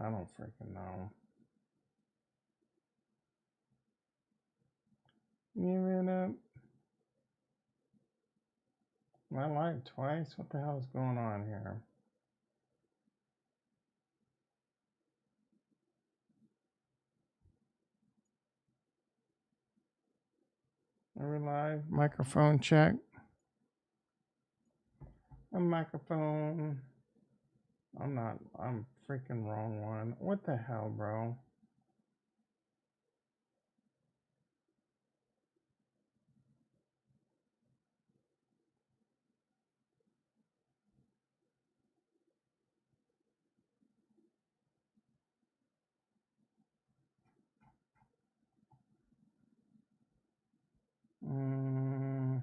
I don't freaking know. Give it up. I lied twice? What the hell is going on here? Are we live? Microphone check. A microphone. I'm freaking wrong one. What the hell, bro? Mm,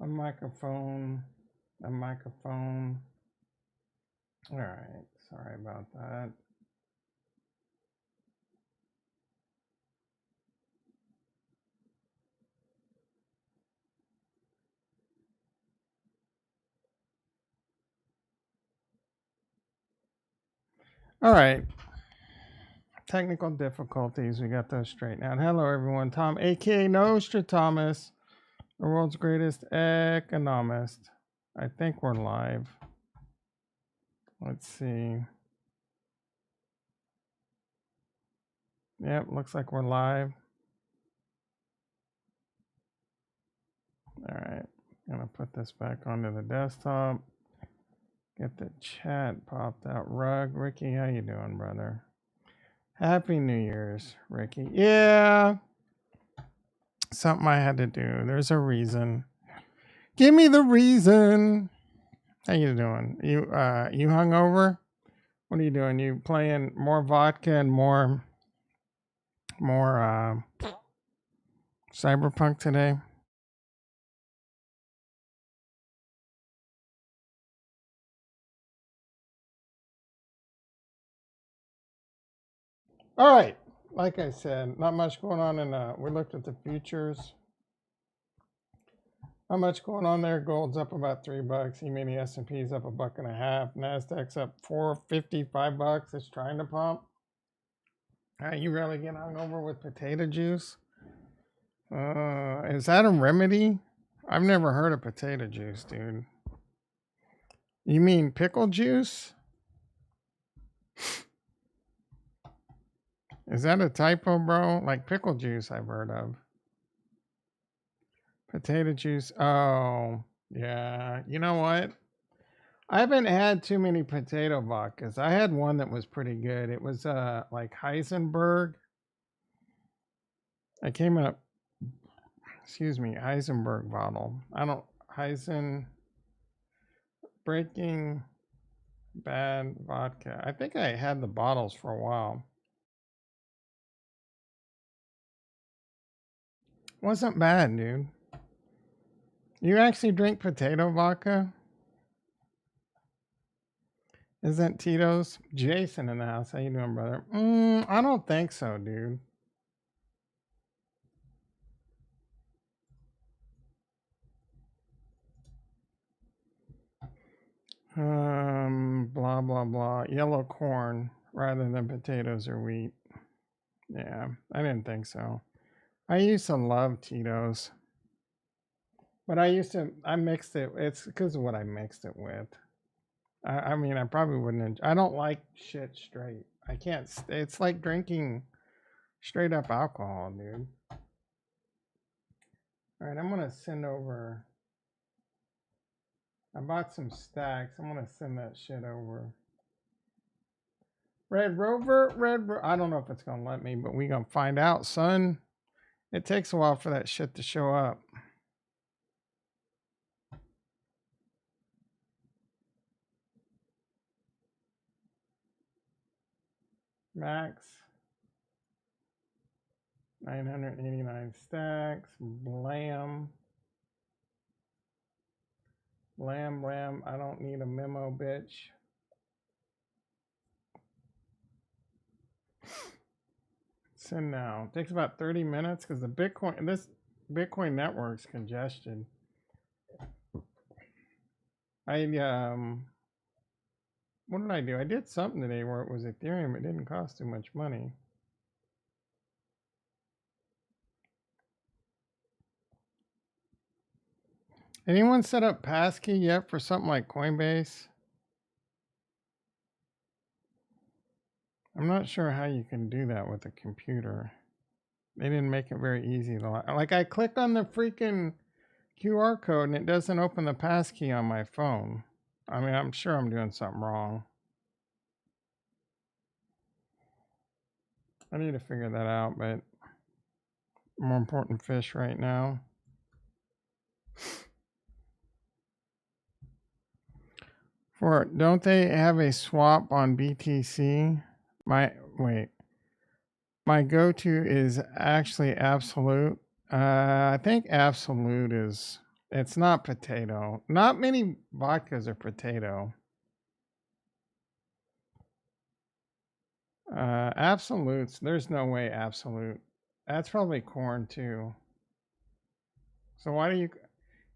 a microphone. A microphone. All right. Sorry about that. All right. Technical difficulties. We got those straightened out. Hello, everyone. Tom, aka Nostradamus, the world's greatest economist. I think we're live. Let's see. Yep, looks like we're live. All right. Gonna put this back onto the desktop. Get the chat popped out. Rug, Ricky, how you doing, brother? Happy New Year's, Ricky. Yeah, something I had to do. There's a reason. Give me the reason. How you doing? You hungover? What are you doing? You playing more vodka and more cyberpunk today? All right. Like I said, not much going on in we looked at the futures. Not much going on there. Gold's up about $3. E-mini S&P's up $1.50. Nasdaq's up $4.50, $5. It's trying to pump. You really get hungover with potato juice? Is that a remedy? I've never heard of potato juice, dude. You mean pickle juice? Is that a typo, bro? Like pickle juice, I've heard of. Potato juice. Oh, yeah. You know what? I haven't had too many potato vodkas. I had one that was pretty good. It was like Heisenberg. I came up, excuse me, Heisenberg bottle. I don't Breaking Bad vodka. I think I had the bottles for a while. Wasn't bad, dude. You actually drink potato vodka? Isn't Tito's? Jason in the house. How you doing, brother? I don't think so, dude. Blah blah blah. Yellow corn rather than potatoes or wheat. Yeah, I didn't think so. I used to love Tito's, but I mixed it. It's because of what I mixed it with. I mean, I probably wouldn't. I don't like shit straight. I can't. It's like drinking straight up alcohol, dude. All right, I'm gonna send over. I bought some stacks. I'm gonna send that shit over. Red Rover. I don't know if it's gonna let me, but we gonna find out, son. It takes a while for that shit to show up. Max. 989 stacks. Blam. Blam. I don't need a memo, bitch. this in now. It takes about 30 minutes because this Bitcoin network's congested. What did I do? I did something today where it was Ethereum. It didn't cost too much money. Anyone set up passkey yet for something like Coinbase? I'm not sure how you can do that with a computer. They didn't make it very easy. Like I clicked on the freaking QR code and it doesn't open the passkey on my phone. I mean, I'm sure I'm doing something wrong. I need to figure that out, but more important fish right now. Don't they have a swap on BTC? My go-to is actually Absolute. I think Absolute is, it's not potato. Not many vodkas are potato. Absolutes, there's no way Absolute. That's probably corn too. So why do you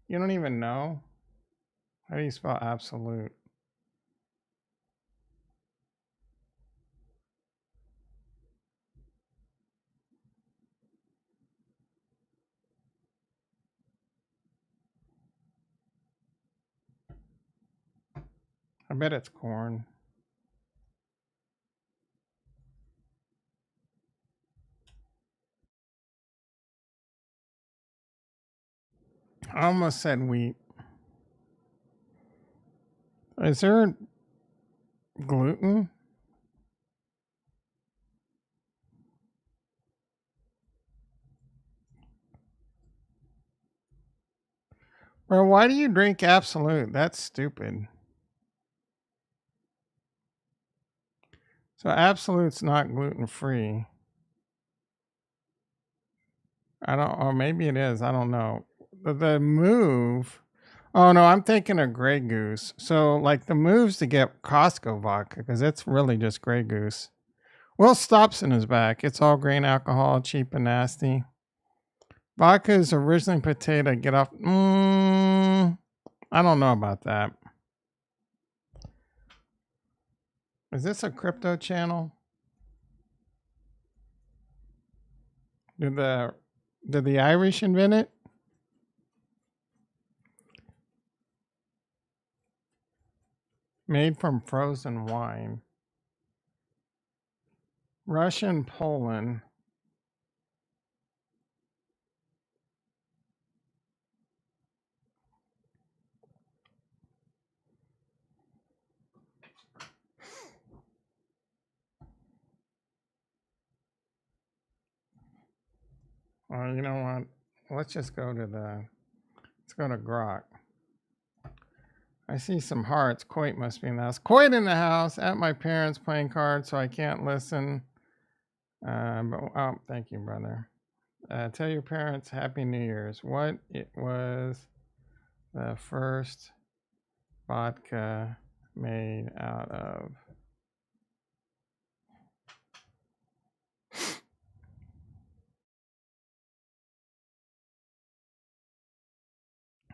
don't even know? How do you spell Absolute? I bet it's corn. I almost said wheat. Is there gluten? Well, why do you drink Absolute? That's stupid. So Absolute's not gluten free. Or maybe it is. I don't know. The move. Oh no, I'm thinking of Grey Goose. So like the moves to get Costco vodka because it's really just Grey Goose. Will Stopson is back. It's all grain alcohol, cheap and nasty. Vodka is originally potato. Get off. I don't know about that. Is this a crypto channel? Did the Irish invent it? Made from frozen wine. Russian, Poland. Well, you know what? Let's just go to Grok. I see some hearts. Coit must be in the house. Coit in the house at my parents playing cards, so I can't listen. Thank you, brother. Tell your parents Happy New Year's. What it was the first vodka made out of?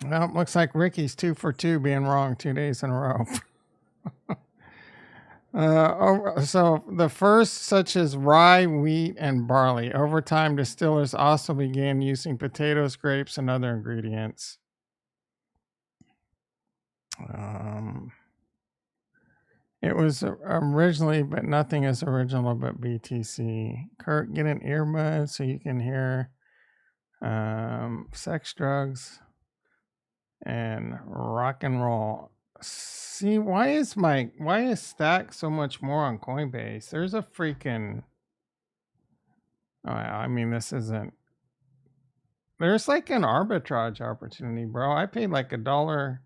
Well, looks like Ricky's 2 for 2 being wrong 2 days in a row. So the first, such as rye, wheat, and barley. Over time, distillers also began using potatoes, grapes, and other ingredients. It was originally, but nothing is original but BTC. Kurt, get an earbud so you can hear sex, drugs, and rock and roll. See, why is Stack so much more on Coinbase? There's a freaking. I mean, this isn't. There's like an arbitrage opportunity, bro. I paid like $1.59,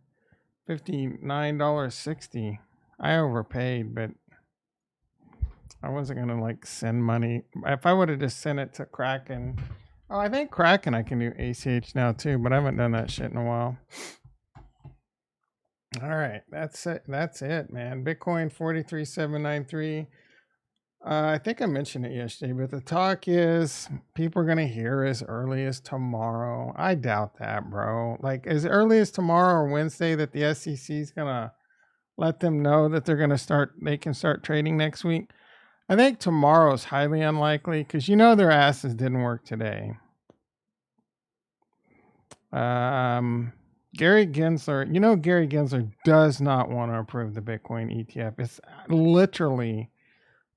$60. I overpaid, but I wasn't gonna like send money. If I would have just sent it to Kraken. Oh, I think Kraken I can do ACH now too, but I haven't done that shit in a while. All right, that's it. That's it, man. Bitcoin 43,793. I think I mentioned it yesterday, but the talk is people are going to hear as early as tomorrow. I doubt that, bro. Like as early as tomorrow or Wednesday that the SEC is going to let them know that they can start trading next week. I think tomorrow is highly unlikely because their asses didn't work today. Gary Gensler, Gary Gensler does not want to approve the Bitcoin ETF. It's literally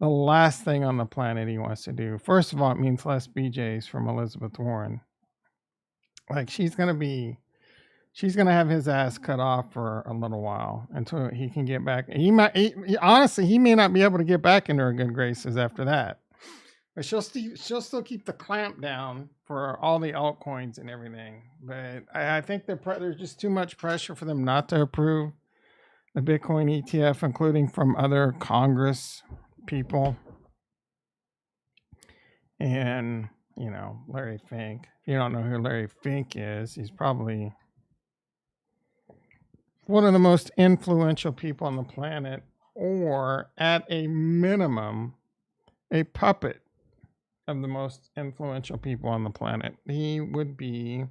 the last thing on the planet he wants to do. First of all, it means less BJs from Elizabeth Warren. Like she's gonna have his ass cut off for a little while until he can get back. Honestly, he may not be able to get back into her good graces after that. But she'll still keep the clamp down for all the altcoins and everything. But I think there's just too much pressure for them not to approve the Bitcoin ETF, including from other Congress people. And, Larry Fink. If you don't know who Larry Fink is, he's probably one of the most influential people on the planet, or at a minimum, a puppet of the most influential people on the planet. He would be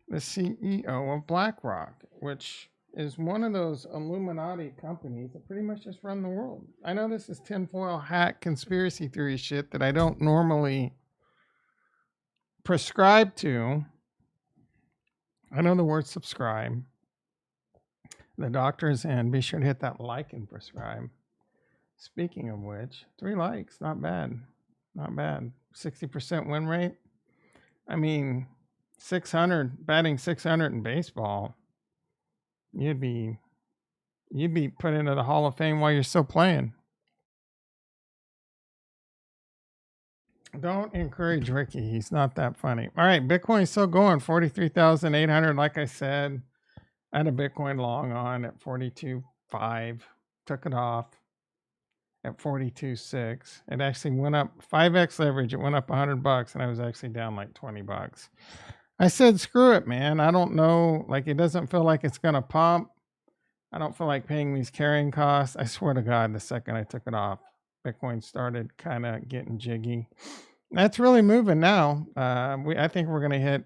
the CEO of BlackRock, which is one of those Illuminati companies that pretty much just run the world. I know this is tinfoil hat conspiracy theory shit that I don't normally prescribe to. I know the word subscribe. The doctor's in. Be sure to hit that like and prescribe. Speaking of which, 3 likes, not bad. Not bad. 60% win rate. I mean, 600, batting 600 in baseball. You'd be put into the Hall of Fame while you're still playing. Don't encourage Ricky. He's not that funny. All right, Bitcoin's still going, 43,800. Like I said, I had a Bitcoin long on at 42.5. Took it off at 42.6. It actually went up 5x leverage. It went up $100, and I was actually down like $20. I said, screw it, man. I don't know. Like, it doesn't feel like it's going to pump. I don't feel like paying these carrying costs. I swear to God, the second I took it off, Bitcoin started kind of getting jiggy. That's really moving now. I think we're going to hit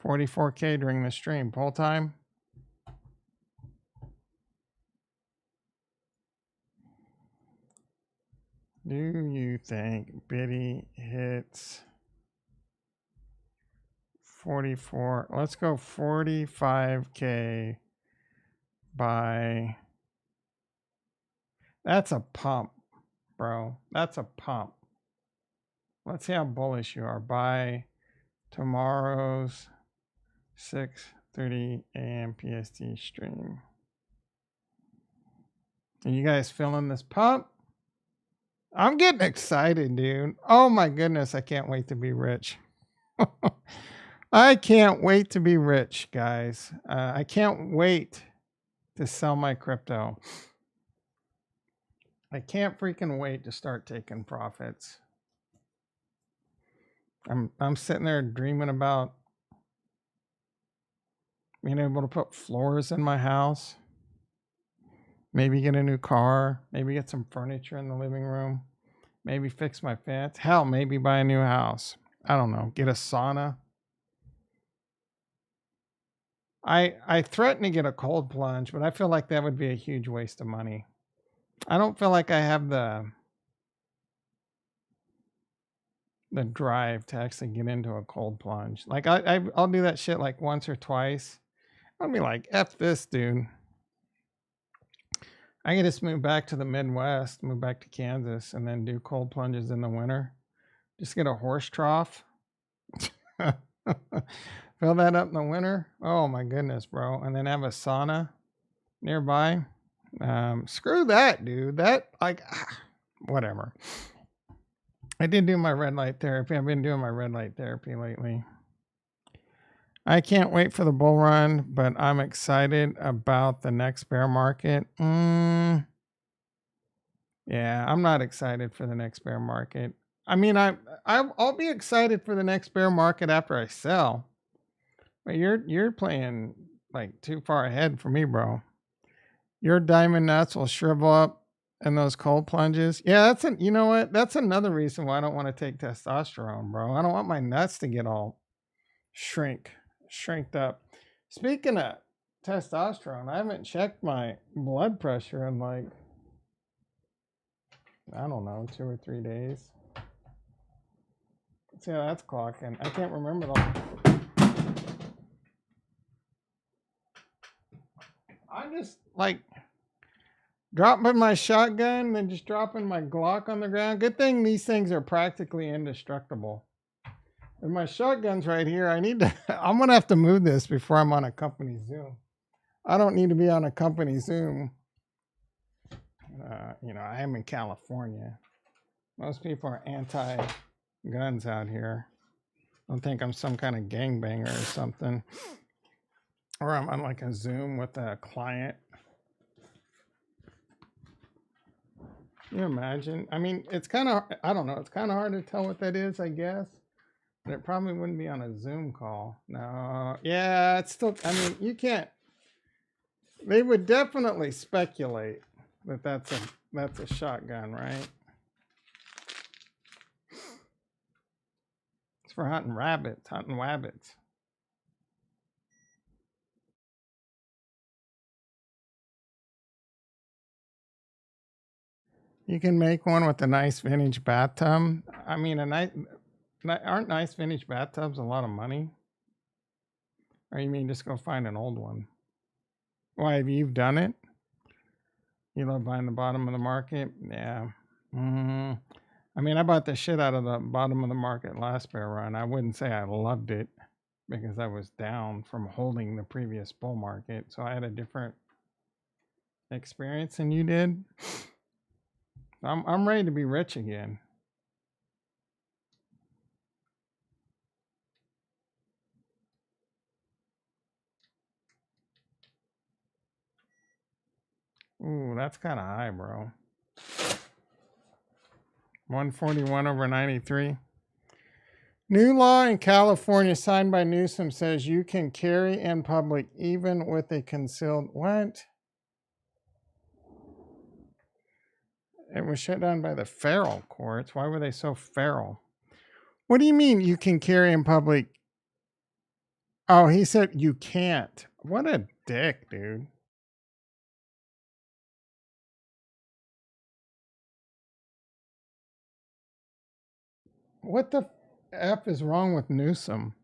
44K during the stream. Poll time. Do you think Biddy hits 44? Let's go 45K by... That's a pump, bro. That's a pump. Let's see how bullish you are by tomorrow's 6:30 a.m. PST stream. Are you guys feeling this pump? I'm getting excited, dude. Oh my goodness, I can't wait to be rich. I can't wait to be rich, guys. I can't wait to sell my crypto. I can't freaking wait to start taking profits. I'm sitting there dreaming about being able to put floors in my house. Maybe get a new car. Maybe get some furniture in the living room. Maybe fix my fence. Hell, maybe buy a new house. I don't know. Get a sauna. I threaten to get a cold plunge, but I feel like that would be a huge waste of money. I don't feel like I have the drive to actually get into a cold plunge. Like I'll do that shit like once or twice. I'll be like, F this, dude. I can just move back to the Midwest, move back to Kansas, and then do cold plunges in the winter. Just get a horse trough. Fill that up in the winter. Oh my goodness, bro. And then have a sauna nearby. Screw that, dude. That, like, whatever. I did do my red light therapy. I've been doing my red light therapy lately. I can't wait for the bull run, but I'm excited about the next bear market. Yeah, I'm not excited for the next bear market. I mean, I'll be excited for the next bear market after I sell. But you're playing like too far ahead for me, bro. Your diamond nuts will shrivel up And those cold plunges. Yeah, you know what? That's another reason why I don't want to take testosterone, bro. I don't want my nuts to get all shrinked up. Speaking of testosterone, I haven't checked my blood pressure in like, I don't know, 2 or 3 days. See how that's clocking. I can't remember I'm just like dropping my shotgun, then just dropping my Glock on the ground. Good thing these things are practically indestructible. And my shotgun's right here. I'm going to have to move this before I'm on a company Zoom. I don't need to be on a company Zoom. I am in California. Most people are anti-guns out here. Don't think I'm some kind of gangbanger or something. Or I'm on like a Zoom with a client. Can you imagine? I mean, it's kind of, I don't know, it's kind of hard to tell what that is, I guess. But it probably wouldn't be on a Zoom call. No, yeah, it's still, I mean, you can't, they would definitely speculate that that's a shotgun, right? It's for hunting rabbits. You can make one with a nice vintage bathtub. I mean, aren't nice vintage bathtubs a lot of money? Or you mean just go find an old one? Why, have you done it? You love buying the bottom of the market? Yeah. I mean, I bought the shit out of the bottom of the market last bear run. I wouldn't say I loved it because I was down from holding the previous bull market. So I had a different experience than you did. I'm ready to be rich again. Ooh, that's kind of high, bro. 141 over 93. New law in California signed by Newsom says you can carry in public even with a concealed what? It was shut down by the feral courts. Why were they so feral? What do you mean you can carry in public? Oh, he said you can't. What a dick, dude. What the F is wrong with Newsom?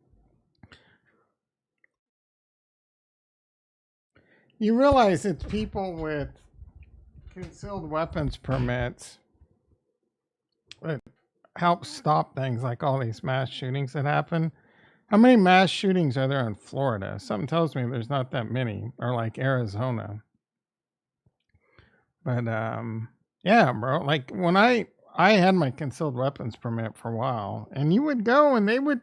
You realize it's people with concealed weapons permits that help stop things like all these mass shootings that happen. How many mass shootings are there in Florida? Something tells me there's not that many, or like Arizona. But yeah, bro. Like when I had my concealed weapons permit for a while, and you would go and they would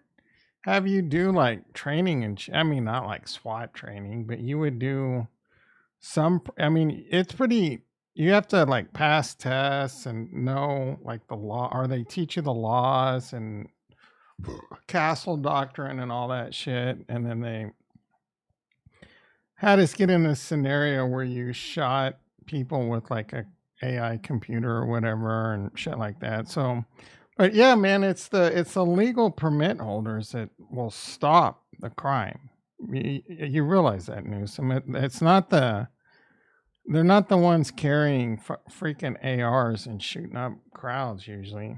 have you do like training and I mean not like SWAT training, but you would do some. I mean, it's pretty. You have to like pass tests and know like the law, or they teach you the laws and castle doctrine and all that shit, and then they had us get in a scenario where you shot people with like a AI computer or whatever and shit like that. So, but yeah, man, it's the legal permit holders that will stop the crime. You realize that, Newsom? It's not they're not the ones carrying freaking ARs and shooting up crowds usually.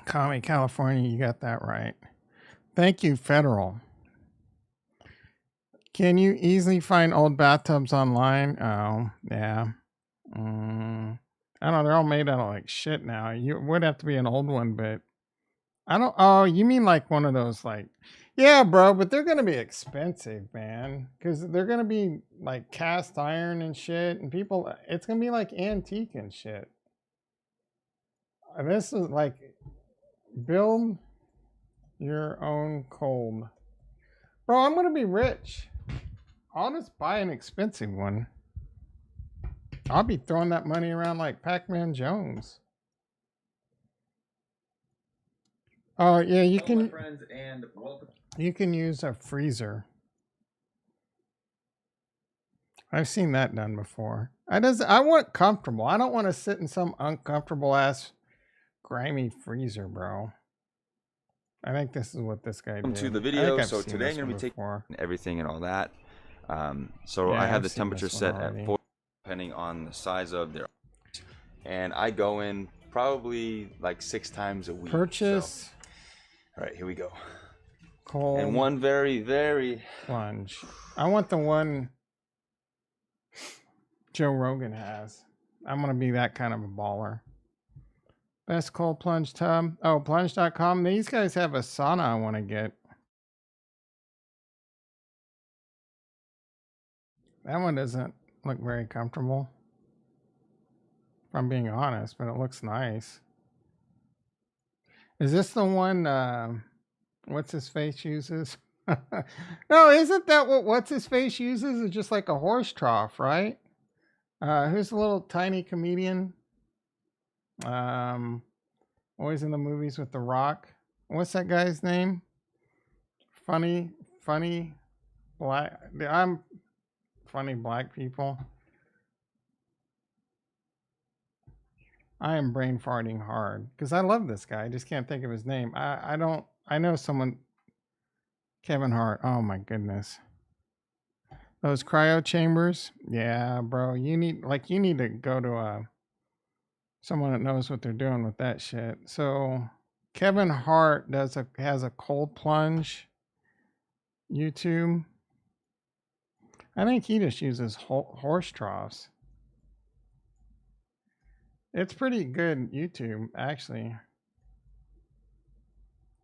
Commie California, you got that right. Thank you, federal. Can you easily find old bathtubs online? Oh, yeah. I don't know. They're all made out of like shit now. You would have to be an old one, but I don't. Oh, you mean like one of those like, yeah, bro, but they're going to be expensive, man, because they're going to be like cast iron and shit. And people, it's going to be like antique and shit. This is like build your own cold. Bro, I'm going to be rich. I'll just buy an expensive one. I'll be throwing that money around like Pac-Man Jones. Oh yeah, you can. Friends, and welcome. You can use a freezer. I've seen that done before. I want comfortable. I don't want to sit in some uncomfortable ass grimy freezer, bro. I think this is what this guy did. Welcome to the I video. think I've So seen today this I'm going one to be before. taking everything and all that. So Yeah, I have I've the seen temperature this one set already. at 4, depending on the size of their. And I go in probably like 6 times a week. Purchase. So, all right, here we go. Cold. And one very plunge. I want the one Joe Rogan has. I'm gonna be that kind of a baller. Best cold plunge tub. Oh, plunge.com. These guys have a sauna I want to get. That one doesn't look very comfortable, if I'm being honest, but it looks nice. Is this the one what's his face uses? No, isn't that what what's his face uses? It's just like a horse trough, right? Who's the little tiny comedian? Always in the movies with The Rock. What's that guy's name? Funny black. I'm funny black people. I am brain farting hard because I love this guy. I just can't think of his name. I don't. I know someone. Kevin Hart. Oh my goodness. Those cryo chambers. Yeah, bro. You need to go to someone that knows what they're doing with that shit. So Kevin Hart has a cold plunge YouTube. I think he just uses horse troughs. It's pretty good YouTube, actually.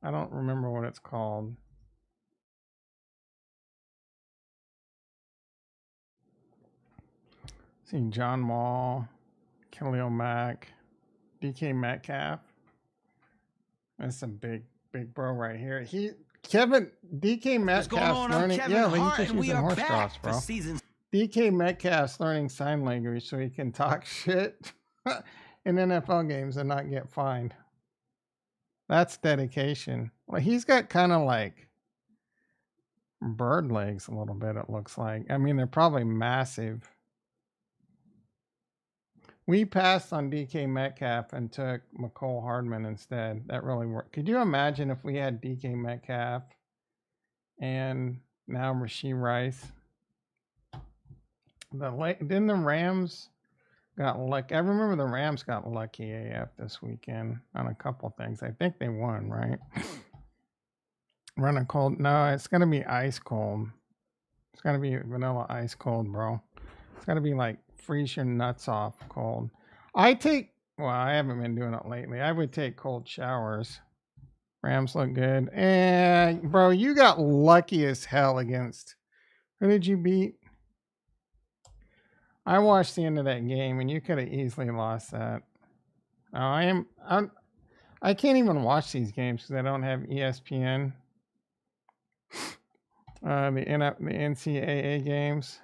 I don't remember what it's called. See John Mall, Khalil Mack, DK Metcalf. That's a big bro right here. DK Metcalf's learning. Yeah, he's just using horse troughs, bro. DK Metcalf's learning sign language so he can talk shit in NFL games and not get fined. That's dedication. Well, he's got kind of like bird legs a little bit, it looks like. I mean, they're probably massive. We passed on DK Metcalf and took McCole Hardman instead. That really worked. Could you imagine if we had DK Metcalf and now Rashee Rice? Then the Rams got lucky. I remember the Rams got lucky AF this weekend on a couple things. I think they won, right? Running cold. No, it's going to be ice cold. It's going to be vanilla ice cold, bro. It's got to be like freeze your nuts off cold. I haven't been doing it lately. I would take cold showers. Rams look good. And bro, you got lucky as hell against, who did you beat? I watched the end of that game and you could have easily lost that. I can't even watch these games because I don't have ESPN. The NCAA games.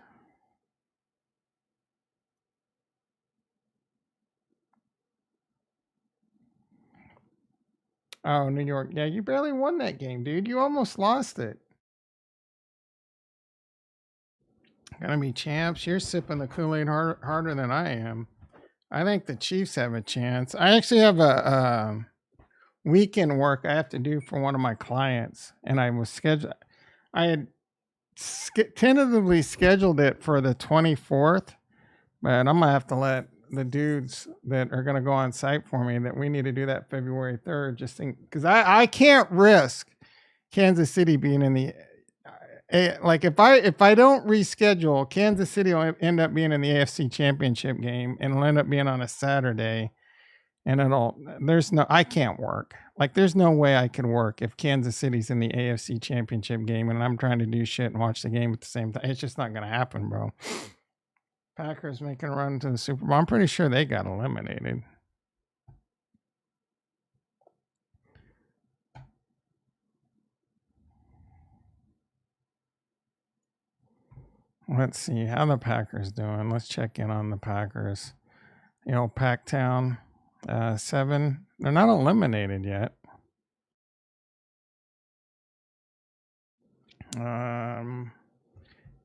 Oh, New York. Yeah, you barely won that game, dude. You almost lost it. Gonna be champs. You're sipping the Kool-Aid harder than I am. I think the Chiefs have a chance. I actually have a weekend work I have to do for one of my clients, and I had tentatively scheduled it for the 24th, but I'm gonna have to let the dudes that are gonna go on site for me that we need to do that February 3rd, just because I can't risk Kansas City being in the like if I don't reschedule, Kansas City will end up being in the AFC Championship game and it'll end up being on a Saturday, and I can't work. Like there's no way I could work if Kansas City's in the AFC Championship game and I'm trying to do shit and watch the game at the same time. It's just not gonna happen, bro. Packers making a run to the Super Bowl. I'm pretty sure they got eliminated. Let's see how the Packers doing. Let's check in on the Packers. The old Packtown 7. They're not eliminated yet.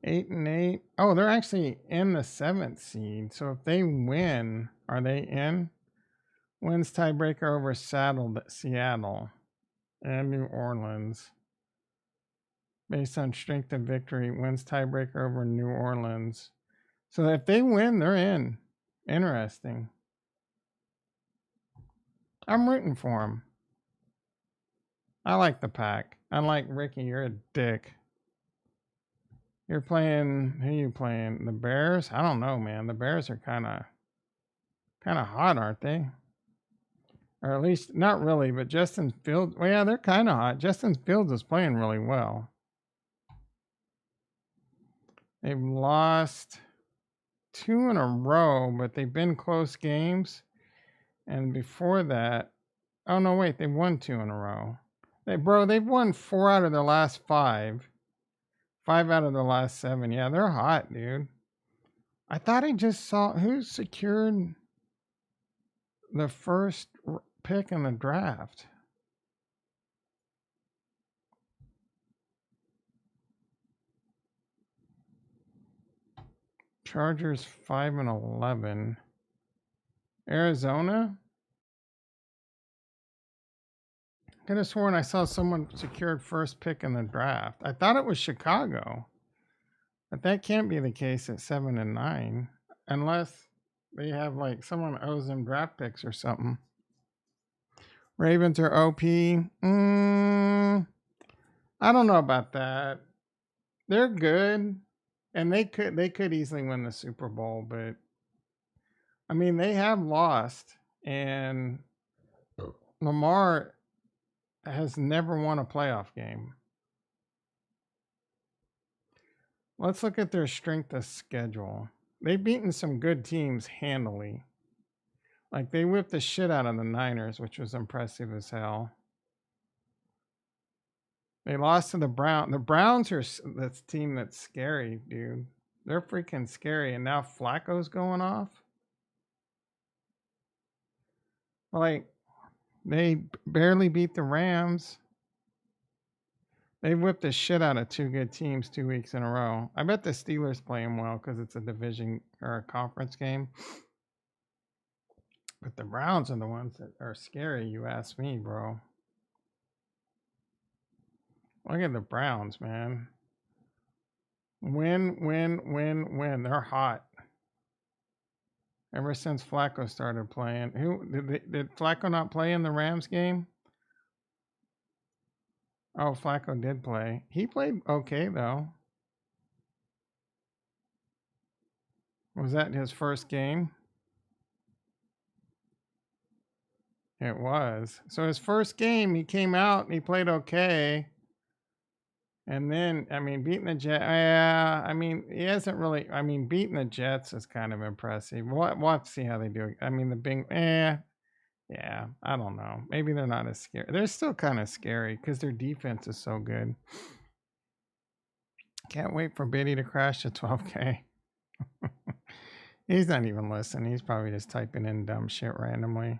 8 and 8. Oh, they're actually in the 7th seed. So if they win, are they in? Wins tiebreaker over Seattle and New Orleans. Based on strength of victory, wins tiebreaker over New Orleans. So if they win, they're in. Interesting. I'm rooting for them. I like the pack. Unlike Ricky, you're a dick. You're playing, who are you playing? The Bears? I don't know, man. The Bears are kind of hot, aren't they? Or at least, not really, but Justin Fields, well, yeah, they're kind of hot. Justin Fields is playing really well. They've lost 2 in a row, but they've been close games. And before that, oh no, wait, they've won 2 in a row. They've won 4 out of their last 5. 5 out of the last 7. Yeah, they're hot, dude. I thought I just saw who secured the first pick in the draft. Chargers 5 and 11. Arizona? I could have sworn I saw someone secured first pick in the draft. I thought it was Chicago. But that can't be the case at 7 and 9. Unless they have like someone owes them draft picks or something. Ravens are OP. I don't know about that. They're good. And they could easily win the Super Bowl, but I mean they have lost, and Lamar has never won a playoff game. Let's look at their strength of schedule. They've beaten some good teams handily. Like they whipped the shit out of the Niners, which was impressive as hell. They lost to the Browns. The Browns are this team that's scary, dude. They're freaking scary. And now Flacco's going off. Like, they barely beat the Rams. They whipped the shit out of 2 good teams 2 weeks in a row. I bet the Steelers play them well because it's a division or a conference game. But the Browns are the ones that are scary, you ask me, bro. Look at the Browns, man. Win. They're hot. Ever since Flacco started playing. Did Flacco not play in the Rams game? Oh, Flacco did play. He played okay, though. Was that his first game? It was. So his first game, he came out and he played okay. And then, I mean, beating the Jets, yeah, I mean, he hasn't really, I mean, beating the Jets is kind of impressive. We'll have to see how they do it. I mean, yeah, I don't know. Maybe they're not as scary. They're still kind of scary because their defense is so good. Can't wait for Biddy to crash to 12K. He's not even listening. He's probably just typing in dumb shit randomly.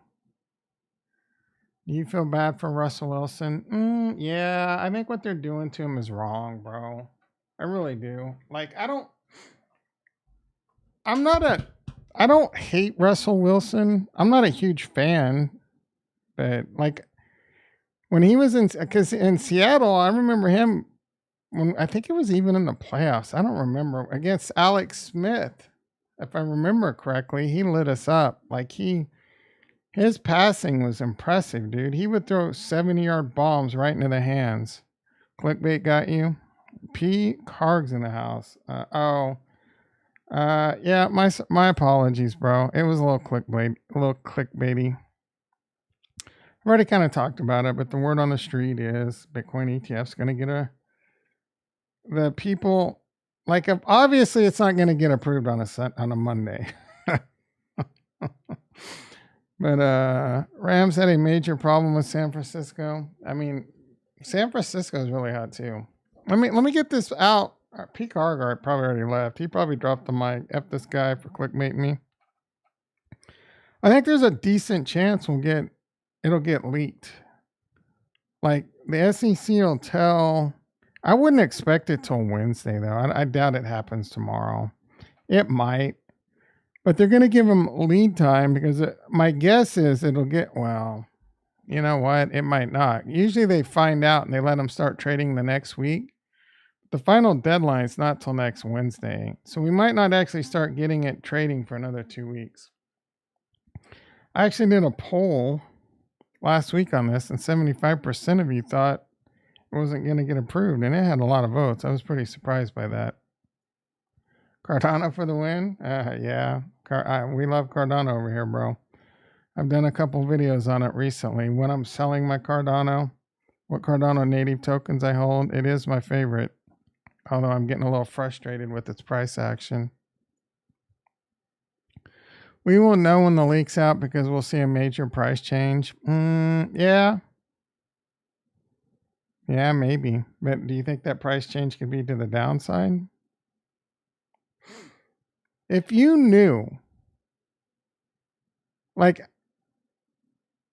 Do you feel bad for Russell Wilson? Yeah, I think what they're doing to him is wrong, bro. I really do. Like, I don't hate Russell Wilson. I'm not a huge fan, but like when he was in Seattle, I remember him when I think it was even in the playoffs. I don't remember against Alex Smith. If I remember correctly, he lit us up. Like his passing was impressive, dude. He would throw 70-yard bombs right into the hands. Clickbait got you. P. Carg's in the house. Yeah, my apologies, bro. It was a little clickbaity. I've already kind of talked about it, but the word on the street is Bitcoin ETF's going to get the people, like, obviously it's not going to get approved on a Monday. But Rams had a major problem with San Francisco. I mean, San Francisco is really hot too. Let me get this out. P. Cargar probably already left. He probably dropped the mic. F this guy for clickbaiting me. I think there's a decent chance it'll get leaked. Like the SEC will tell I wouldn't expect it till Wednesday, though. I doubt it happens tomorrow. It might, but they're going to give them lead time because my guess is it'll get, well, you know what? It might not. Usually they find out and they let them start trading the next week. The final deadline is not till next Wednesday. So we might not actually start getting it trading for another 2 weeks. I actually did a poll last week on this, and 75% of you thought it wasn't going to get approved, and it had a lot of votes. I was pretty surprised by that. Cardano for the win? Yeah. We love Cardano over here, bro. I've done a couple videos on it recently. When I'm selling my Cardano, what Cardano native tokens I hold, it is my favorite. Although I'm getting a little frustrated with its price action. We will know when the leak's out because we'll see a major price change. Yeah. Yeah, maybe. But do you think that price change could be to the downside? If you knew, like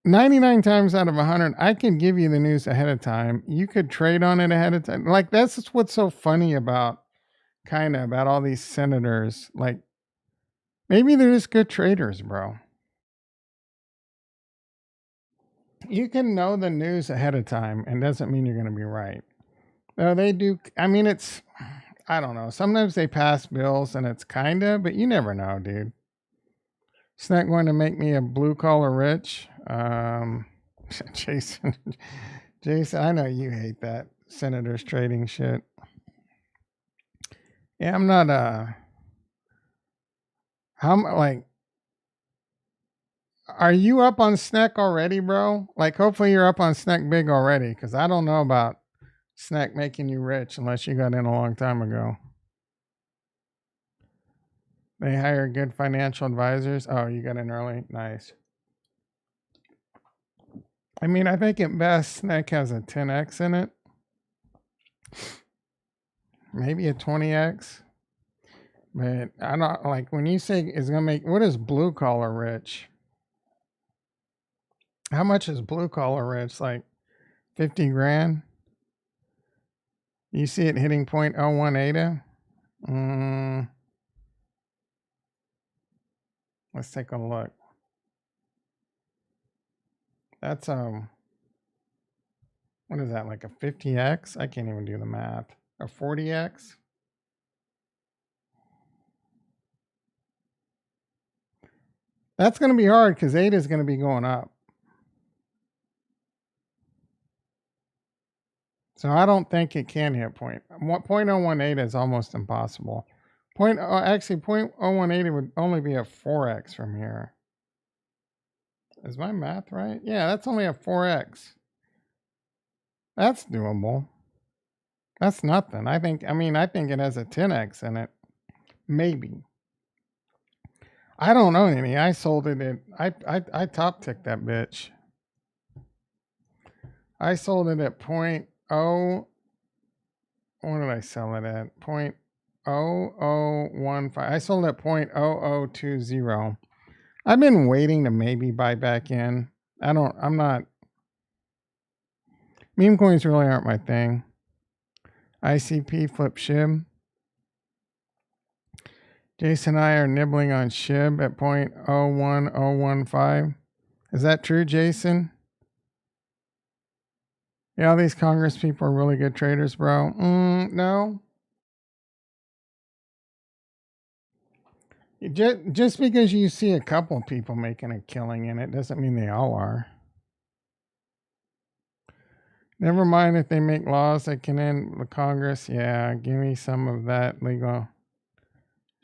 99 times out of 100, I can give you the news ahead of time. You could trade on it ahead of time. Like, that's just what's so funny about all these senators. Like, maybe they're just good traders, bro. You can know the news ahead of time and doesn't mean you're going to be right. No, they do. I mean, I don't know. Sometimes they pass bills and it's but you never know, dude. It's not going to make me a blue collar rich. Jason, I know you hate that senators trading shit. Yeah, I'm not, are you up on Sneck already, bro? Like, hopefully you're up on Sneck big already, because I don't know about Sneck making you rich unless you got in a long time ago. They hire good financial advisors. Oh, you got in early? Nice. I mean, I think at best, Sneck has a 10x in it. Maybe a 20x. But I don't, like, when you say it's going to make, what is blue collar rich? How much is blue collar rich? Like 50 grand? You see it hitting 0.018? Let's take a look. That's what is that, like a 50x? I can't even do the math. A 40x? That's going to be hard because ADA is going to be going up. So I don't think it can hit 0.018 is almost impossible. Actually, 0.018 would only be a 4x from here. Is my math right? Yeah, that's only a 4x. That's doable. That's nothing. I think it has a 10x in it. Maybe. I don't know any. I sold it at I top ticked that bitch. I sold it at 0.0. What did I sell it at? 0.0015. I sold it at 0.0020. I've been waiting to maybe buy back in. I'm not. Meme coins really aren't my thing. ICP flip SHIB. Jason and I are nibbling on SHIB at 0.01015. Is that true, Jason? Yeah, all these Congress people are really good traders, bro. No. Just because you see a couple people making a killing in it doesn't mean they all are. Never mind if they make laws that can end the Congress. Yeah, give me some of that legal.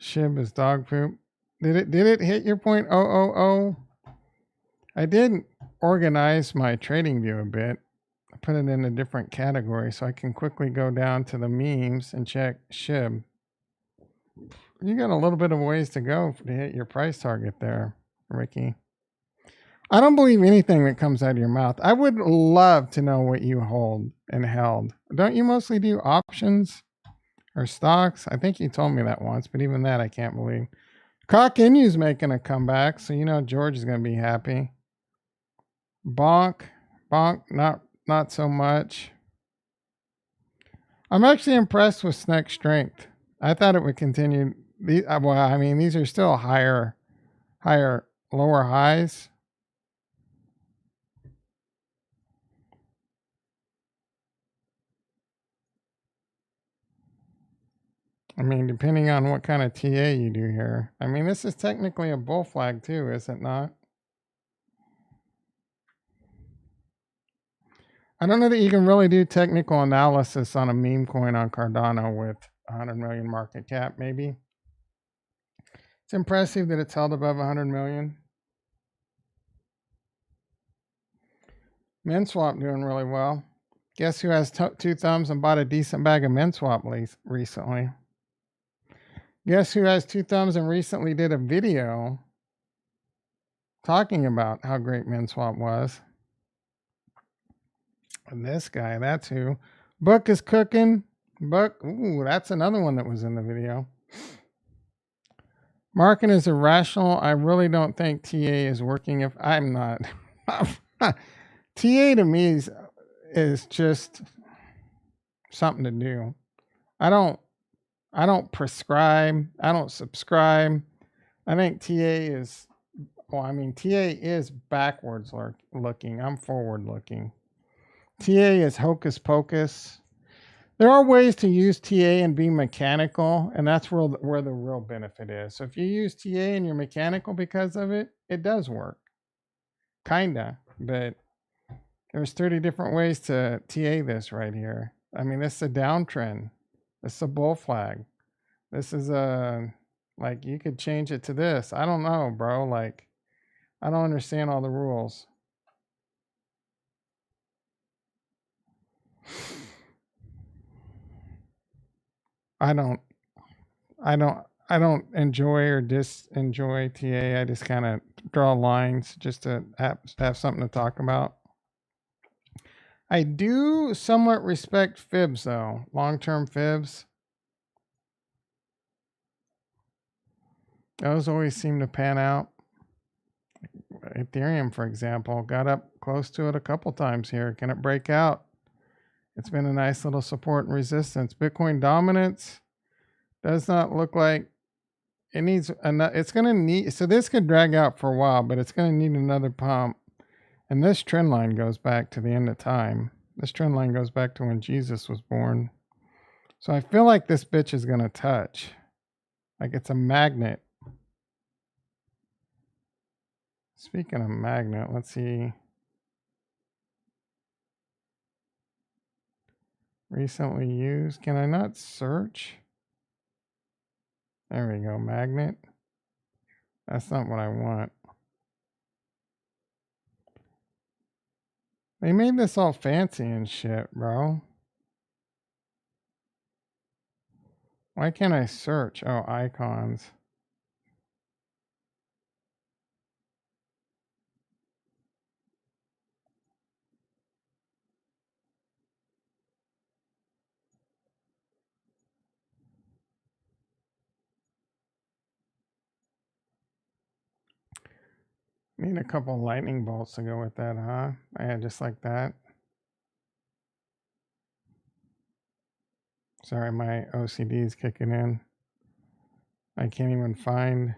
SHIB is dog poop. Did it hit your 0.000? I did organize my trading view a bit. I put it in a different category so I can quickly go down to the memes and check SHIB. You got a little bit of ways to go to hit your price target there, Ricky. I don't believe anything that comes out of your mouth. I would love to know what you hold and held. Don't you mostly do options or stocks? I think you told me that once, but even that I can't believe. Cock Inu's making a comeback, so you know George is going to be happy. Bonk, not so much. I'm actually impressed with SNEC's strength. I thought it would continue. Well, I mean, these are still lower highs. I mean, depending on what kind of TA you do here. I mean, this is technically a bull flag too, is it not? I don't know that you can really do technical analysis on a meme coin on Cardano with 100 million market cap, maybe. It's impressive that it's held above 100 million. MinSwap doing really well. Guess who has two thumbs and bought a decent bag of MinSwap recently? Guess who has two thumbs and recently did a video talking about how great MinSwap was? And this guy, that's who. Book is cooking. Book, ooh, that's another one that was in the video. Market is irrational. I really don't think TA is working. If I'm not, TA to me is just something to do. I don't prescribe. I don't subscribe. I think TA is. Well, I mean, TA is backwards looking. I'm forward looking. TA is hocus pocus. There are ways to use TA and be mechanical, and that's where the real benefit is. So if you use TA and you're mechanical because of it, it does work. Kinda, but there's 30 different ways to TA this right here. I mean, this is a downtrend. This is a bull flag. This is like, you could change it to this. I don't know, bro. Like, I don't understand all the rules. I don't enjoy or disenjoy TA. I just kind of draw lines just to have something to talk about. I do somewhat respect fibs though, long-term fibs. Those always seem to pan out. Ethereum, for example, got up close to it a couple times here. Can it break out? It's been a nice little support and resistance. Bitcoin dominance does not look like it needs enough. It's going to need, so this could drag out for a while, but it's going to need another pump. And this trend line goes back to the end of time. This trend line goes back to when Jesus was born. So I feel like this bitch is going to touch. Like it's a magnet. Speaking of magnet, let's see. Recently used. Can I not search? There we go. Magnet. That's not what I want. They made this all fancy and shit, bro. Why can't I search? Oh, icons. Need a couple lightning bolts to go with that, huh? Yeah, just like that. Sorry, my OCD is kicking in. I can't even find.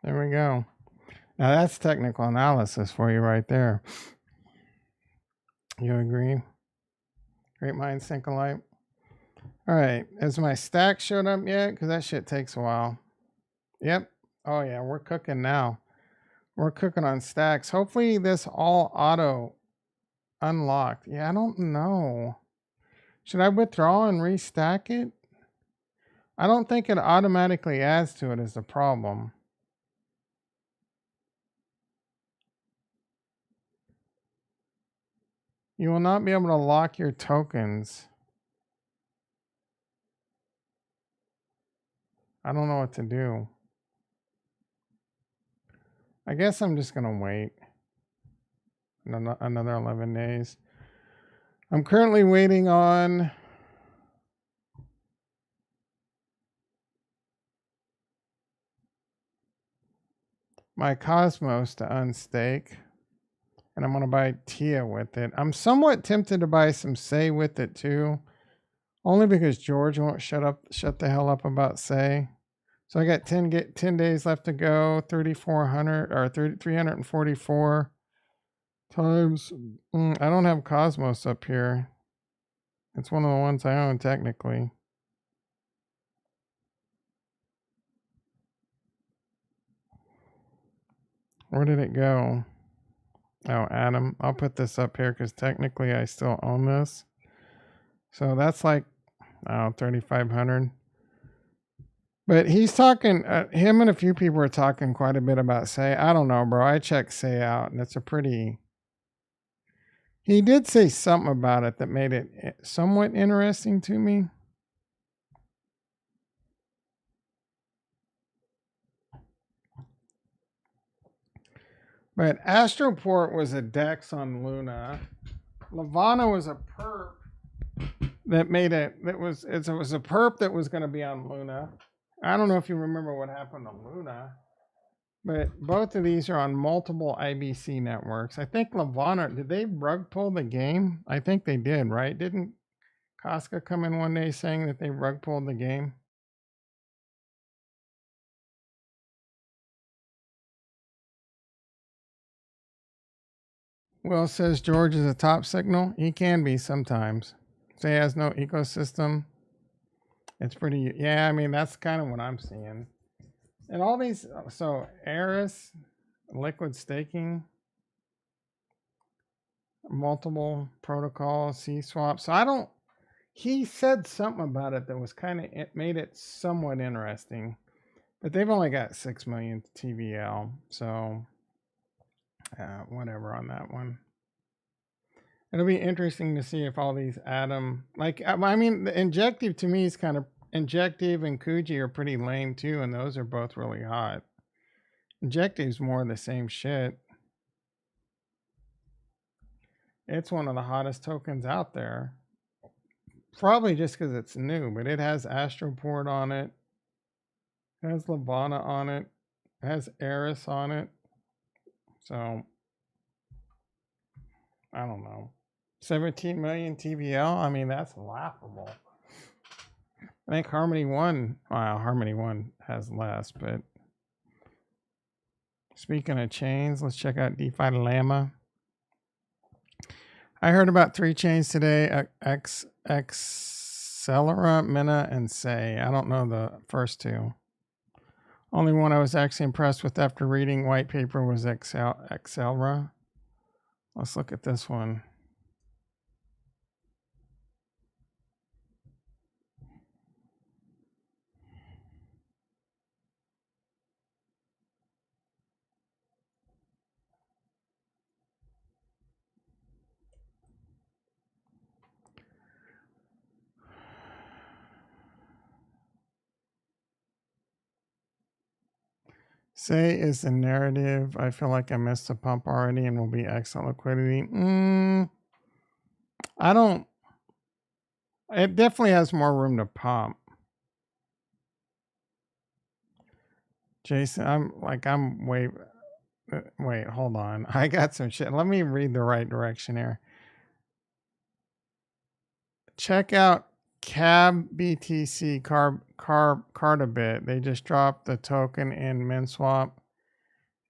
There we go. Now that's technical analysis for you right there. You agree? Great minds think alike. All right. Has my stack showed up yet? Because that shit takes a while. Yep. Oh, yeah. We're cooking now. We're cooking on stacks. Hopefully this all auto unlocked. Yeah, I don't know. Should I withdraw and restack it? I don't think it automatically adds to it is the problem. You will not be able to lock your tokens. I don't know what to do. I guess I'm just going to wait another 11 days. I'm currently waiting on my Cosmos to unstake, and I'm going to buy TIA with it. I'm somewhat tempted to buy some Say with it too, only because George won't shut the hell up about Say. So I got 10 days left to go, 3,400 or 344 times. I don't have Cosmos up here. It's one of the ones I own technically. Where did it go? Oh, Adam. I'll put this up here because technically I still own this. So that's like, 3,500. But he's talking, him and a few people are talking quite a bit about Say. I don't know, bro. I checked Say out and it's a pretty. He did say something about it that made it somewhat interesting to me. But Astroport was a DEX on Luna. Lavana was a perp that made it. It was a perp that was going to be on Luna. I don't know if you remember what happened on Luna, but both of these are on multiple IBC networks. I think Lavana, did they rug pull the game? I think they did, right? Didn't Casca come in one day saying that they rug pulled the game? Will says George is a top signal. He can be sometimes. Say he has no ecosystem. It's pretty, yeah, I mean, that's kind of what I'm seeing. And all these, so Eris, liquid staking, multiple protocols, C swap. So I don't, he said something about it that was kind of, it made it somewhat interesting. But they've only got 6 million TVL. So whatever on that one. It'll be interesting to see if all these Atom, like, I mean, the Injective to me is kind of, Injective and Kuji are pretty lame too, and those are both really hot. Injective's more of the same shit. It's one of the hottest tokens out there. Probably just because it's new, but it has Astroport on it. It has Lavana on it. It has Eris on it. So, I don't know. 17 million TVL? I mean, that's laughable. I think Harmony 1, well, Harmony 1 has less, but speaking of chains, let's check out DeFi Llama. I heard about 3 chains today, Accelera, Mina, and Say. I don't know the first 2. Only one I was actually impressed with after reading white paper was Accelera. Let's look at this one. Say is the narrative. I feel like I missed a pump already and will be excellent liquidity. I don't. It definitely has more room to pump. Jason, I'm way. Wait, hold on. I got some shit. Let me read the right direction here. Check out Cab BTC Cardabit. They just dropped the token in MinSwap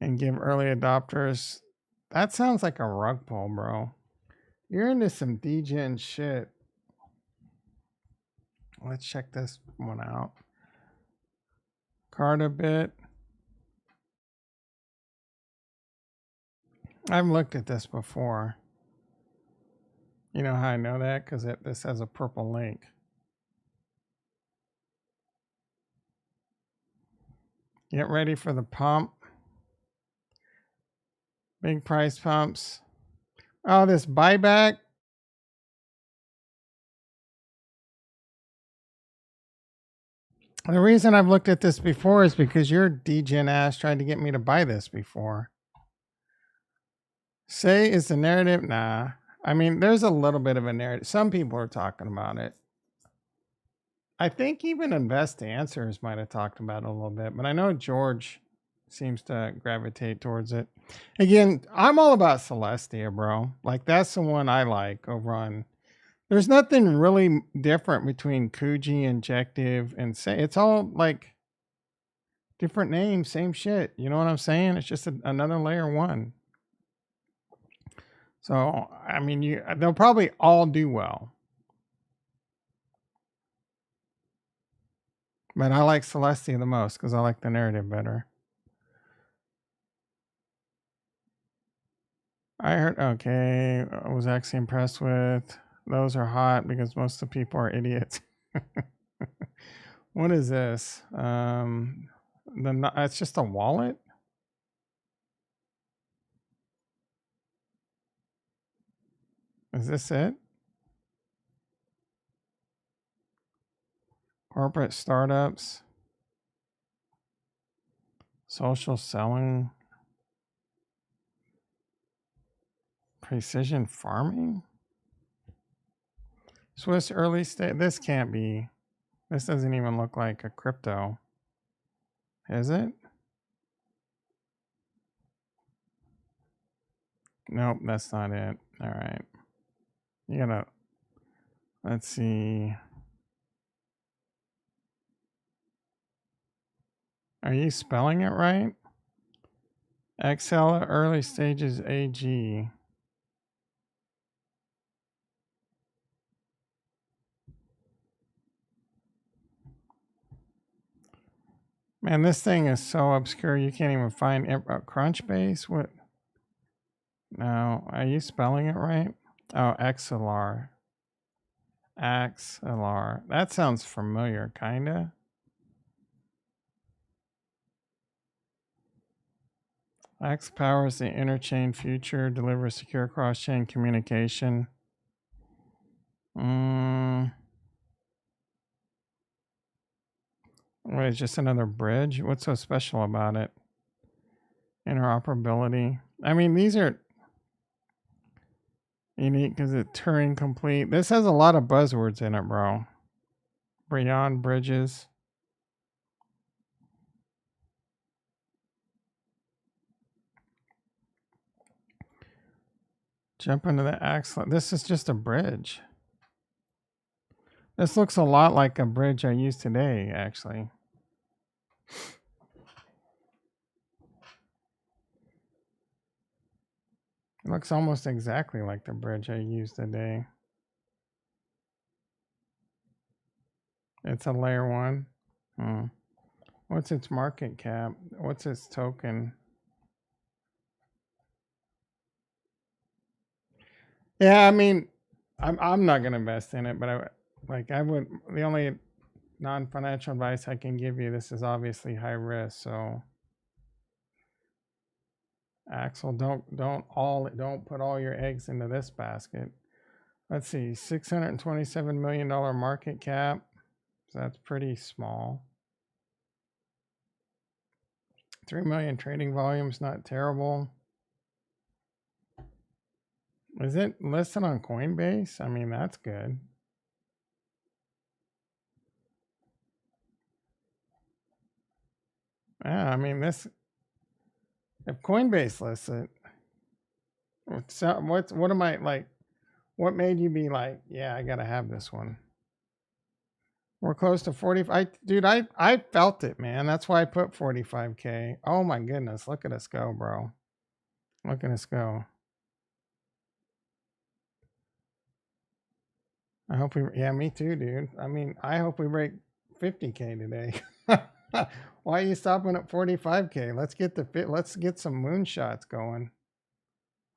and give early adopters. That sounds like a rug pull, bro. You're into some degen shit. Let's check this one out. Cardabit. I've looked at this before. You know how I know that? Because this has a purple link. Get ready for the pump. Big price pumps. Oh, this buyback. The reason I've looked at this before is because your degen ass tried to get me to buy this before. Say is the narrative? Nah. I mean, there's a little bit of a narrative. Some people are talking about it. I think even Invest Answers might have talked about it a little bit, but I know George seems to gravitate towards it. Again, I'm all about Celestia, bro. Like, that's the one I like over on. There's nothing really different between Kuji, Injective, and Say. It's all like different names, same shit. You know what I'm saying? It's just another layer one. So, I mean, they'll probably all do well. But I like Celestia the most because I like the narrative better. I heard, okay, I was actually impressed with. Those are hot because most of the people are idiots. What is this? It's just a wallet? Is this it? Corporate startups. Social selling. Precision farming. Swiss early stage. This can't be. This doesn't even look like a crypto. Is it? Nope, that's not it. All right. You gotta, let's see. Are you spelling it right? Excel early stages AG. Man, this thing is so obscure you can't even find Crunchbase. What? No, are you spelling it right? Oh, XLR. XLR. That sounds familiar, kinda. X powers the interchain future, delivers secure cross-chain communication. What, is just another bridge? What's so special about it? Interoperability. I mean, these are unique because it's Turing complete. This has a lot of buzzwords in it, bro. Beyond bridges. Jump into the axle. This is just a bridge. This looks a lot like a bridge I use today, actually. It looks almost exactly like the bridge I used today. It's a layer one. What's its market cap? What's its token? Yeah, I mean, I'm not gonna invest in it, but I would. The only non-financial advice I can give you, this is obviously high risk, so Axel, don't put all your eggs into this basket. Let's see, $627 million market cap. So that's pretty small. 3 million trading volumes, not terrible. Is it listed on Coinbase? I mean, that's good. Yeah, I mean, this, if Coinbase lists it, so what am I like? What made you be like, yeah, I gotta have this one? We're close to 40. Dude, I felt it, man. That's why I put 45K. Oh my goodness, look at us go, bro. Look at us go. I hope yeah, me too, dude. I mean, I hope we break 50K today. Why are you stopping at 45K? Let's get some moonshots going.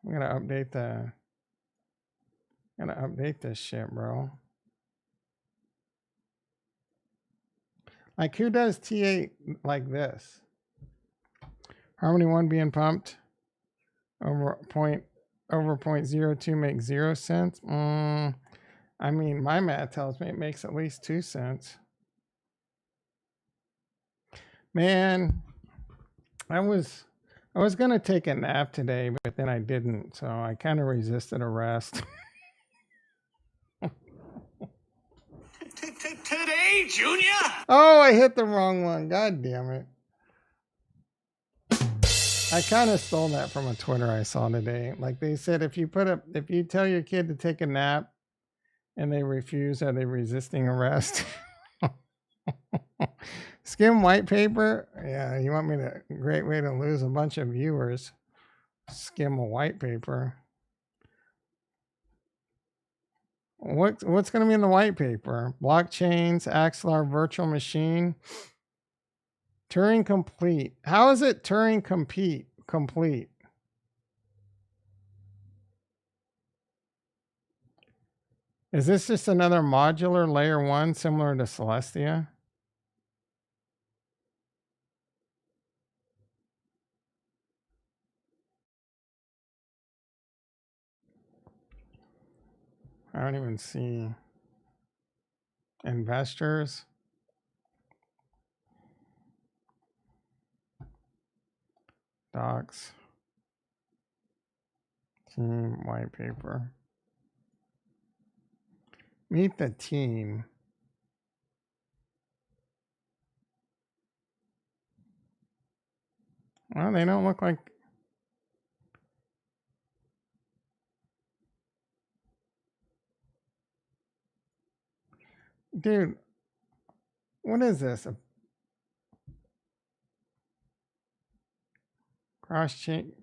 I'm gonna update this shit, bro. Like, who does T8 like this? Harmony 1 being pumped over 0.02 makes 0 cents. I mean, my math tells me it makes at least 2 cents. Man, I was gonna take a nap today, but then I didn't, so I kind of resisted arrest. Today, Junior? Oh, I hit the wrong one. God damn it. I kind of stole that from a Twitter I saw today. Like they said, if you tell your kid to take a nap and they refuse, are they resisting arrest? Skim white paper? Yeah, you want me to? Great way to lose a bunch of viewers. Skim a white paper. What's going to be in the white paper? Blockchains, Axelar virtual machine, Turing complete. How is it Turing complete? Is this just another modular layer 1 similar to Celestia? I don't even see investors. Docs. Team white paper. Meet the team. Well, they don't look like. Dude, what is this? A cross chain.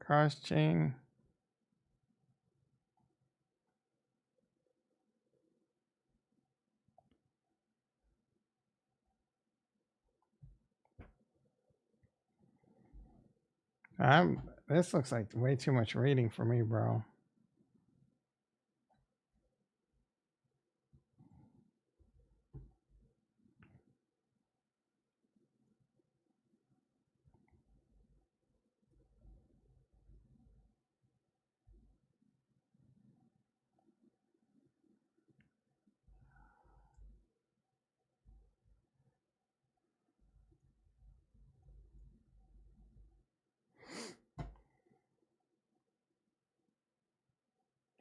This looks like way too much reading for me, bro.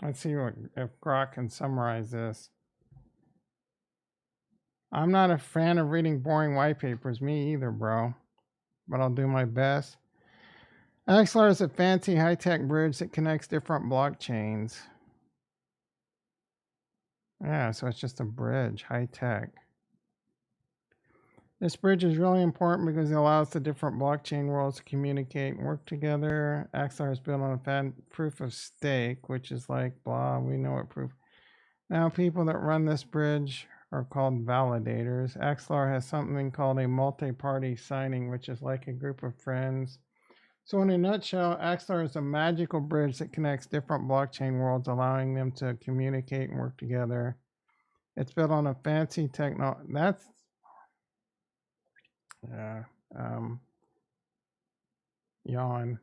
Let's see if Grok can summarize this. I'm not a fan of reading boring white papers. Me either, bro. But I'll do my best. Axelar is a fancy high-tech bridge that connects different blockchains. Yeah, so it's just a bridge, high-tech. This bridge is really important because it allows the different blockchain worlds to communicate and work together. Axelar is built on a proof of stake, which is like blah, we know what proof. Now, people that run this bridge are called validators. Axelar has something called a multi-party signing, which is like a group of friends. So in a nutshell, Axelar is a magical bridge that connects different blockchain worlds, allowing them to communicate and work together. It's built on a fancy technology. That's, yeah, yawn.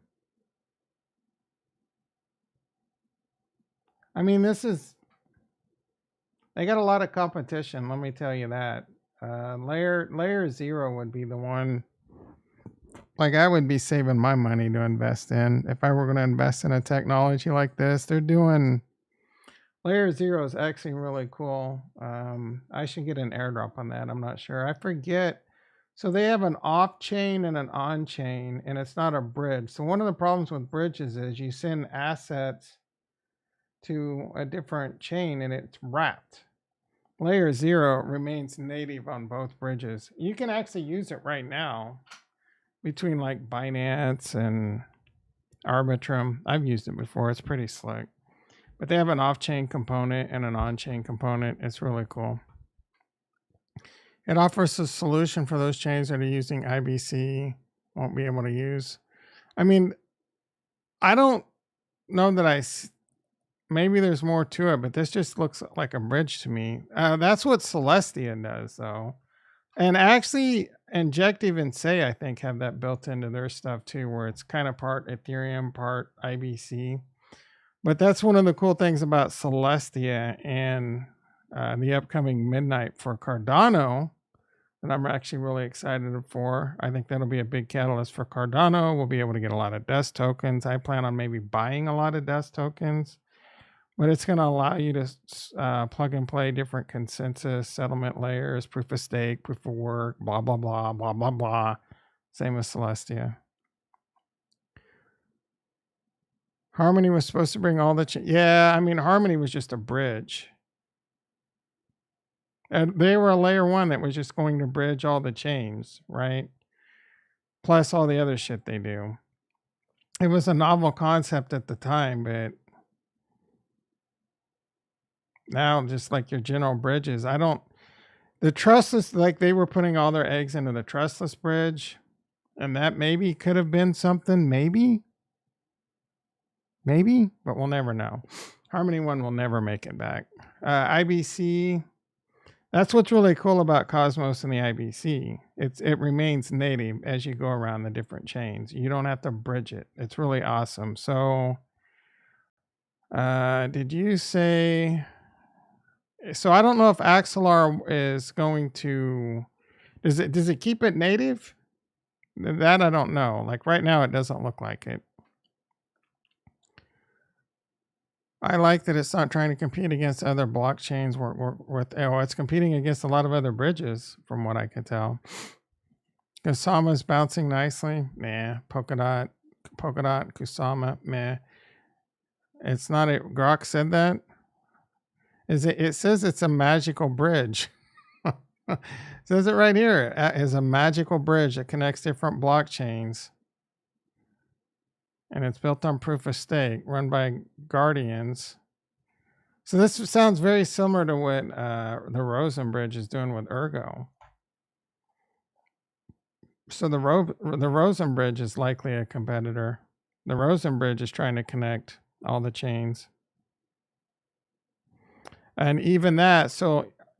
I mean, they got a lot of competition, let me tell you that. Layer 0 would be the one. Like, I would be saving my money to invest in if I were going to invest in a technology like this. They're doing Layer 0 is actually really cool. I should get an airdrop on that. I'm not sure. I forget. So they have an off chain and an on chain, and it's not a bridge. So one of the problems with bridges is you send assets to a different chain and it's wrapped. Layer 0 remains native on both bridges. You can actually use it right now between like Binance and Arbitrum. I've used it before. It's pretty slick. But they have an off-chain component and an on-chain component. It's really cool. It offers a solution for those chains that are using IBC, won't be able to use. I mean, I don't know that maybe there's more to it, but this just looks like a bridge to me. That's what Celestia does, though. And actually, Injective and Say, I think, have that built into their stuff too, where it's kind of part Ethereum, part IBC. But that's one of the cool things about Celestia and the upcoming midnight for Cardano. that I'm actually really excited for. I think that'll be a big catalyst for Cardano. We'll be able to get a lot of dust tokens. I plan on maybe buying a lot of dust tokens, but it's going to allow you to plug and play different consensus settlement layers, proof of stake, proof of work, blah, blah, blah, blah, blah, blah. Same as Celestia. Harmony was supposed to bring all the yeah, I mean, Harmony was just a bridge. And they were a layer one that was just going to bridge all the chains, right? Plus all the other shit they do. It was a novel concept at the time, but now just like your general bridges, the trustless, like they were putting all their eggs into the trustless bridge, and that maybe could have been something, maybe, but we'll never know. Harmony One will never make it back. IBC, that's what's really cool about Cosmos and the IBC. It remains native as you go around the different chains. You don't have to bridge it. It's really awesome. So, did you say? So I don't know if Axelar is going to. Does it keep it native? That I don't know. Like right now, it doesn't look like it. I like that it's not trying to compete against other blockchains. It's competing against a lot of other bridges, from what I could tell. Kusama's bouncing nicely. Nah. Polkadot, Kusama, meh. It's not it. Grok said that. It says it's a magical bridge. It says it right here. It is a magical bridge that connects different blockchains. And it's built on proof of stake, run by guardians. So this sounds very similar to what the Rosen Bridge is doing with Ergo. So the Rosen Bridge is likely a competitor. The Rosen Bridge is trying to connect all the chains. And even that,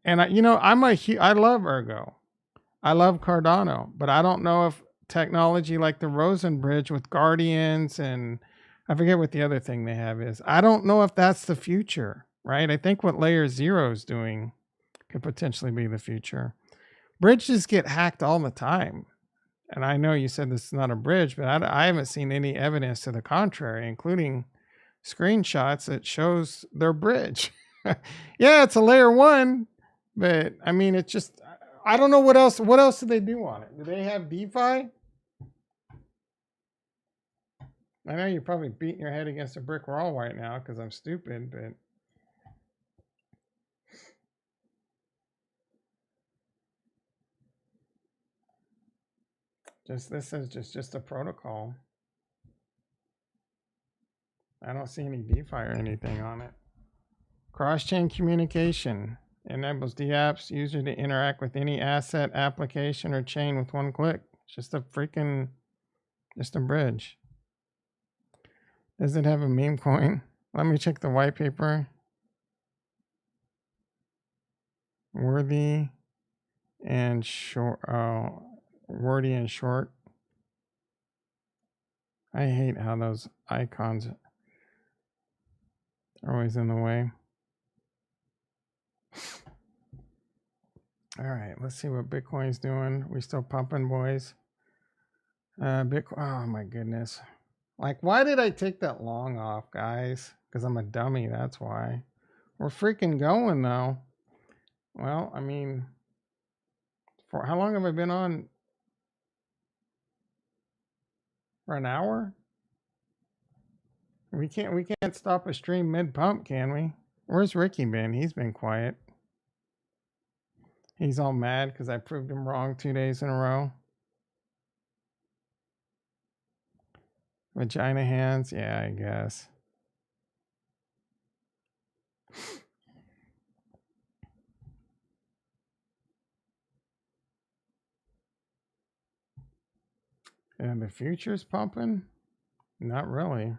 I love Ergo. I love Cardano, but I don't know if technology like the Rosen Bridge with Guardians, and I forget what the other thing they have is. I don't know if that's the future, right? I think what Layer 0 is doing could potentially be the future. Bridges get hacked all the time. And I know you said this is not a bridge, but I haven't seen any evidence to the contrary, including screenshots that shows their bridge. Yeah, it's a layer one, but I mean, it's just, I don't know what else do they do on it? Do they have DeFi? I know you're probably beating your head against a brick wall right now because I'm stupid, but this is just a protocol. I don't see any DeFi or anything on it. Cross-chain communication enables DApps user to interact with any asset, application, or chain with one click. It's just a bridge. Does it have a meme coin? Let me check the white paper. Worthy and short. Wordy and short. I hate how those icons are always in the way. All right, let's see what Bitcoin's doing. We still pumping, boys. Bitcoin. Oh my goodness. Like, why did I take that long off, guys? Because I'm a dummy, that's why. We're freaking going, though. Well, I mean, for how long have I been on? For an hour? We can't stop a stream mid-pump, can we? Where's Ricky been? He's been quiet. He's all mad because I proved him wrong 2 days in a row. Vagina hands? Yeah, I guess. And the future's pumping? Not really.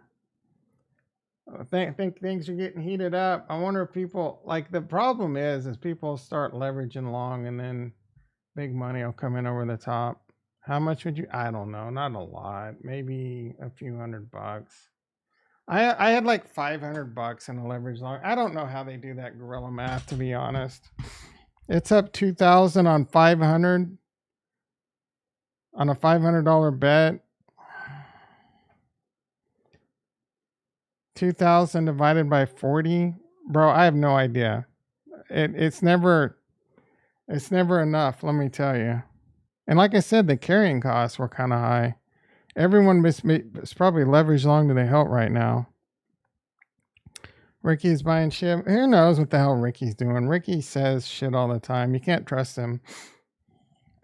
I think things are getting heated up. I wonder if people, like, the problem is people start leveraging long and then big money will come in over the top. How much would you? I don't know. Not a lot. Maybe a few $100. I had like $500 in a leverage long. I don't know how they do that guerrilla math, to be honest. It's up 2,000 on 500 on a $500 bet. 2,000 divided by 40, bro. I have no idea. It's never enough. Let me tell you. And like I said, the carrying costs were kind of high. Everyone is probably leveraged long to the hilt right now. Ricky's buying shit. Who knows what the hell Ricky's doing? Ricky says shit all the time. You can't trust him.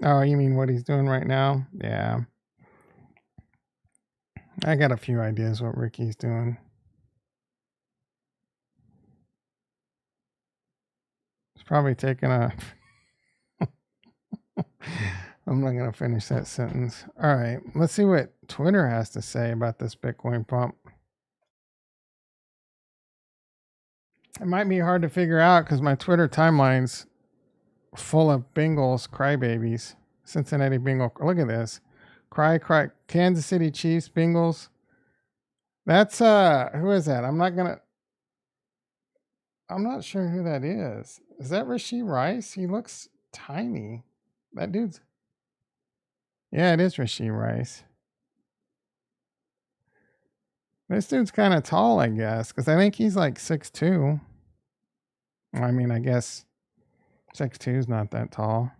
Oh, you mean what he's doing right now? Yeah. I got a few ideas what Ricky's doing. He's probably taking a... I'm not going to finish that sentence. All right. Let's see what Twitter has to say about this Bitcoin pump. It might be hard to figure out because my Twitter timeline's full of Bengals crybabies. Cincinnati Bengal. Look at this. Cry. Kansas City Chiefs, Bengals. That's who is that? I'm not sure who that is. Is that Rashee Rice? He looks tiny. That dude's... Yeah, it is Rashee Rice. This dude's kind of tall, I guess, because I think he's like 6'2". I mean, I guess 6'2" is not that tall.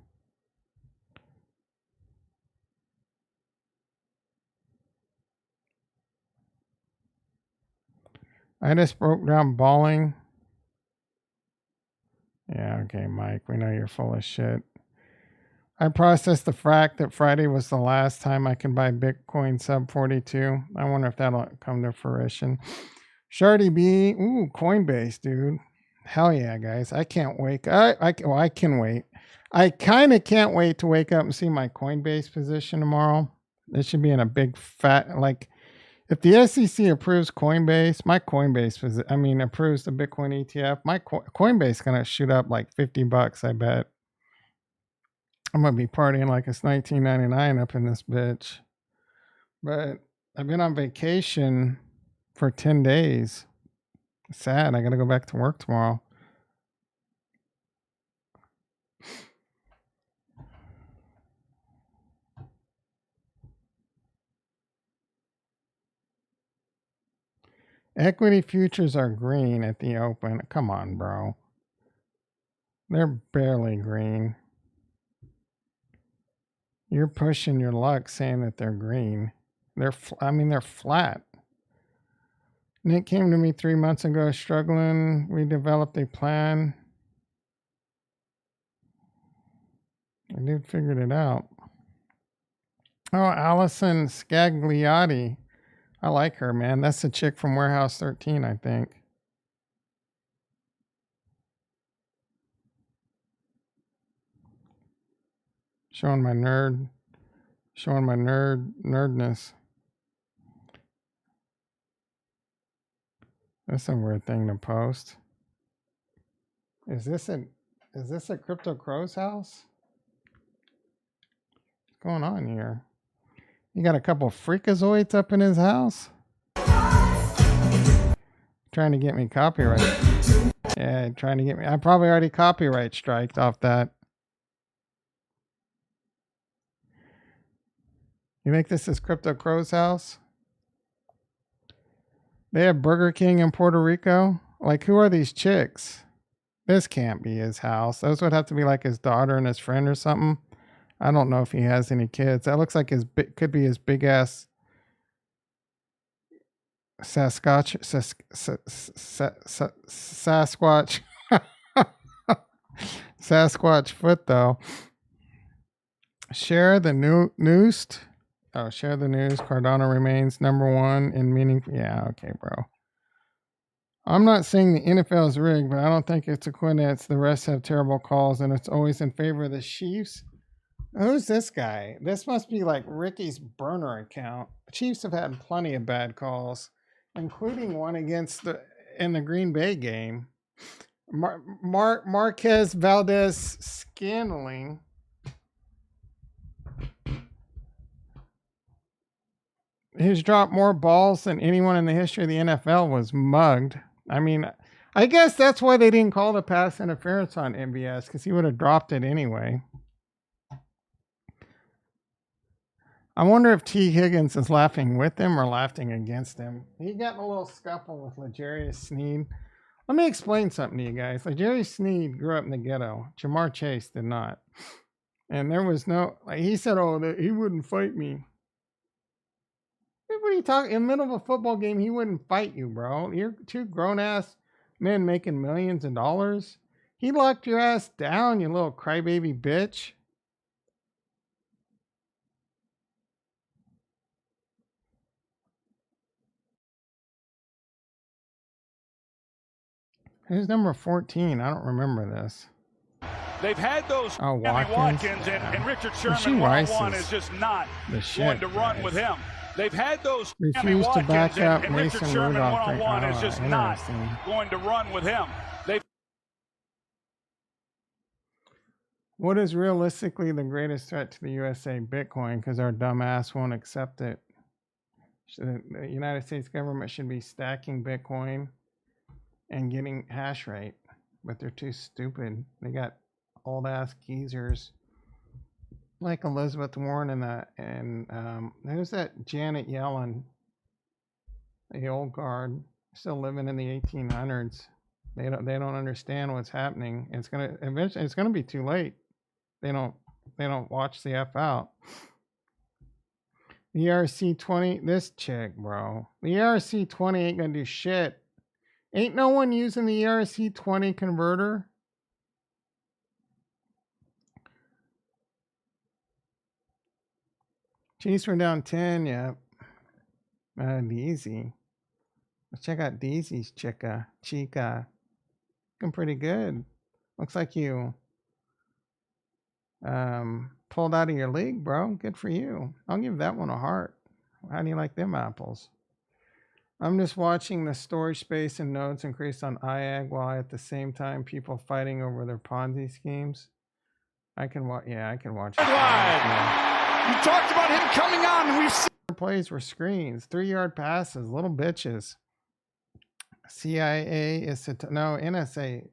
I just broke down balling. Yeah, okay, Mike, we know you're full of shit. I processed the fact that Friday was the last time I can buy Bitcoin sub 42. I wonder if that'll come to fruition. Shardy B, ooh, Coinbase, dude. Hell yeah, guys. I can't wait. I can wait. I kind of can't wait to wake up and see my Coinbase position tomorrow. It should be in a big fat, like, if the SEC approves Coinbase, my Coinbase, approves the Bitcoin ETF, my Coinbase is going to shoot up like $50, I bet. I'm going to be partying like it's 1999 up in this bitch. But I've been on vacation for 10 days. Sad. I got to go back to work tomorrow. Equity futures are green at the open. Come on, bro. They're barely green. You're pushing your luck saying that they're green. They're flat. Nick came to me 3 months ago struggling. We developed a plan. The dude figured it out. Oh, Allison Scagliotti. I like her, man. That's the chick from Warehouse 13, I think. Showing my nerdness. That's a weird thing to post. Is this a Crypto Crow's house? What's going on here? You got a couple freakazoids up in his house? Trying to get me copyright. Yeah, trying to get me. I probably already copyright striked off that. You think this is Crypto Crow's house? They have Burger King in Puerto Rico? Like, who are these chicks? This can't be his house. Those would have to be like his daughter and his friend or something. I don't know if he has any kids. That looks like could be his big ass Sasquatch. Sasquatch foot though. Share the news. Oh, share the news. Cardano remains #1 in meaning. Yeah, okay, bro. I'm not saying the NFL is rigged, but I don't think it's a coincidence. The rest have terrible calls, and it's always in favor of the Chiefs. Who's this guy? This must be like Ricky's burner account. The Chiefs have had plenty of bad calls, including one in the Green Bay game. Marquez Valdez Scantling. Who's dropped more balls than anyone in the history of the NFL was mugged. I mean, I guess that's why they didn't call the pass interference on MBS, because he would have dropped it anyway. I wonder if T. Higgins is laughing with him or laughing against him. He got in a little scuffle with L'Jarius Sneed. Let me explain something to you guys. L'Jarius Sneed grew up in the ghetto. Jamar Chase did not. And there was no, like he said, oh, that he wouldn't fight me. What are you talking? In the middle of a football game, he wouldn't fight you, bro. You're two grown-ass men making millions of dollars. He locked your ass down, you little crybaby bitch. Who's number 14? I don't remember this. They've had those Watkins and Richard Sherman one-on-one is just not going to run with him. They've had those refused to back up and Richard Sherman one-on-one is just not going to run with him. What is realistically the greatest threat to the USA? Bitcoin, because our dumb ass won't accept it. The United States government should be stacking Bitcoin and getting hash rate, but they're too stupid. They got old ass geezers like Elizabeth Warren and who's that Janet Yellen, the old guard, still living in the 1800s. They don't understand what's happening. It's gonna be too late. They don't watch the F out. The ERC-20, this chick, bro. The ERC-20 ain't gonna do shit. Ain't no one using the ERC-20 converter. Chiefs were down 10, yep. Deezy. Let's check out Deezy's chica. Looking pretty good. Looks like you pulled out of your league, bro. Good for you. I'll give that one a heart. How do you like them apples? I'm just watching the storage space and nodes increase on IAG while at the same time people fighting over their Ponzi schemes. I can watch. Yeah, I can watch. You talked about him coming on. We've seen plays were screens, 3-yard passes, little bitches. CIA is no NSA.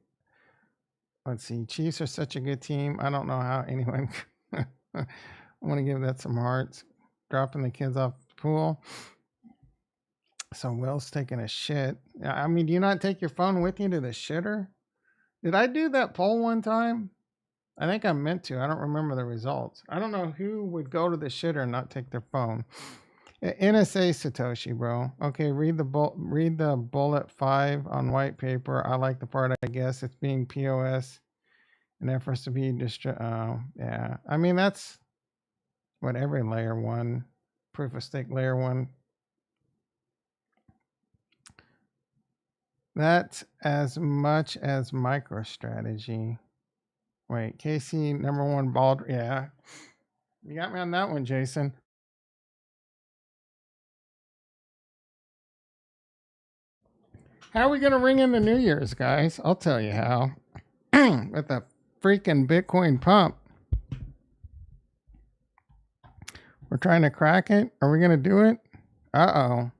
Let's see. Chiefs are such a good team. I don't know how anyone. I want to give that some hearts. Dropping the kids off the pool. So Will's taking a shit. I mean, do you not take your phone with you to the shitter? Did I do that poll one time? I think I meant to. I don't remember the results. I don't know who would go to the shitter and not take their phone. NSA Satoshi, bro. Okay, read the bullet 5 on white paper. I like the part, I guess. It's being POS and efforts to be yeah. I mean, that's what every layer 1, proof of stake layer 1. That's as much as MicroStrategy. Wait, KC number 1 bald. Yeah. You got me on that one, Jason. How are we going to ring in the New Year's, guys? I'll tell you how. With a freaking Bitcoin pump. We're trying to crack it. Are we going to do it? Uh-oh.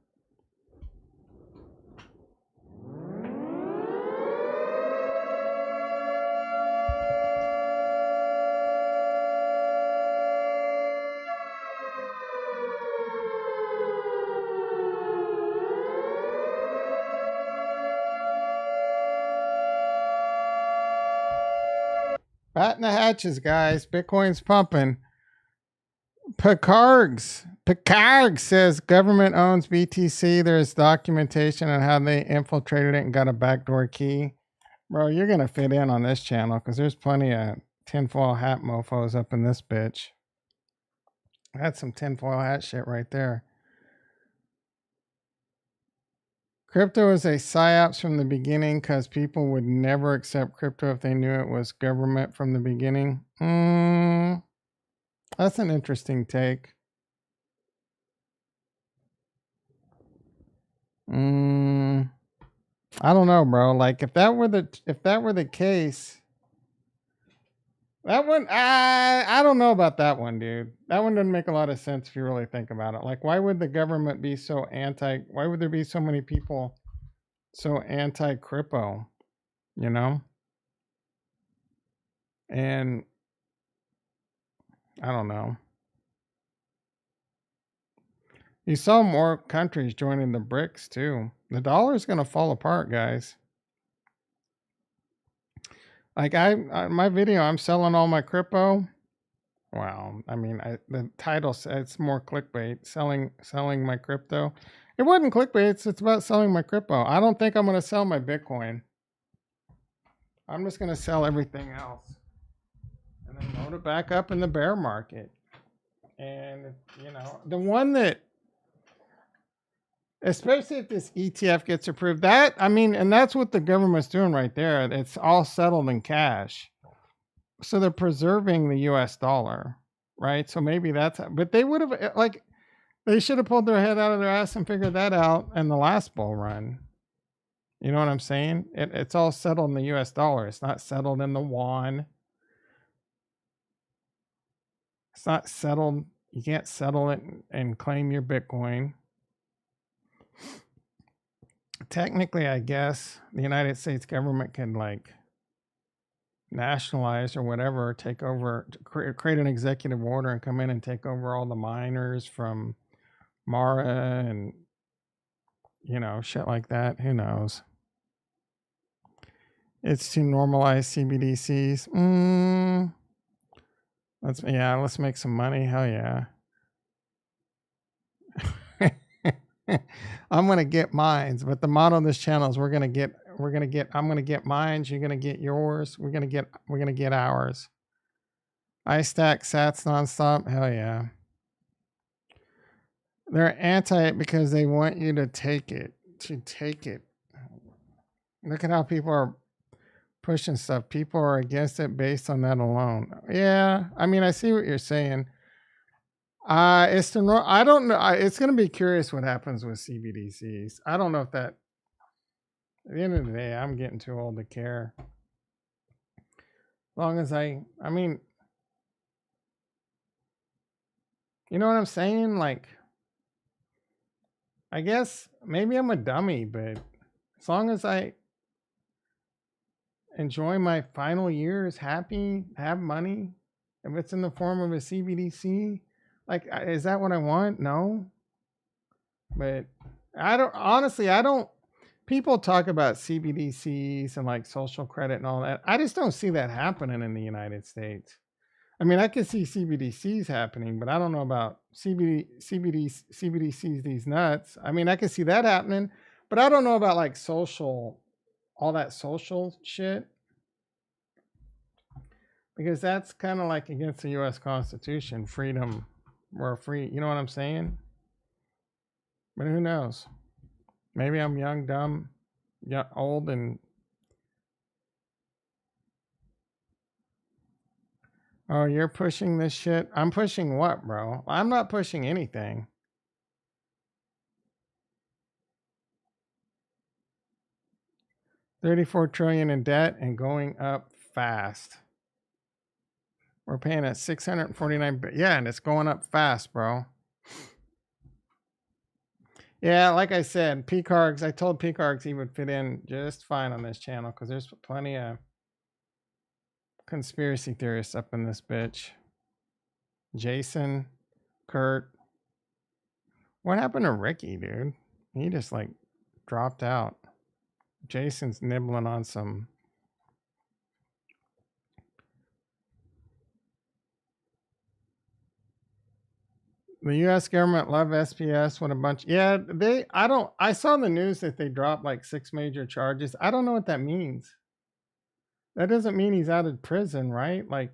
Batten the hatches, guys. Bitcoin's pumping. Picard says government owns BTC. There's documentation on how they infiltrated it and got a backdoor key. Bro, you're going to fit in on this channel because there's plenty of tinfoil hat mofos up in this bitch. That's some tinfoil hat shit right there. Crypto is a psyops from the beginning because people would never accept crypto if they knew it was government from the beginning. That's an interesting take. I don't know, bro. Like if that were the case, that one, I don't know about that one, dude. That one doesn't make a lot of sense if you really think about it. Like, why would the government be so why would there be so many people so anti-crypto? you know? And I don't know. You saw more countries joining the BRICS too. The dollar's going to fall apart, guys. Like my video, I'm selling all my crypto. Wow. I mean, the title says it's more clickbait, selling my crypto. It wasn't clickbait. It's about selling my crypto. I don't think I'm going to sell my Bitcoin. I'm just going to sell everything else and then load it back up in the bear market. And, you know, the one that, especially if this ETF gets approved, that, I mean, and that's what the government's doing right there. It's all settled in cash. So they're preserving the US dollar, right? So maybe that's, but they would have, like, they should have pulled their head out of their ass and figured that out in the last bull run. You know what I'm saying? It's all settled in the US dollar. It's not settled in the yuan. It's not settled. You can't settle it and claim your Bitcoin. Technically, I guess the United States government can like nationalize or whatever, take over, create an executive order and come in and take over all the miners from Mara and, you know, shit like that. Who knows? It's to normalize CBDCs. Let's make some money. Hell yeah. I'm gonna get mines, but the motto of this channel is I'm gonna get mines, you're gonna get yours, we're gonna get ours. I stack sats nonstop. Hell yeah. They're anti it because they want you to take it. Look at how people are pushing stuff. People are against it based on that alone. Yeah, I mean, I see what you're saying. I don't know. It's going to be curious what happens with CBDCs. I don't know if that. At the end of the day, I'm getting too old to care. As long as I mean, you know what I'm saying? Like, I guess maybe I'm a dummy, but as long as I enjoy my final years, happy, have money, if it's in the form of a CBDC, like, is that what I want? No. But I don't, people talk about CBDCs and like social credit and all that. I just don't see that happening in the United States. I mean, I could see CBDCs happening, but I don't know about CBDCs, these nuts. I mean, I could see that happening, but I don't know about like social, all that social shit. Because that's kind of like against the US Constitution, freedom. We're free, you know what I'm saying? But who knows? Maybe I'm young, dumb, old, and oh, you're pushing this shit? I'm pushing what, bro? I'm not pushing anything. $34 trillion in debt and going up fast. We're paying at 649. Yeah, and it's going up fast, bro. Yeah, like I said, P-Cargs, I told P-Cargs he would fit in just fine on this channel because there's plenty of conspiracy theorists up in this bitch. Jason, Kurt. What happened to Ricky, dude? He just like dropped out. Jason's nibbling on some. The US government love SPS. What a bunch. Yeah, I saw in the news that they dropped like 6 major charges. I don't know what that means. That doesn't mean he's out of prison, right? Like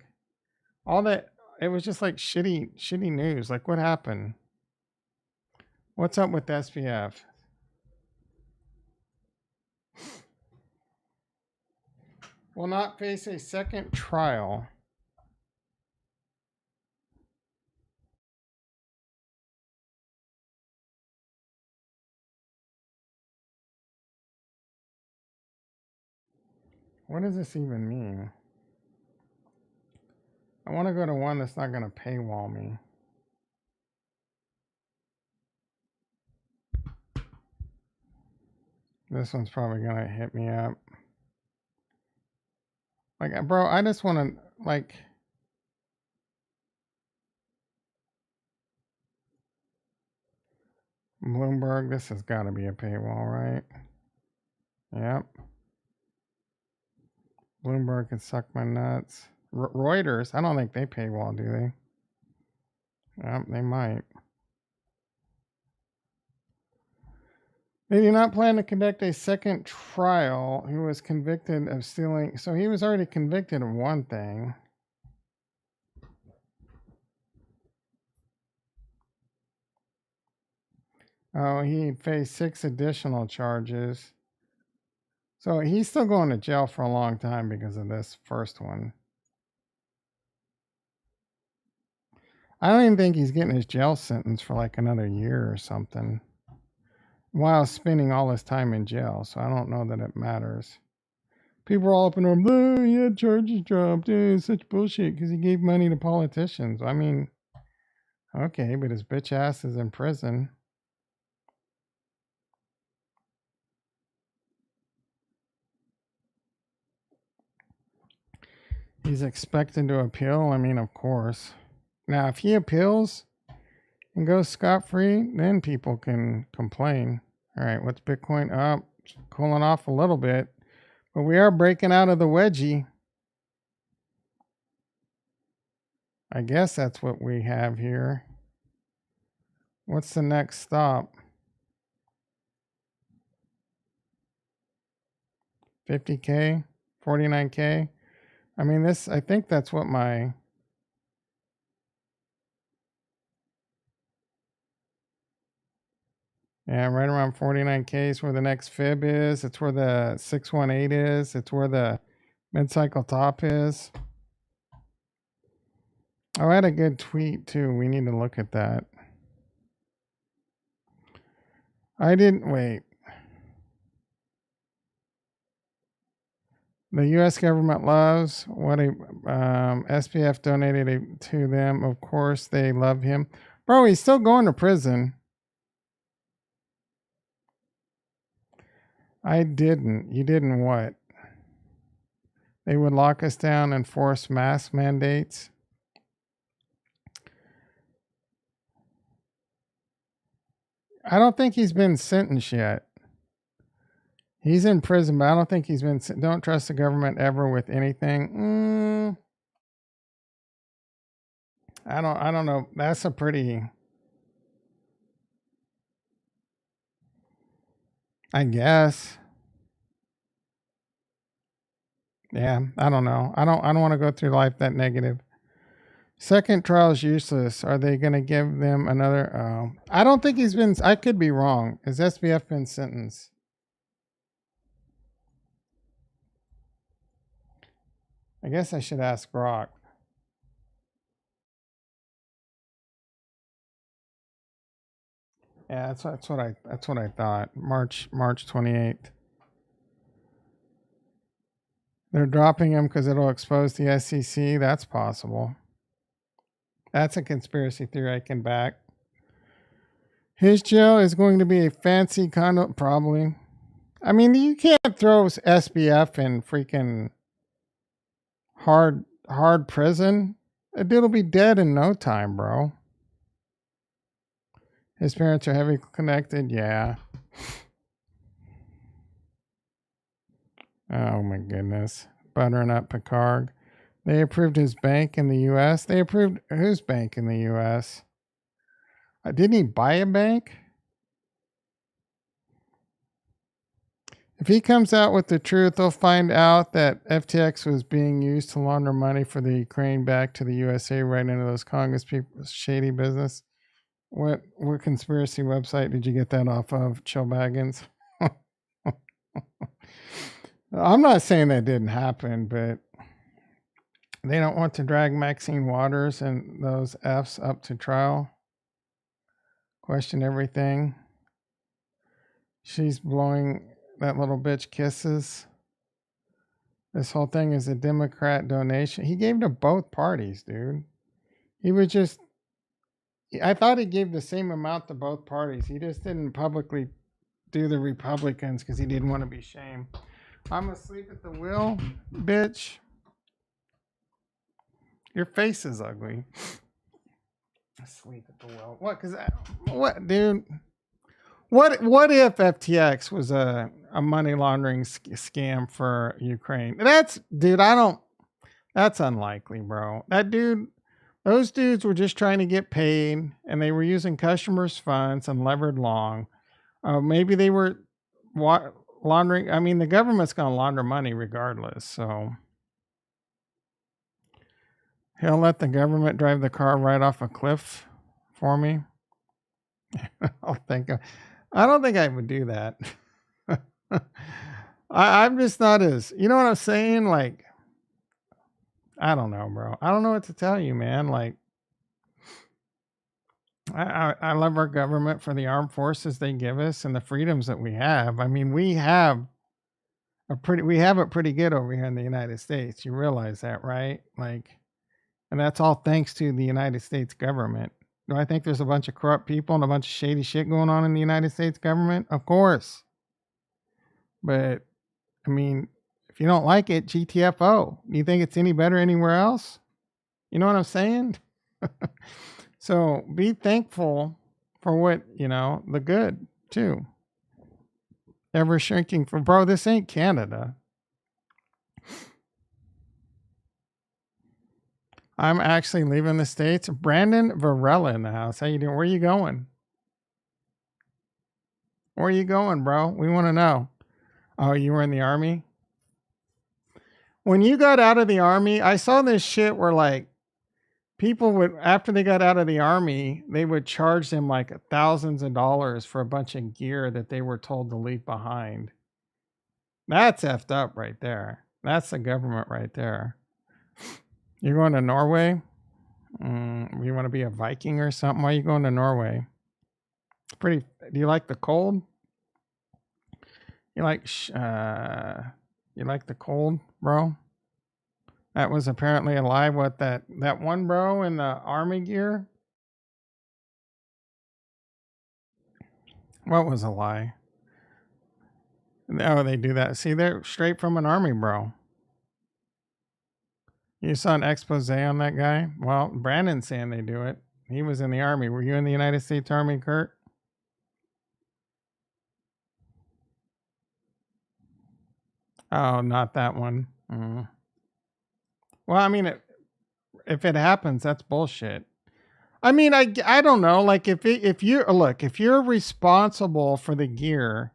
all that, it was just like shitty news. Like what happened? What's up with SPF? Will not face a second trial. What does this even mean? I want to go to one that's not going to paywall me. This one's probably going to hit me up. Like, bro, I just want to, like... Bloomberg, this has got to be a paywall, right? Yep. Bloomberg can suck my nuts. Reuters, I don't think they paywall, do they? Yep, they might. They do not plan to conduct a second trial. He was convicted of stealing. So he was already convicted of one thing. Oh, he faced 6 additional charges. So he's still going to jail for a long time because of this first one. I don't even think he's getting his jail sentence for like another year or something, while spending all his time in jail. So I don't know that it matters. People are all up in arms. Oh, he had charges dropped. It's such bullshit because he gave money to politicians. I mean, okay, but his bitch ass is in prison. He's expected to appeal. I mean, of course. Now, if he appeals and goes scot-free, then people can complain. All right, what's Bitcoin up? Cooling off a little bit. But we are breaking out of the wedgie. I guess that's what we have here. What's the next stop? 50K? 49K? I mean, this, I think that's what my... Yeah, right around 49K is where the next fib is. It's where the 618 is. It's where the mid-cycle top is. Oh, I had a good tweet too. We need to look at that. I didn't wait. The U.S. government loves what a SPF donated to them. Of course, they love him. Bro, he's still going to prison. I didn't. You didn't what? They would lock us down and force mask mandates. I don't think he's been sentenced yet. He's in prison, but I don't think he's been... Don't trust the government ever with anything. I don't know. That's a pretty... I guess. Yeah, I don't know. I don't want to go through life that negative. Second trial is useless. Are they going to give them another... I don't think he's been... I could be wrong. Has SBF been sentenced? I guess I should ask Brock. Yeah, that's what I thought. March 28th. They're dropping him because it'll expose the SEC. That's possible. That's a conspiracy theory I can back. His jail is going to be a fancy condo, probably. I mean, you can't throw SBF in freaking hard prison. The dude'll be dead in no time, bro. His parents are heavily connected, yeah. Oh my goodness. Buttering up Picard. They approved his bank in the U.S. They approved whose bank in the U.S.? Didn't he buy a bank? If he comes out with the truth, they'll find out that FTX was being used to launder money for the Ukraine back to the USA right into those Congress people's shady business. What conspiracy website did you get that off of, Chill Baggins? I'm not saying that didn't happen, but they don't want to drag Maxine Waters and those Fs up to trial. Question everything. She's blowing that little bitch kisses. This whole thing is a Democrat donation. He gave to both parties, dude. He was just... I thought he gave the same amount to both parties. He just didn't publicly do the Republicans because he didn't want to be shamed. I'm asleep at the wheel, bitch. Your face is ugly. Sleep at the well. What? Cause what, dude? What if FTX was a money laundering scam for Ukraine? That's, dude. That's unlikely, bro. Those dudes were just trying to get paid, and they were using customers' funds and levered long. Maybe they were laundering. I mean, the government's going to launder money regardless. So he'll let the government drive the car right off a cliff for me. I don't think I would do that. I'm just not as, you know what I'm saying? Like, I don't know, bro. I don't know what to tell you, man. Like, I love our government for the armed forces they give us and the freedoms that we have. I mean, we have it pretty good over here in the United States. You realize that, right? Like, and that's all thanks to the United States government. Do I think there's a bunch of corrupt people and a bunch of shady shit going on in the United States government? Of course. But, I mean, if you don't like it, GTFO. Do you think it's any better anywhere else? You know what I'm saying? So be thankful for what, the good, too. Ever shrinking for, bro, this ain't Canada. I'm actually leaving the States. Brandon Varela in the house. How you doing? Where are you going? Where are you going, bro? We want to know. Oh, you were in the Army? When you got out of the Army, I saw this shit where, like, people would, after they got out of the Army, they would charge them like thousands of dollars for a bunch of gear that they were told to leave behind. That's effed up right there. That's the government right there. You're going to Norway? You want to be a Viking or something? Why are you going to Norway? Do you like the cold? You like the cold, bro? That was apparently a lie. What, that one bro in the Army gear? What was a lie? Oh, they do that. See, they're straight from an Army bro. You saw an expose on that guy? Well, Brandon's saying they do it. He was in the Army. Were you in the United States Army, Kurt? Oh, not that one. Well, I mean, if it happens, that's bullshit. I mean, I don't know. Like, if you're responsible for the gear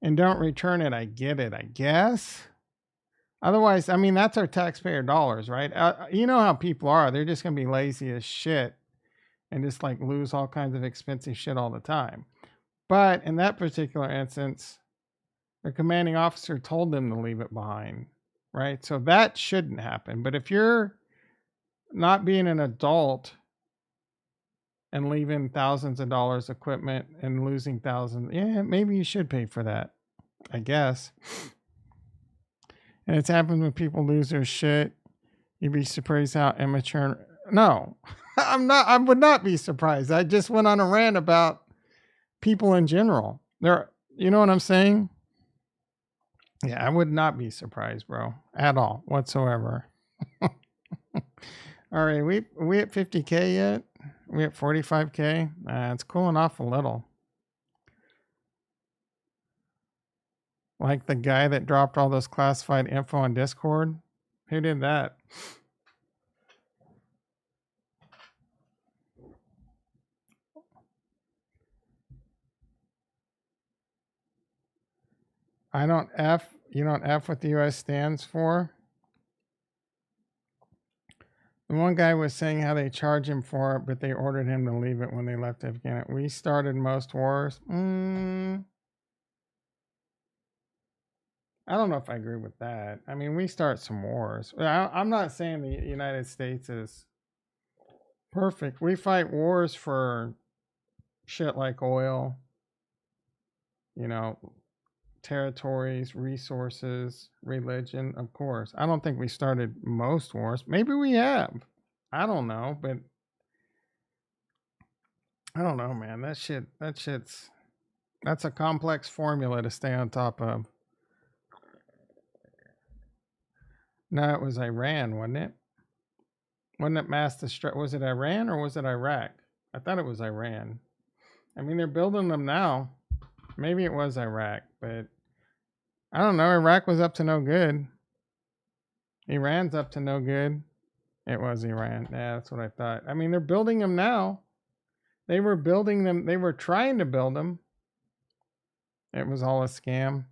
and don't return it, I get it, I guess. Otherwise, I mean, that's our taxpayer dollars, right? You know how people are. They're just going to be lazy as shit and just like lose all kinds of expensive shit all the time. But in that particular instance, the commanding officer told them to leave it behind, right? So that shouldn't happen. But if you're not being an adult and leaving thousands of dollars equipment and losing thousands, yeah, maybe you should pay for that, I guess. And it's happened when people lose their shit. You'd be surprised how immature. No, I would not be surprised. I just went on a rant about people in general. You know what I'm saying? Yeah, I would not be surprised, bro, at all, whatsoever. All right, we at 50K yet? We at 45K? It's cooling off a little. Like the guy that dropped all those classified info on Discord? Who did that? You don't F what the US stands for? The one guy was saying how they charge him for it, but they ordered him to leave it when they left Afghanistan. We started most wars. I don't know if I agree with that. I mean, we start some wars. I'm not saying the United States is perfect. We fight wars for shit like oil, territories, resources, religion, of course. I don't think we started most wars. Maybe we have. I don't know, but I don't know, man. That's a complex formula to stay on top of. No, it was Iran, wasn't it? Wasn't it mass destruction? Was it Iran or was it Iraq? I thought it was Iran. I mean, they're building them now. Maybe it was Iraq, but I don't know. Iraq was up to no good. Iran's up to no good. It was Iran. Yeah, that's what I thought. I mean, they're building them now. They were building them. They were trying to build them. It was all a scam.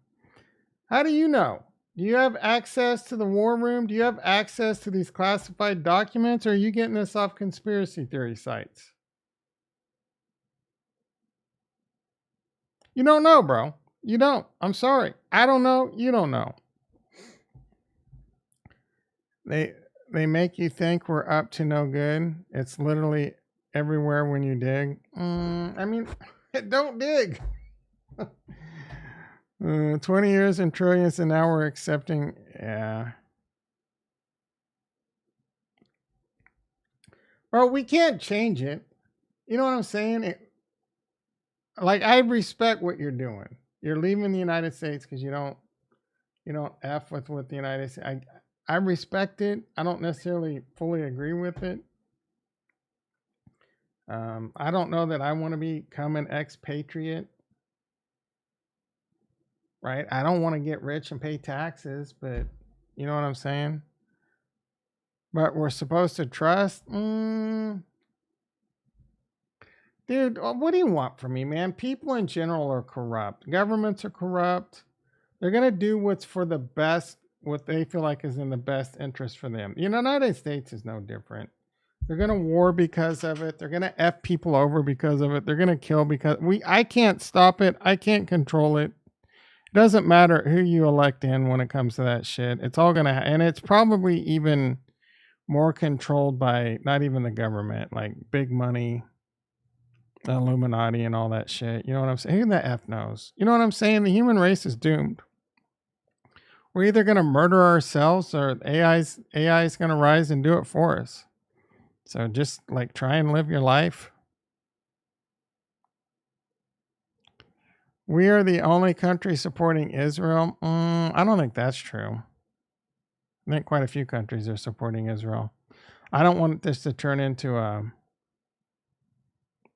How do you know? Do you have access to the war room? Do you have access to these classified documents? Or are you getting this off conspiracy theory sites? You don't know, bro. You don't. I'm sorry. I don't know. You don't know. They make you think we're up to no good. It's literally everywhere when you dig. I mean, don't dig. 20 years and trillions, and now we're accepting. Yeah. Bro, we can't change it. You know what I'm saying? Like, I respect what you're doing. You're leaving the United States because you don't F with the United States. I respect it. I don't necessarily fully agree with it. I don't know that I want to become an expatriate. Right? I don't want to get rich and pay taxes, but you know what I'm saying? But we're supposed to trust? Dude, what do you want from me, man? People in general are corrupt. Governments are corrupt. They're going to do what's for the best, what they feel like is in the best interest for them. The United States is no different. They're going to war because of it. They're going to F people over because of it. They're going to kill because I can't stop it. I can't control it. It doesn't matter who you elect in when it comes to that shit. It's all going to, and it's probably even more controlled by not even the government, like big money, the Illuminati and all that shit. You know what I'm saying? Who the F knows? You know what I'm saying? The human race is doomed. We're either going to murder ourselves or AI's going to rise and do it for us. So just like try and live your life. We are the only country supporting Israel. I don't think that's true. I think quite a few countries are supporting Israel. I don't want this to turn into a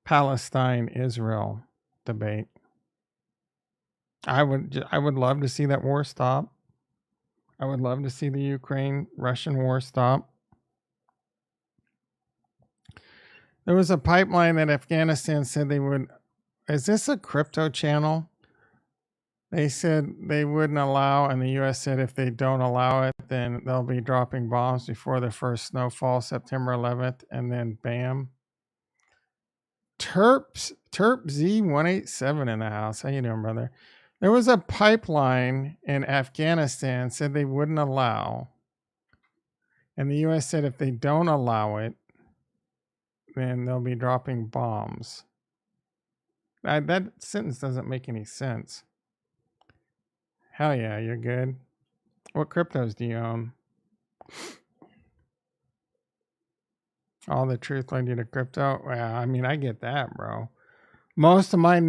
Palestine-Israel debate. I would love to see that war stop. I would love to see the Ukraine-Russian war stop. There was a pipeline that Afghanistan said they would. Is this a crypto channel? They said they wouldn't allow, and the U.S. said if they don't allow it, then they'll be dropping bombs before the first snowfall, September 11th, and then bam. Terp Z187 in the house. How you doing, brother? There was a pipeline in Afghanistan said they wouldn't allow, and the U.S. said if they don't allow it, then they'll be dropping bombs. That sentence doesn't make any sense. Hell yeah, you're good. What cryptos do you own? All the truth led you to crypto? Well, I mean, I get that, bro. Most of my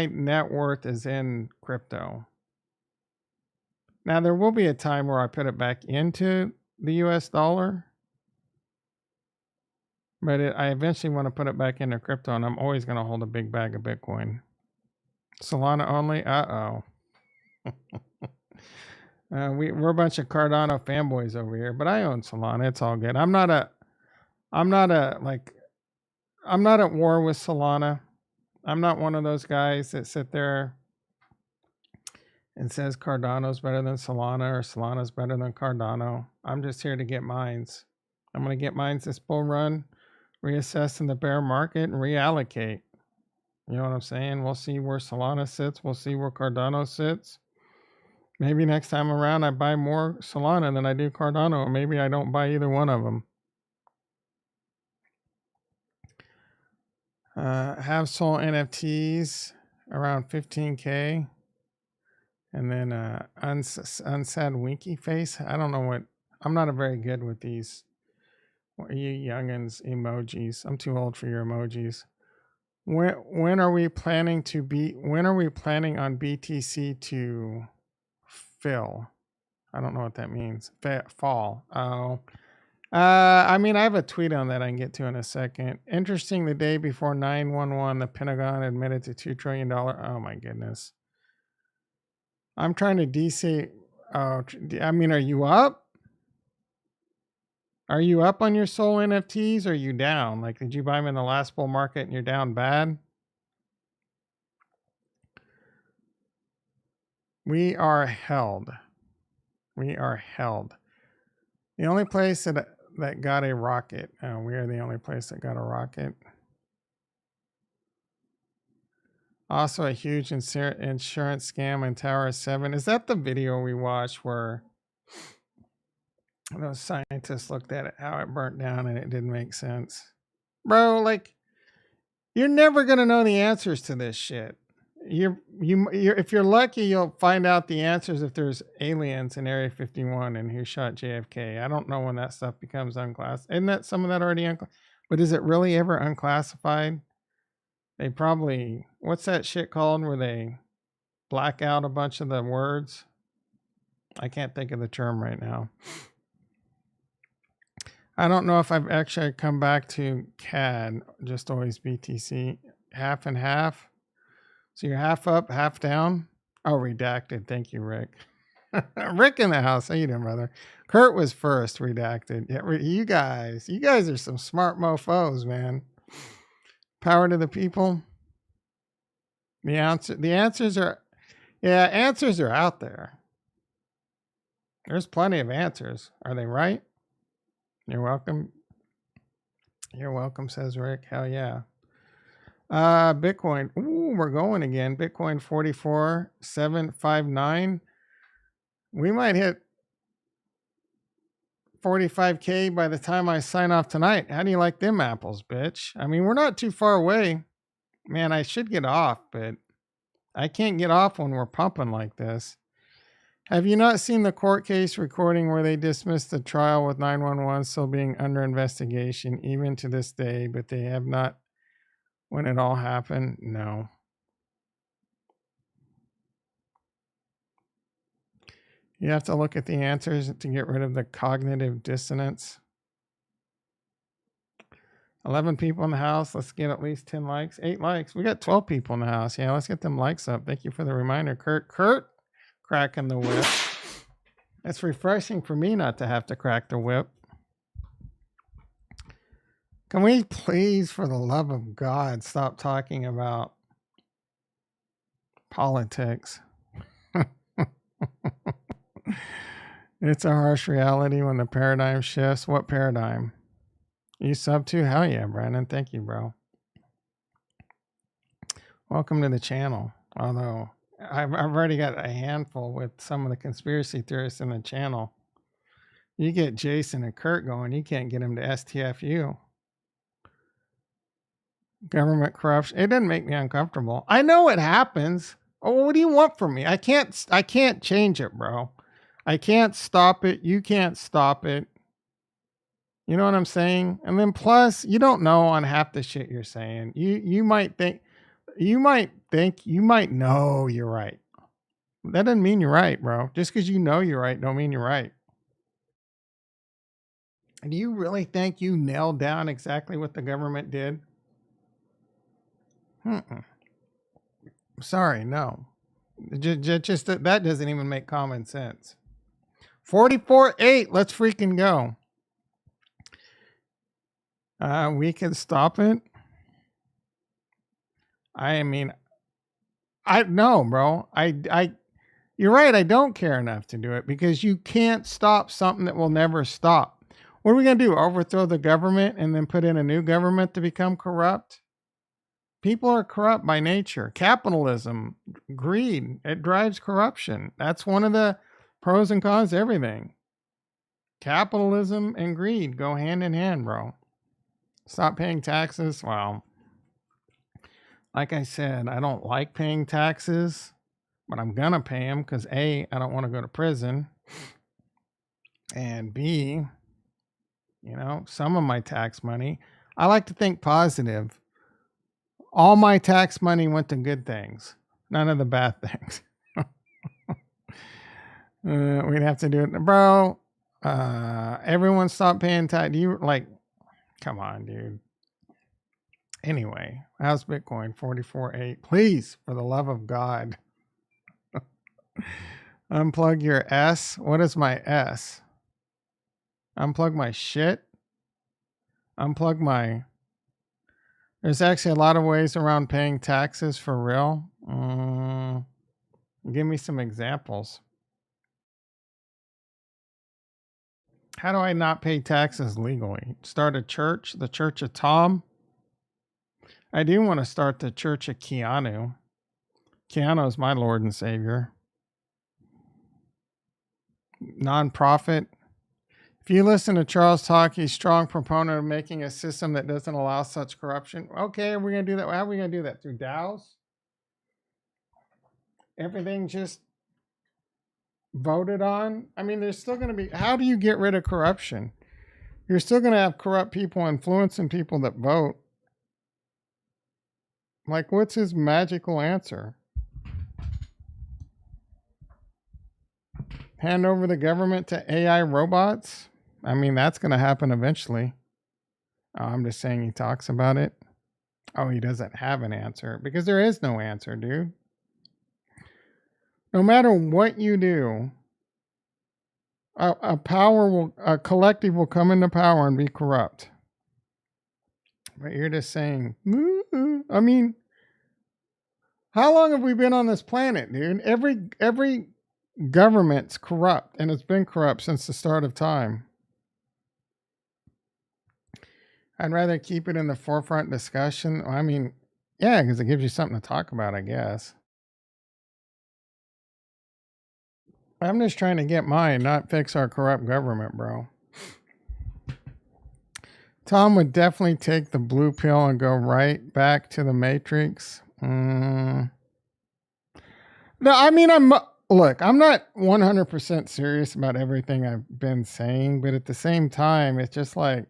net worth is in crypto. Now, there will be a time where I put it back into the US dollar. But I eventually want to put it back into crypto, and I'm always going to hold a big bag of Bitcoin. Solana only? Uh-oh. We're a bunch of Cardano fanboys over here, but I own Solana. It's all good. I'm not at war with Solana. I'm not one of those guys that sit there and says Cardano's better than Solana or Solana's better than Cardano. I'm just here to get mines. I'm going to get mines this bull run, reassess in the bear market, and reallocate. You know what I'm saying? We'll see where Solana sits. We'll see where Cardano sits. Maybe next time around I buy more Solana than I do Cardano. Or maybe I don't buy either one of them. Have sold NFTs around 15K. And then unsad winky face. I don't know what. I'm not very good with these. What are you youngins emojis? I'm too old for your emojis. When are we planning on BTC to fill? I don't know what that means. Fall. Oh, I mean, I have a tweet on that I can get to in a second. Interesting, the day before 9/11, the Pentagon admitted to $2 trillion. Oh my goodness. I'm trying to DC. Oh, I mean, are you up? Are you up on your Sol NFTs or are you down? Like, did you buy them in the last bull market and you're down bad? We are held. We are held. The only place that got a rocket. Oh, we are the only place that got a rocket. Also a huge insurance scam in Tower 7. Is that the video we watched where those scientists looked at it, how it burnt down and it didn't make sense? Bro, like, you're never going to know the answers to this shit. If you're lucky, you'll find out the answers if there's aliens in Area 51 and who shot JFK. I don't know when that stuff becomes unclassified. Isn't that some of that already unclassified? But is it really ever unclassified? They probably, what's that shit called where they black out a bunch of the words? I can't think of the term right now. I don't know if I've actually come back to CAD, just always BTC, half and half. So you're half up, half down. Oh, redacted. Thank you, Rick. Rick in the house. How you doing, brother? Kurt was first, redacted. Yeah, you guys are some smart mofos, man. Power to the people. The answers are out there. There's plenty of answers. Are they right? You're welcome. You're welcome, says Rick. Hell yeah. Bitcoin. Ooh, we're going again. Bitcoin 44,759. We might hit 45K by the time I sign off tonight. How do you like them apples, bitch? I mean, we're not too far away. Man, I should get off, but I can't get off when we're pumping like this. Have you not seen the court case recording where they dismissed the trial with 911 still being under investigation even to this day, but they have not when it all happened? No. You have to look at the answers to get rid of the cognitive dissonance. 11 people in the house. Let's get at least 10 likes. 8 likes. We got 12 people in the house. Yeah, let's get them likes up. Thank you for the reminder, Kurt. Kurt cracking the whip. It's refreshing for me not to have to crack the whip. Can we please, for the love of God, stop talking about politics? It's a harsh reality when the paradigm shifts. What paradigm? You sub to? Hell yeah, Brandon. Thank you, bro. Welcome to the channel. Although I've already got a handful with some of the conspiracy theorists in the channel. You get Jason and Kurt going, you can't get them to STFU. Government corruption. It doesn't make me uncomfortable. I know it happens. Oh, what do you want from me? I can't change it, bro. I can't stop it. You can't stop it. You know what I'm saying? And then plus, you don't know on half the shit you're saying. You might know you're right. That doesn't mean you're right, bro. Just because you know you're right don't mean you're right. Do you really think you nailed down exactly what the government did? Sorry, no. Just that doesn't even make common sense. 44.8. Let's freaking go. We can stop it. I mean, no, bro. You're right. I don't care enough to do it because you can't stop something that will never stop. What are we going to do? Overthrow the government and then put in a new government to become corrupt? People are corrupt by nature. Capitalism, greed, it drives corruption. That's one of the pros and cons of everything. Capitalism and greed go hand in hand, bro. Stop paying taxes. Well, like I said, I don't like paying taxes, but I'm going to pay them because A, I don't want to go to prison. And B, some of my tax money, I like to think positive. All my tax money went to good things, none of the bad things. We'd have to do it. Bro, Everyone stop paying tax. Do you like? Come on, dude. Anyway, how's Bitcoin? 44.8. Please, for the love of God, unplug your S. What is my S? Unplug my shit. Unplug my. There's actually a lot of ways around paying taxes for real. Give me some examples. How do I not pay taxes legally? Start a church, the Church of Tom. I do want to start the Church of Keanu. Keanu is my Lord and Savior. Nonprofit. If you listen to Charles talk, he's a strong proponent of making a system that doesn't allow such corruption. Okay, are we going to do that? How are we going to do that? Through DAOs? Everything just voted on? I mean, there's still going to be... How do you get rid of corruption? You're still going to have corrupt people influencing people that vote. Like, what's his magical answer? Hand over the government to AI robots? I mean, that's going to happen eventually. Oh, I'm just saying he talks about it. Oh, he doesn't have an answer. Because there is no answer, dude. No matter what you do, a collective will come into power and be corrupt. But you're just saying, I mean, how long have we been on this planet, dude? Every government's corrupt, and it's been corrupt since the start of time. I'd rather keep it in the forefront discussion. I mean, yeah, because it gives you something to talk about, I guess. I'm just trying to get mine, not fix our corrupt government, bro. Tom would definitely take the blue pill and go right back to the Matrix. No, I mean, I'm not 100% serious about everything I've been saying, but at the same time, it's just like,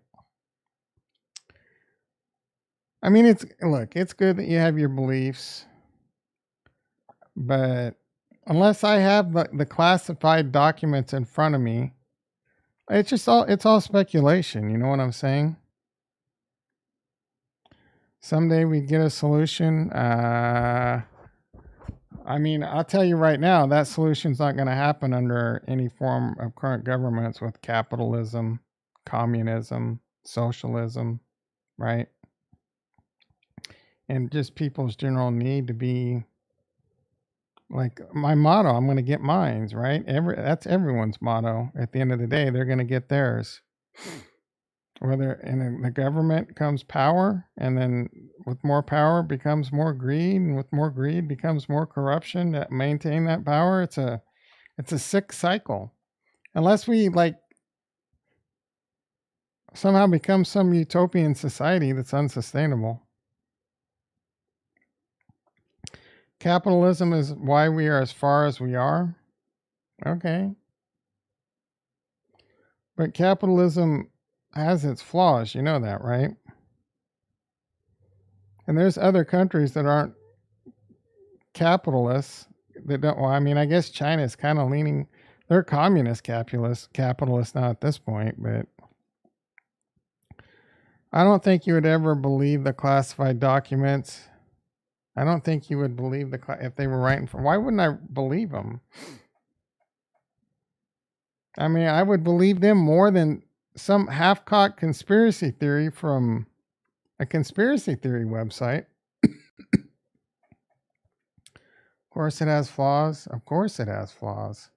I mean, it's good that you have your beliefs, but unless I have the classified documents in front of me, it's all speculation. You know what I'm saying? Someday we get a solution. I mean, I'll tell you right now, that solution's not going to happen under any form of current governments with capitalism, communism, socialism, right? And just people's general need to be like my motto. I'm going to get mines, right? That's everyone's motto. At the end of the day, they're going to get theirs. Whether in the government comes power, and then with more power becomes more greed, and with more greed becomes more corruption to maintain that power. It's a sick cycle. Unless we like somehow become some utopian society that's unsustainable. Capitalism is why we are as far as we are. Okay. But capitalism has its flaws, you know that, right? And there's other countries that aren't capitalists that don't, well, I mean, I guess China's kind of leaning, they're communist capitalists now at this point, but I don't think you would ever believe the classified documents. I don't think you would believe if they were writing for, why wouldn't I believe them? I mean, I would believe them more than some half-cocked conspiracy theory from a conspiracy theory website. Of course it has flaws. Of course it has flaws.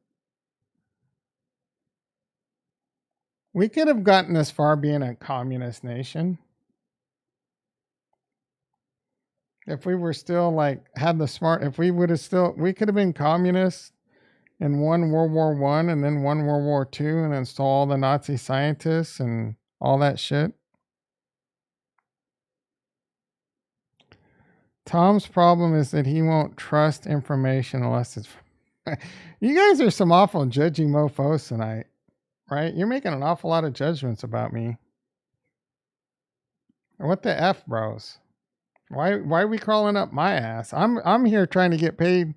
We could have gotten this far being a communist nation. If we were still we could have been communists and won World War I and then won World War II and then stole all the Nazi scientists and all that shit. Tom's problem is that he won't trust information unless it's... You guys are some awful judgy mofos tonight, right? You're making an awful lot of judgments about me. What the F, bros? Why are we crawling up my ass? I'm here trying to get paid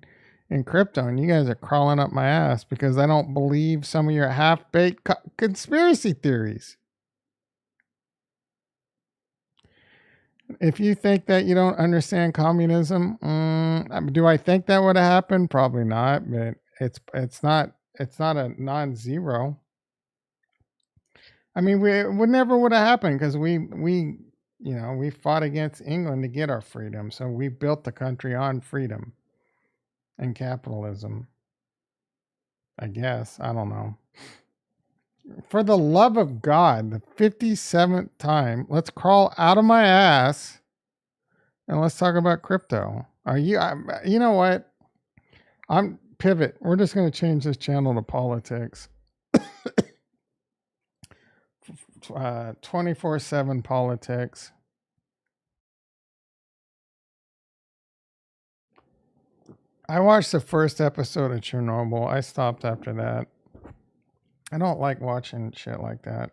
in crypto, and you guys are crawling up my ass because I don't believe some of your half-baked conspiracy theories. If you think that you don't understand communism, do I think that would have happened? Probably not, but it's not a non-zero. I mean, it never would have happened because we fought against England to get our freedom. So we built the country on freedom and capitalism. I guess. I don't know. For the love of God, the 57th time, let's crawl out of my ass and let's talk about crypto. You know what? I'm pivot. We're just going to change this channel to politics. 24/7 politics. I watched the first episode of Chernobyl. I stopped after that. I don't like watching shit like that.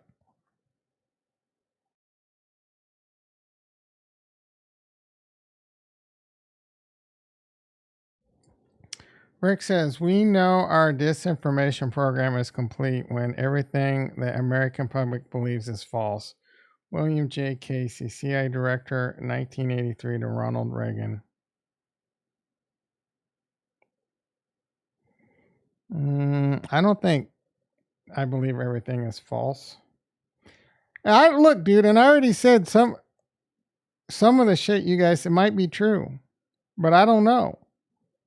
Rick says, we know our disinformation program is complete when everything the American public believes is false. William J. Casey, CIA Director, 1983 to Ronald Reagan. I don't think I believe everything is false. Look, dude, and I already said some of the shit you guys, it might be true, but I don't know.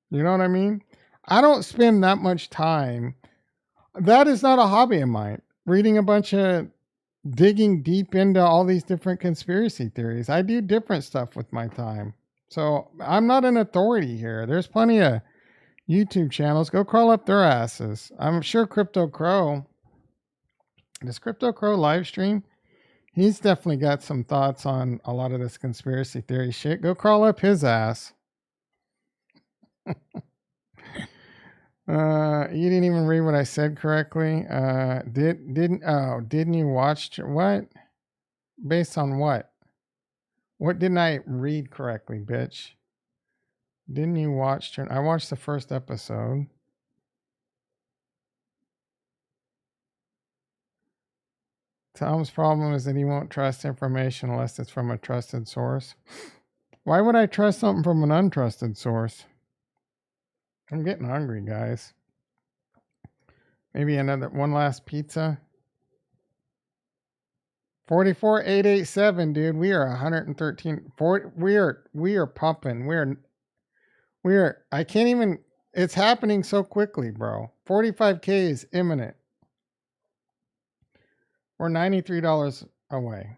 You know what I mean? I don't spend that much time. That is not a hobby of mine. Reading a bunch of digging deep into all these different conspiracy theories. I do different stuff with my time. So I'm not an authority here. There's plenty of YouTube channels. Go crawl up their asses. I'm sure Crypto Crow. Does Crypto Crow live stream? He's definitely got some thoughts on a lot of this conspiracy theory shit. Go crawl up his ass. You didn't even read what I said correctly. Didn't you watch what? Based on what? What didn't I read correctly, bitch? Didn't you watch? I watched the first episode. Tom's problem is that he won't trust information unless it's from a trusted source. Why would I trust something from an untrusted source? I'm getting hungry, guys. Maybe one last pizza. 44,887, dude. We are 113. We are pumping. We are. I can't even. It's happening so quickly, bro. 45K is imminent. We're $93 away.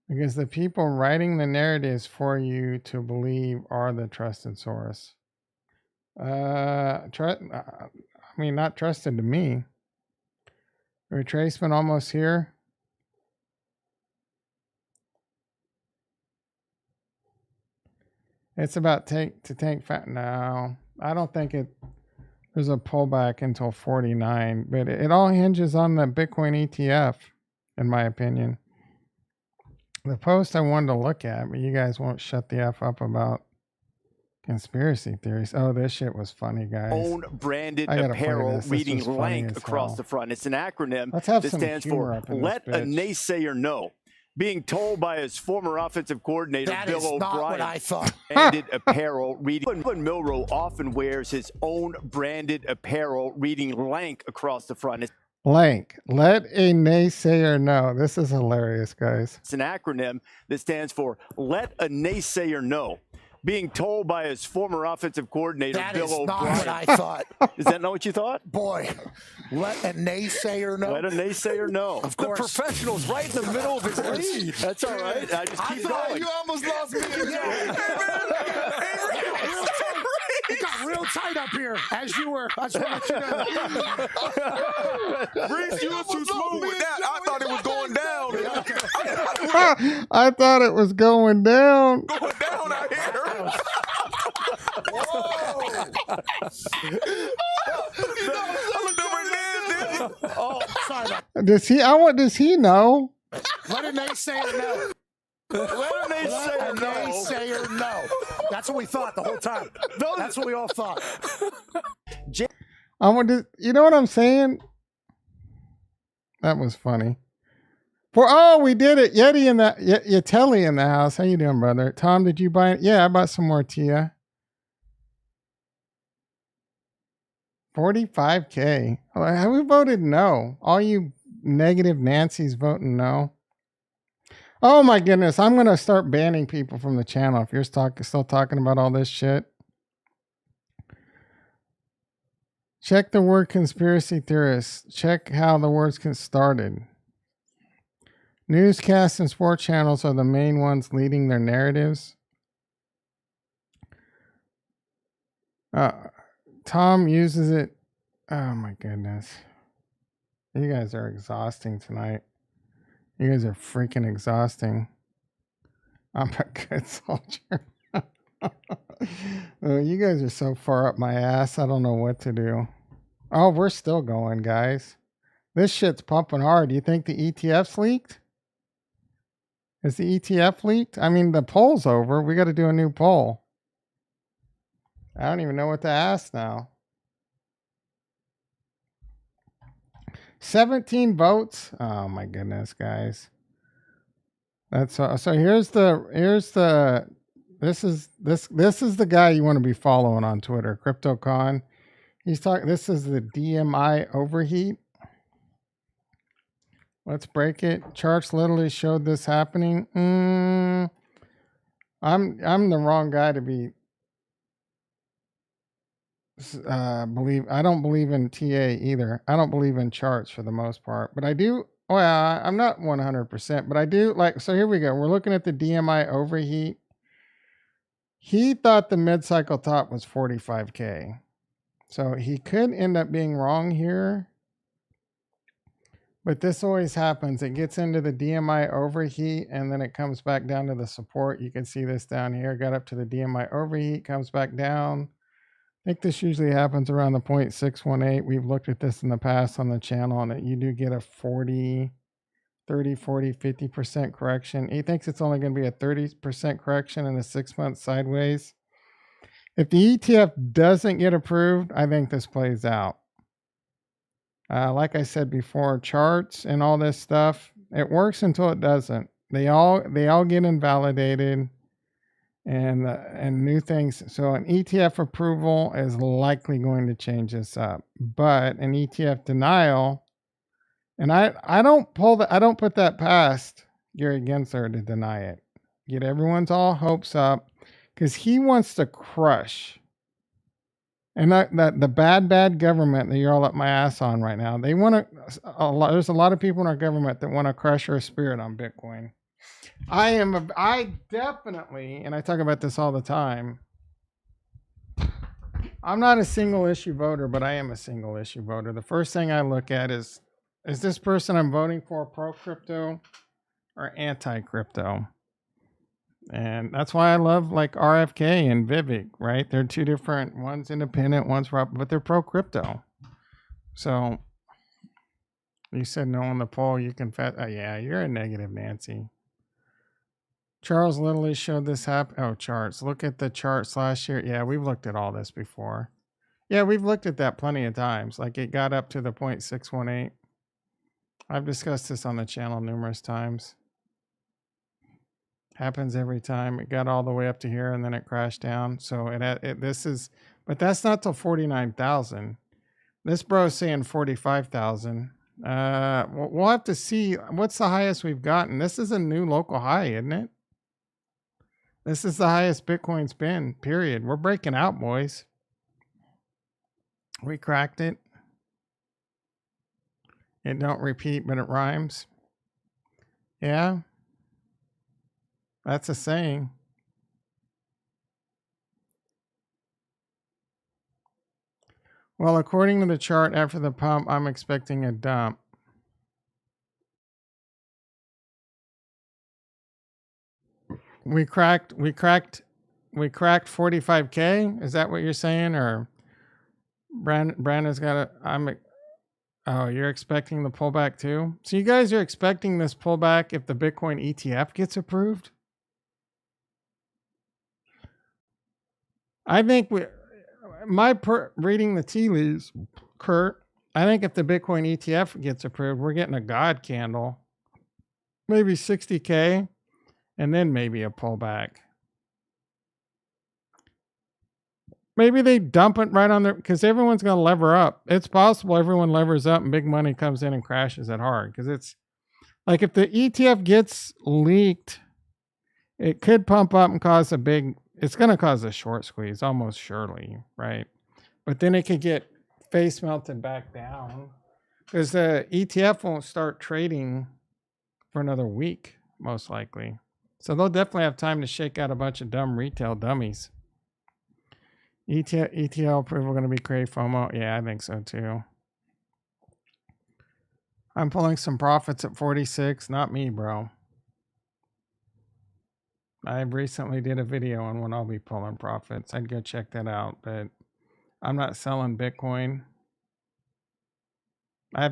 Because the people writing the narratives for you to believe are the trusted source. Not trusted to me. Retracement almost here. It's about tank fat. No, I don't think there's a pullback until 49, but it all hinges on the Bitcoin ETF, in my opinion. The post I wanted to look at, but you guys won't shut the F up about conspiracy theories. Oh, this shit was funny, guys. Own branded apparel reading LANK across the front. It's an acronym that stands for Let a Naysayer Know. Being told by his former offensive coordinator, Bill O'Brien. That is not what I thought. Branded apparel reading. Milroe often wears his own branded apparel reading LANK across the front. LANK. Let a naysayer know. This is hilarious, guys. It's an acronym that stands for Let a Naysayer Know. Being told by his former offensive coordinator, Bill O'Brien. That is not what I thought. Is that not what you thought? Boy, let a naysayer know. Let a naysayer know. Of course. The professional's right in the middle of his lead. That's all right. I just keep going. You almost lost me. It got real tight up here as you were. I just want to let you know. Reese, you were too smooth with that. I thought it was going down. I thought it was going down. Going down out here. Oh, sorry. Does he know? Let a naysayer know. Let a naysayer know. That's what we thought the whole time. That's what we all thought. I want to, you know what I'm saying? That was funny. We did it. Yeti in the Yatelli in the house. How you doing, brother? Tom, did you buy it? Yeah, I bought some more Tia. 45K. We voted no. All you negative Nancy's voting no. Oh my goodness. I'm going to start banning people from the channel if you're still talking about all this shit. Check the word conspiracy theorists. Check how the words started. Newscasts and sports channels are the main ones leading their narratives. Tom uses it. Oh my goodness. You guys are exhausting tonight. You guys are freaking exhausting. I'm a good soldier. You guys are so far up my ass. I don't know what to do. Oh, we're still going, guys. This shit's pumping hard. Do you think the ETF's leaked? Is the ETF leaked? I mean, the poll's over. We got to do a new poll. I don't even know what to ask now. 17 votes. Oh my goodness, guys. That's so here's the this is the guy you want to be following on Twitter, CryptoCon. He's talking, this is the DMI overheat. Let's break it. Charts literally showed this happening. I'm the wrong guy to be I don't believe in TA either. I don't believe in charts for the most part, but I do. Well, I'm not 100%, but I do like, so here we go. We're looking at the DMI overheat. He thought the mid-cycle top was 45K. So he could end up being wrong here. But this always happens. It gets into the DMI overheat and then it comes back down to the support. You can see this down here. Got up to the DMI overheat, comes back down. I think this usually happens around the 0.618. We've looked at this in the past on the channel and you do get a 30, 40, 50% correction. He thinks it's only going to be a 30% correction in a 6 month sideways. If the ETF doesn't get approved, I think this plays out. Like I said before, charts and all this stuff, it works until it doesn't. They all get invalidated and new things. So an ETF approval is likely going to change this up, but an ETF denial, and I don't put that past Gary Gensler to deny it. Get everyone's all hopes up because he wants to crush. And that the bad government that you're all up my ass on right now, they want to. There's a lot of people in our government that want to crush our spirit on Bitcoin. I definitely, and I talk about this all the time. I'm not a single issue voter, but I am a single issue voter. The first thing I look at is this person I'm voting for pro crypto or anti crypto? And that's why I love like RFK and Vivek, right? They're two different, one's independent, one's but they're pro crypto. So you said no on the poll, you confess. Yeah, you're a negative, Nancy. Charles literally showed this happen. Oh, charts. Look at the charts last year. Yeah, we've looked at all this before. Yeah, we've looked at that plenty of times. Like it got up to the 0.618. I've discussed this on the channel numerous times. Happens every time. It got all the way up to here and then it crashed down. So but that's not till 49,000. This bro's saying 45,000. We'll have to see what's the highest we've gotten. This is a new local high, isn't it? This is the highest Bitcoin's been, period. We're breaking out, boys. We cracked it. It don't repeat, but it rhymes. Yeah. That's a saying. Well, according to the chart after the pump, I'm expecting a dump. We cracked 45K. Is that what you're saying? Or Brandon's got Oh, you're expecting the pullback too? So you guys are expecting this pullback if the Bitcoin ETF gets approved? I think reading the tea leaves, Kurt, I think if the Bitcoin ETF gets approved, we're getting a God candle. Maybe 60K, and then maybe a pullback. Maybe they dump it right on there because everyone's going to lever up. It's possible everyone levers up and big money comes in and crashes it hard because it's like if the ETF gets leaked, it could pump up and cause it's going to cause a short squeeze almost surely, right? But then it could get face melted back down because the ETF won't start trading for another week, most likely. So they'll definitely have time to shake out a bunch of dumb retail dummies. ETL approval going to be create FOMO? Yeah, I think so too. I'm pulling some profits at 46. Not me, bro. I recently did a video on when I'll be pulling profits. I'd go check that out, but I'm not selling Bitcoin. I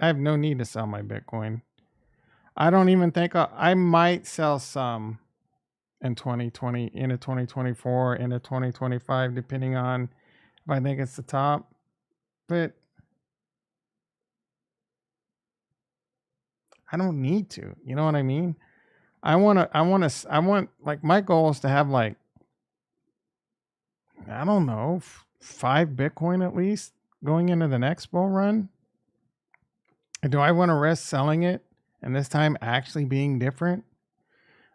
have no need to sell my Bitcoin. I don't even think I might sell some in 2020, into 2024, into 2025, depending on if I think it's the top. But I don't need to. You know what I mean? I want like my goal is to have like, I don't know, 5 Bitcoin at least going into the next bull run. Do I want to risk selling it and this time actually being different?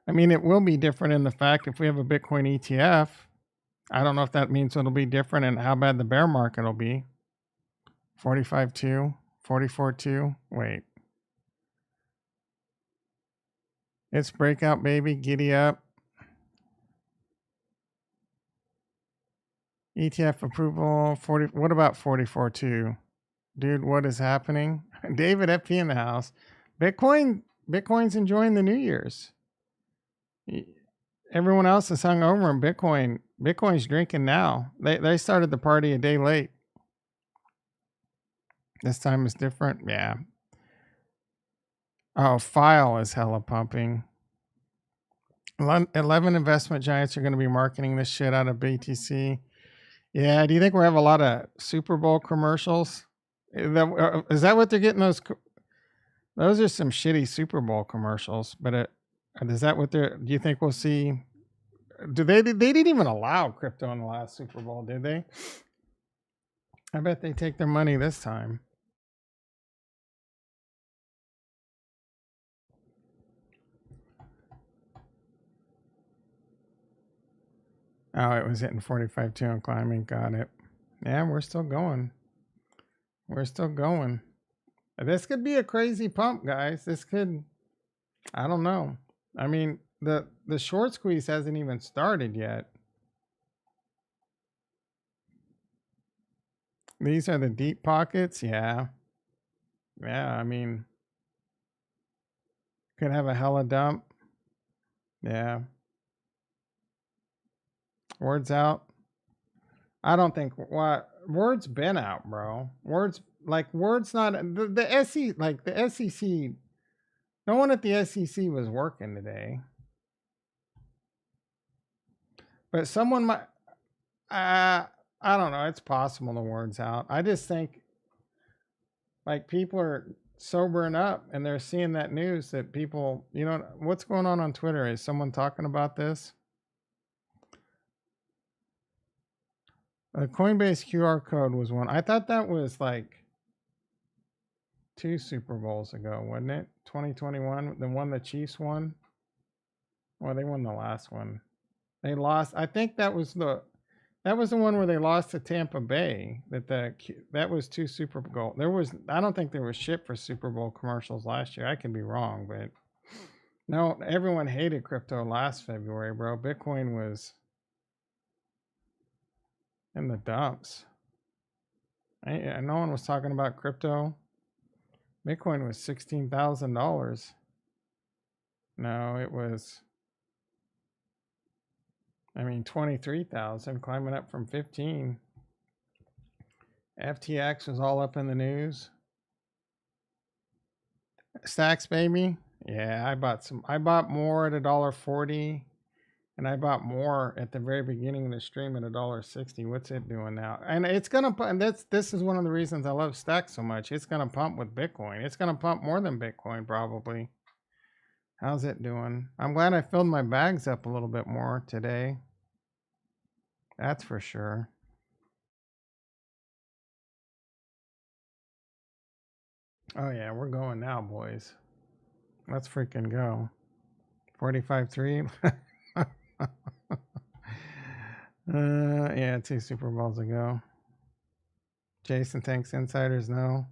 I mean, it will be different in the fact if we have a Bitcoin ETF, I don't know if that means it'll be different and how bad the bear market will be. 45.2, 44.2. Wait. It's breakout, baby. Giddy up. ETF approval. 40. What about 44.2? Dude, what is happening? David FP in the house. Bitcoin's enjoying the New Year's. Everyone else is hung over and Bitcoin's drinking now. They started the party a day late. This time is different. Yeah. Oh, File is hella pumping. 11 investment giants are going to be marketing this shit out of BTC. Yeah. Do you think we'll have a lot of Super Bowl commercials? Is that what they're getting? Those are some shitty Super Bowl commercials, but is that what do you think we'll see? They didn't even allow crypto in the last Super Bowl, did they? I bet they take their money this time. Oh, it was hitting 45.2 and climbing. Got it. Yeah, we're still going. We're still going. This could be a crazy pump, guys. This could, I don't know. I mean, the short squeeze hasn't even started yet. These are the deep pockets. Yeah. Yeah, I mean, could have a hella dump. Yeah. Word's out. I don't think word's been out, bro. Word's not the SEC, like the SEC. No one at the SEC was working today. But someone might, I don't know. It's possible the word's out. I just think like people are sobering up and they're seeing that news that people, you know, what's going on Twitter? Is someone talking about this? The Coinbase QR code was one. I thought that was like 2 Super Bowls ago, wasn't it? 2021, the one the Chiefs won. Well, they won the last one. They lost. I think that was the one where they lost to Tampa Bay. That was 2 Super Bowl. I don't think there was shit for Super Bowl commercials last year. I could be wrong, but no, everyone hated crypto last February, bro. Bitcoin was in the dumps. No one was talking about crypto. Bitcoin was $16,000. No, it was, 23,000, climbing up from 15. FTX was all up in the news. stacks, baby? Yeah, I bought some. I bought more at $1.40, and I bought more at the very beginning of the stream at $1.60. What's it doing now? And it's gonna. And this is one of the reasons I love stacks so much. It's gonna pump with Bitcoin. It's gonna pump more than Bitcoin probably. How's it doing? I'm glad I filled my bags up a little bit more today. That's for sure. Oh yeah, we're going now, boys. Let's freaking go. 45-3. Yeah, 2 Super Bowls ago. Jason thinks insiders know.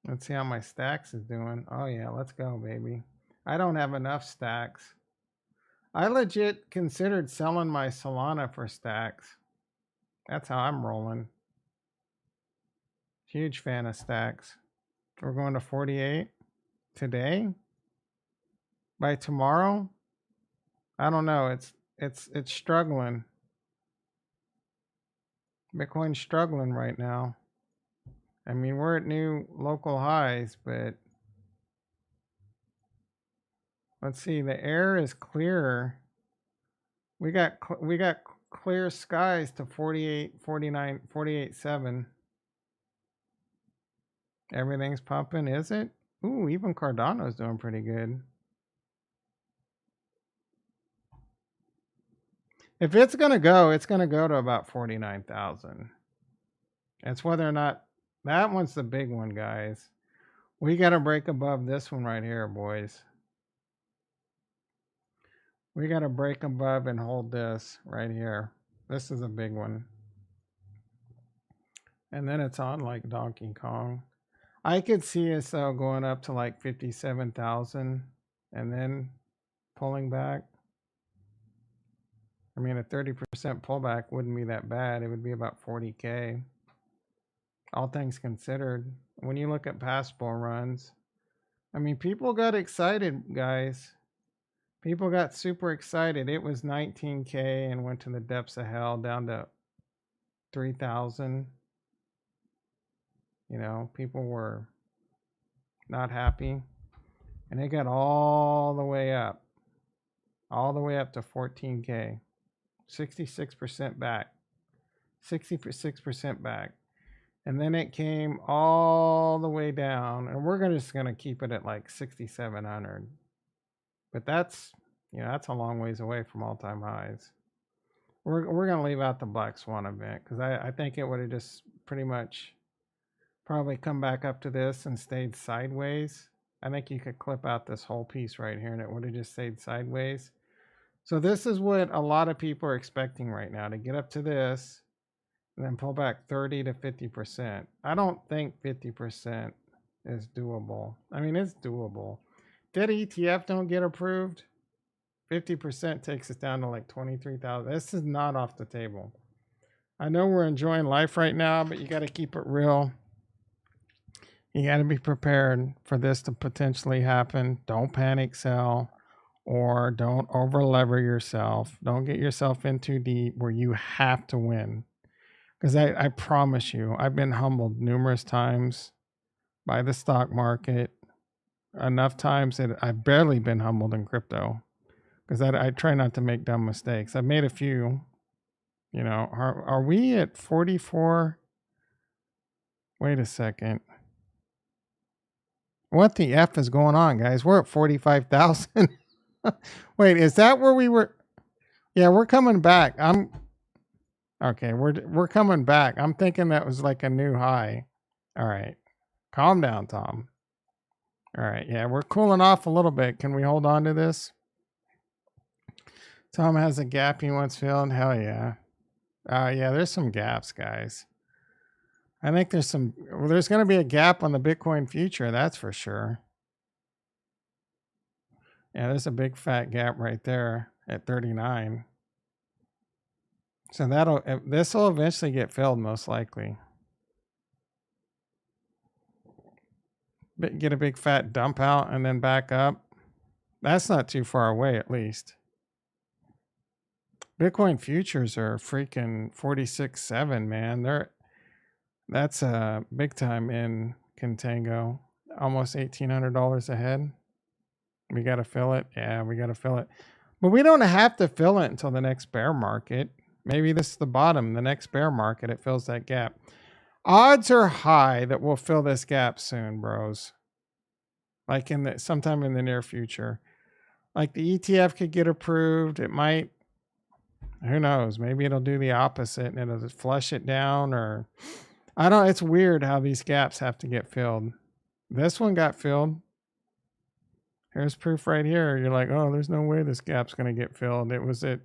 Let's see how my stacks is doing. Oh yeah, let's go, baby. I don't have enough stacks. I legit considered selling my Solana for stacks. That's how I'm rolling. Huge fan of stacks. We're going to 48 today. By tomorrow, I don't know. It's struggling. Bitcoin's struggling right now. I mean, we're at new local highs, but let's see. The air is clearer. We got clear skies to 48, 49, 48.7. Everything's pumping, is it? Ooh, even Cardano's doing pretty good. If it's going to go to about 49,000. It's whether or not that one's the big one, guys. We got to break above this one right here, boys. We got to break above and hold this right here. This is a big one. And then it's on like Donkey Kong. I could see us going up to like 57,000 and then pulling back. I mean, a 30% pullback wouldn't be that bad. It would be about 40K. All things considered, when you look at past bull runs, I mean, people got excited, guys. People got super excited. It was 19K and went to the depths of hell down to 3,000. You know, people were not happy. And it got all the way up to 14K. 66% back. 66% back. And then it came all the way down. And we're just going to keep it at like 6,700. But that's, you know, that's a long ways away from all-time highs. We're going to leave out the Black Swan event because I think it would have just pretty much probably come back up to this and stayed sideways. I think you could clip out this whole piece right here and it would have just stayed sideways. So this is what a lot of people are expecting right now, to get up to this and then pull back 30 to 50%. I don't think 50% is doable. I mean, it's doable. Did ETF don't get approved? 50% takes us down to like 23,000. This is not off the table. I know we're enjoying life right now, but you got to keep it real. You got to be prepared for this to potentially happen. Don't panic sell or don't over lever yourself. Don't get yourself in too deep where you have to win. Because I promise you, I've been humbled numerous times by the stock market. Enough times that I've barely been humbled in crypto. Because I try not to make dumb mistakes. I've made a few. You know, are we at 44? Wait a second. What the F is going on, guys? We're at 45,000. Wait, is that where we were? Yeah, we're coming back. Okay, we're coming back. I'm thinking that was like a new high. All right. Calm down, Tom. All right, yeah, we're cooling off a little bit. Can we hold on to this? Tom has a gap he wants filled. Hell yeah. Yeah, there's some gaps, guys. I think there's going to be a gap on the Bitcoin future. That's for sure. Yeah, there's a big fat gap right there at 39. So this will eventually get filled most likely. Get a big fat dump out and then back up. That's not too far away at least. Bitcoin futures are freaking 46.7, man. That's big time in contango. almost $1,800 ahead. We got to fill it. Yeah, we got to fill it. But we don't have to fill it until the next bear market. Maybe this is the bottom. The next bear market, it fills that gap. Odds are high that we'll fill this gap soon, bros. Like sometime in the near future. Like the ETF could get approved. It might. Who knows? Maybe it'll do the opposite and it'll just flush it down, or I don't. It's weird how these gaps have to get filled. This one got filled. Here's proof right here. You're like, oh, there's no way this gap's going to get filled. It was at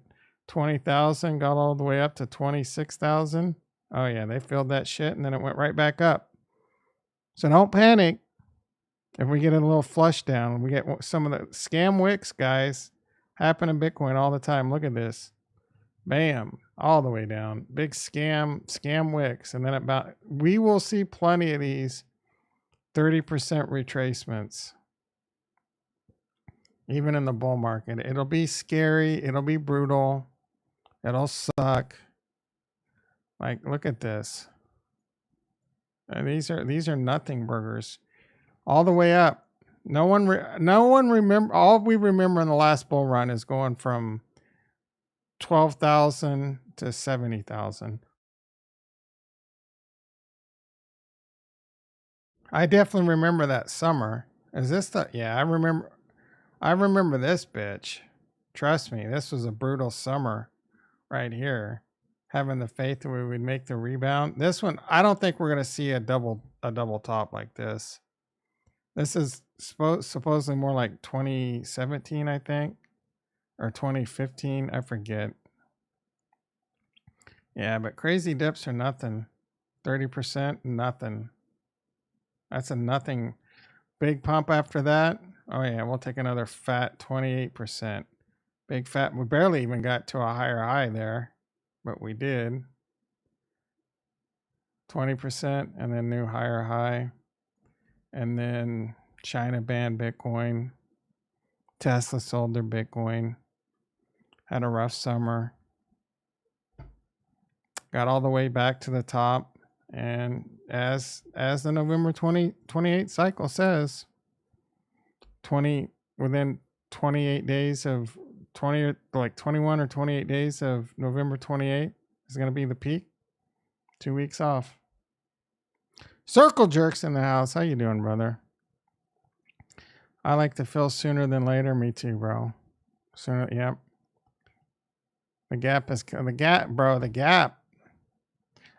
20,000, got all the way up to 26,000. Oh yeah, they filled that shit and then it went right back up. So don't panic if we get a little flush down. We get some of the scam wicks, guys, happen in Bitcoin all the time. Look at this. Bam, all the way down. Big scam wicks. And then we will see plenty of these 30% retracements. Even in the bull market. It'll be scary. It'll be brutal. It'll suck. Like, look at this. These are nothing burgers. All the way up. No one remember. All we remember in the last bull run is going from 12,000 to 70,000. I definitely remember that summer. Is this the? Yeah, I remember this bitch. Trust me, this was a brutal summer right here. Having the faith that we would make the rebound. This one, I don't think we're going to see a double top like this. This is supposedly more like 2017, I think. Or 2015, I forget. Yeah, but crazy dips are nothing. 30%, nothing. That's a nothing. Big pump after that. Oh yeah, we'll take another fat 28%. Big fat. We barely even got to a higher high there, but we did. 20% and then new higher high. And then China banned Bitcoin. Tesla sold their Bitcoin. Had a rough summer. Got all the way back to the top. And as the November 2028 cycle says, within 28 days of 21 or 28 days of November 28 is going to be the peak. 2 weeks off. Circle Jerks in the house. How you doing, brother? I like to fill sooner than later. Me too, bro. Sooner, yep. The gap is the gap, bro. The gap.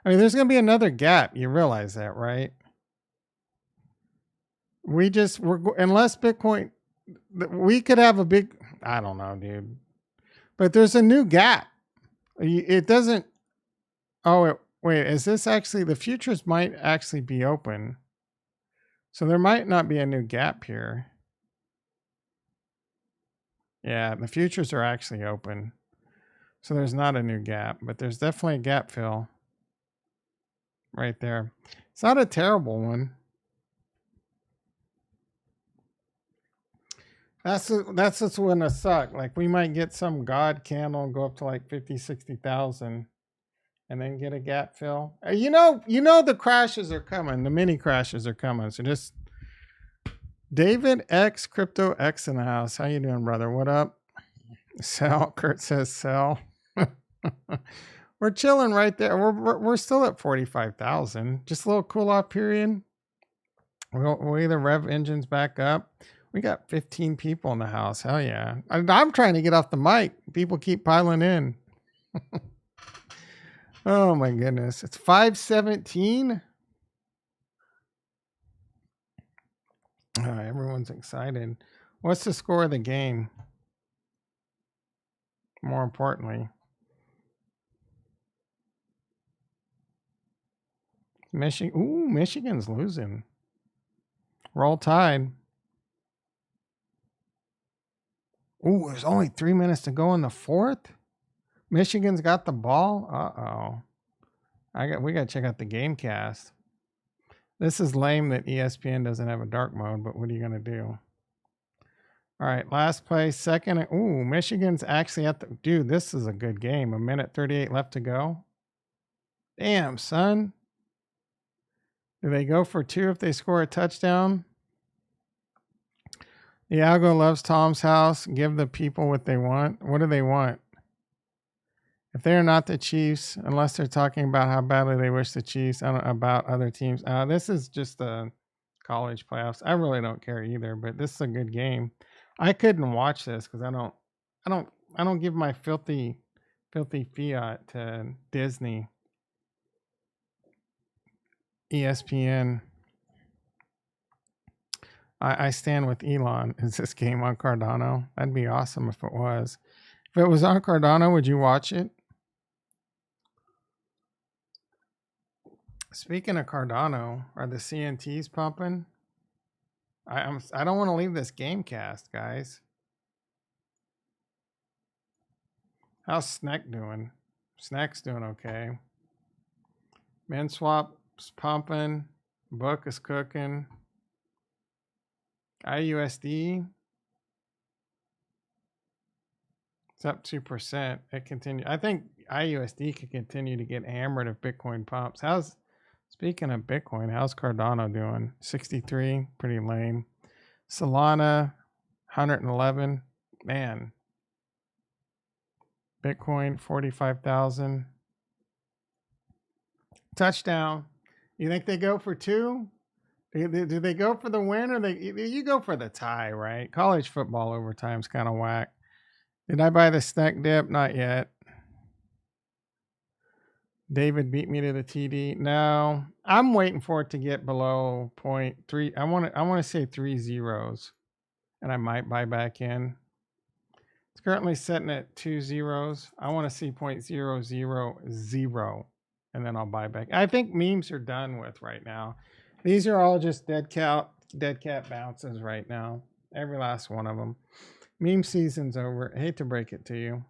I mean, there's going to be another gap. You realize that, right? Unless Bitcoin, we could have a big, I don't know, dude. But there's a new gap. It doesn't, wait, is this actually, the futures might actually be open. So there might not be a new gap here. Yeah, the futures are actually open. So there's not a new gap, but there's definitely a gap fill right there. It's not a terrible one. That's what's gonna suck. Like we might get some God candle and go up to like 50, 60,000 and then get a gap fill. You know the crashes are coming. The mini crashes are coming. So just David X Crypto X in the house. How you doing, brother? What up? Sell. Kurt says sell. We're chilling right there. We're still at 45,000. Just a little cool off period. We'll either rev engines back up. We got 15 people in the house. Hell yeah. I'm trying to get off the mic. People keep piling in. Oh my goodness. It's 5:17. Everyone's excited. What's the score of the game? More importantly. Michigan's losing. Roll Tide. Ooh, there's only 3 minutes to go in the fourth. Michigan's got the ball. We gotta check out the game cast. This is lame that ESPN doesn't have a dark mode, but what are you gonna do? All right, last play, second. Ooh, Michigan's actually at the. Dude, this is a good game. 1:38 left to go. Damn, son. Do they go for 2 if they score a touchdown? Iago loves Tom's house. Give the people what they want. What do they want? If they're not the Chiefs, unless they're talking about how badly they wish the Chiefs about other teams. This is just the college playoffs. I really don't care either, but this is a good game. I couldn't watch this because I don't give my filthy fiat to Disney, ESPN. I stand with Elon. Is this game on Cardano? That'd be awesome if it was. If it was on Cardano, would you watch it? Speaking of Cardano, are the CNTs pumping? I don't want to leave this game cast, guys. How's Snack doing? Snack's doing okay. MinSwap's pumping. Book is cooking. IUSD, it's up 2%. It continue. I think IUSD could continue to get hammered if Bitcoin pumps. Speaking of Bitcoin, how's Cardano doing? 63, pretty lame. Solana, 111. Man. Bitcoin, 45,000. Touchdown. You think they go for 2? Do they go for the win, or you go for the tie, right? College football overtime's kind of whack. Did I buy the snack dip? Not yet. David beat me to the TD. No, I'm waiting for it to get below 0.3. I want to say 3 zeros, and I might buy back in. It's currently sitting at 2 zeros. I want to see 0.000, and then I'll buy back. I think memes are done with right now. These are all just dead cat bounces right now. Every last one of them. Meme season's over. I hate to break it to you.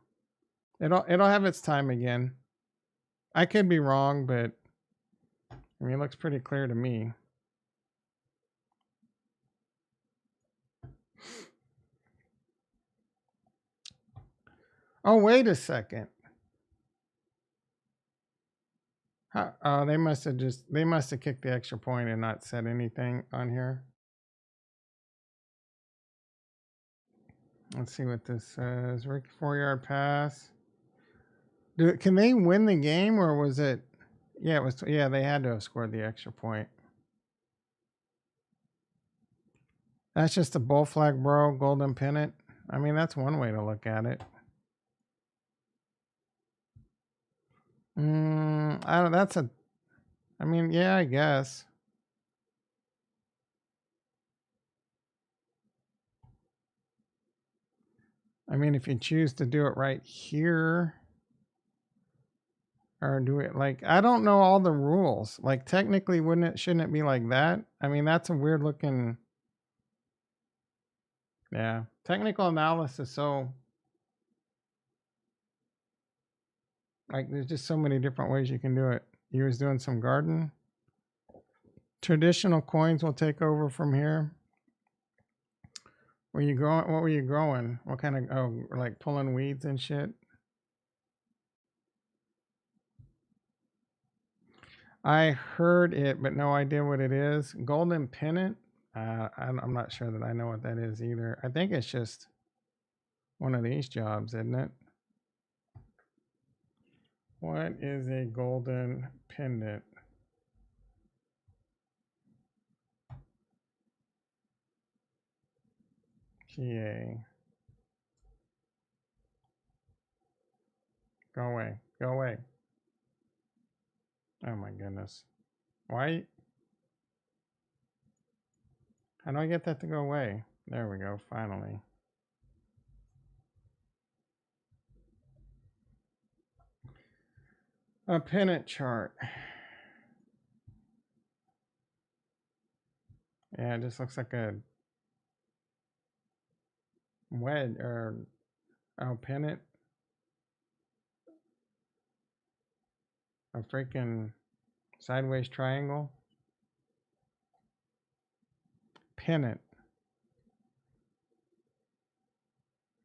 It'll have its time again. I could be wrong, but I mean, it looks pretty clear to me. Oh, wait a second. They must have kicked the extra point and not said anything on here. Let's see what this says. Rick 4-yard pass. Can they win the game, or was it? Yeah, it was. Yeah, they had to have scored the extra point. That's just a bull flag, bro. Golden pennant. I mean, that's one way to look at it. I don't. That's a. I mean, yeah, I guess. I mean, if you choose to do it right here, or do it like, I don't know all the rules. Like, technically, shouldn't it be like that? I mean, that's a weird looking. Yeah, technical analysis. So, like, there's just so many different ways you can do it. He was doing some garden. Traditional coins will take over from here. Were you growing? What were you growing? What kind of, like pulling weeds and shit? I heard it, but no idea what it is. Golden pennant? I'm not sure that I know what that is either. I think it's just one of these jobs, isn't it? What is a golden pendant? PA. Go away. Go away. Oh my goodness. Why? How do I get that to go away? There we go, finally. A pennant chart. Yeah, it just looks like a wedge or pennant. A freaking sideways triangle. Pennant.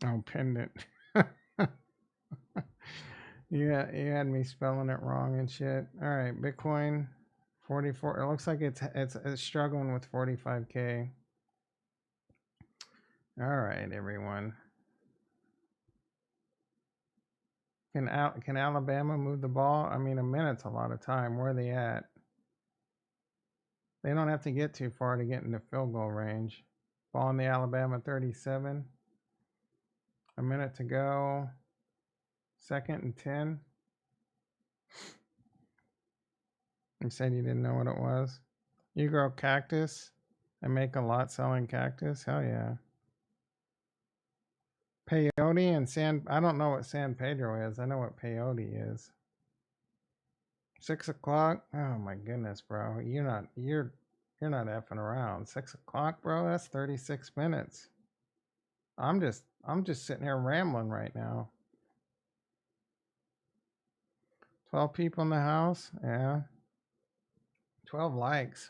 Oh, pendant. Yeah, you had me spelling it wrong and shit. All right, Bitcoin 44. It looks like it's struggling with 45K. All right, everyone. Can Alabama move the ball? I mean, a minute's a lot of time. Where are they at? They don't have to get too far to get into field goal range. Ball on the Alabama 37. A minute to go. 2nd and 10. You said you didn't know what it was. You grow cactus and make a lot selling cactus? Hell yeah. Peyote and San... I don't know what San Pedro is. I know what peyote is. 6 o'clock? Oh my goodness, bro. You're not effing around. 6 o'clock, bro? That's 36 minutes. I'm just sitting here rambling right now. 12 people in the house? Yeah. 12 likes.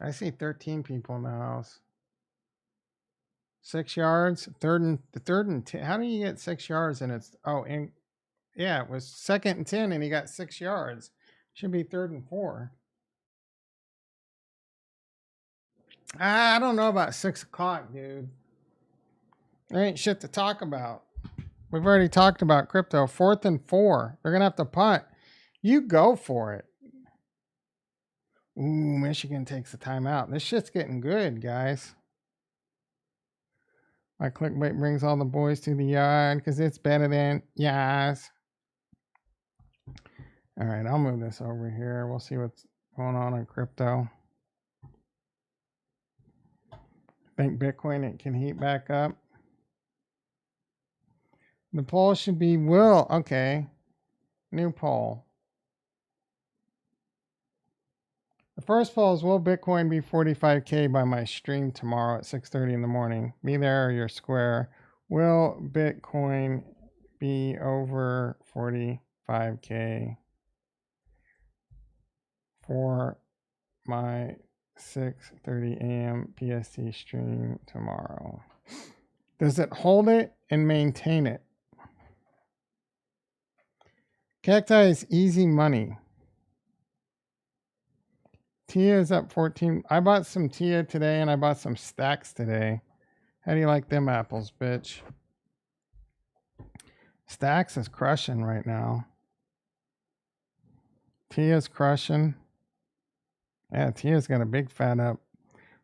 I see 13 people in the house. 6 yards, third and 10. How do you get 6 yards and it's yeah, it was 2nd and 10 and he got 6 yards. Should be 3rd and 4. I don't know about 6 o'clock, dude. There ain't shit to talk about. We've already talked about crypto. 4th and 4. They're gonna have to punt. You go for it. Ooh, Michigan takes the timeout. This shit's getting good, guys. My clickbait brings all the boys to the yard because it's better than yes. All right, I'll move this over here. We'll see what's going on in crypto. Think Bitcoin it can heat back up. The poll should be will. Okay, new poll. The first poll is, will Bitcoin be 45K by my stream tomorrow at 6:30 in the morning? Be there or you're square. Will Bitcoin be over 45K for my 6:30 a.m. PST stream tomorrow? Does it hold it and maintain it? Cacti is easy money. Tia is up 14. I bought some Tia today and I bought some stacks today. How do you like them apples, bitch? Stacks is crushing right now. Tia's crushing. Yeah, Tia's got a big fat up.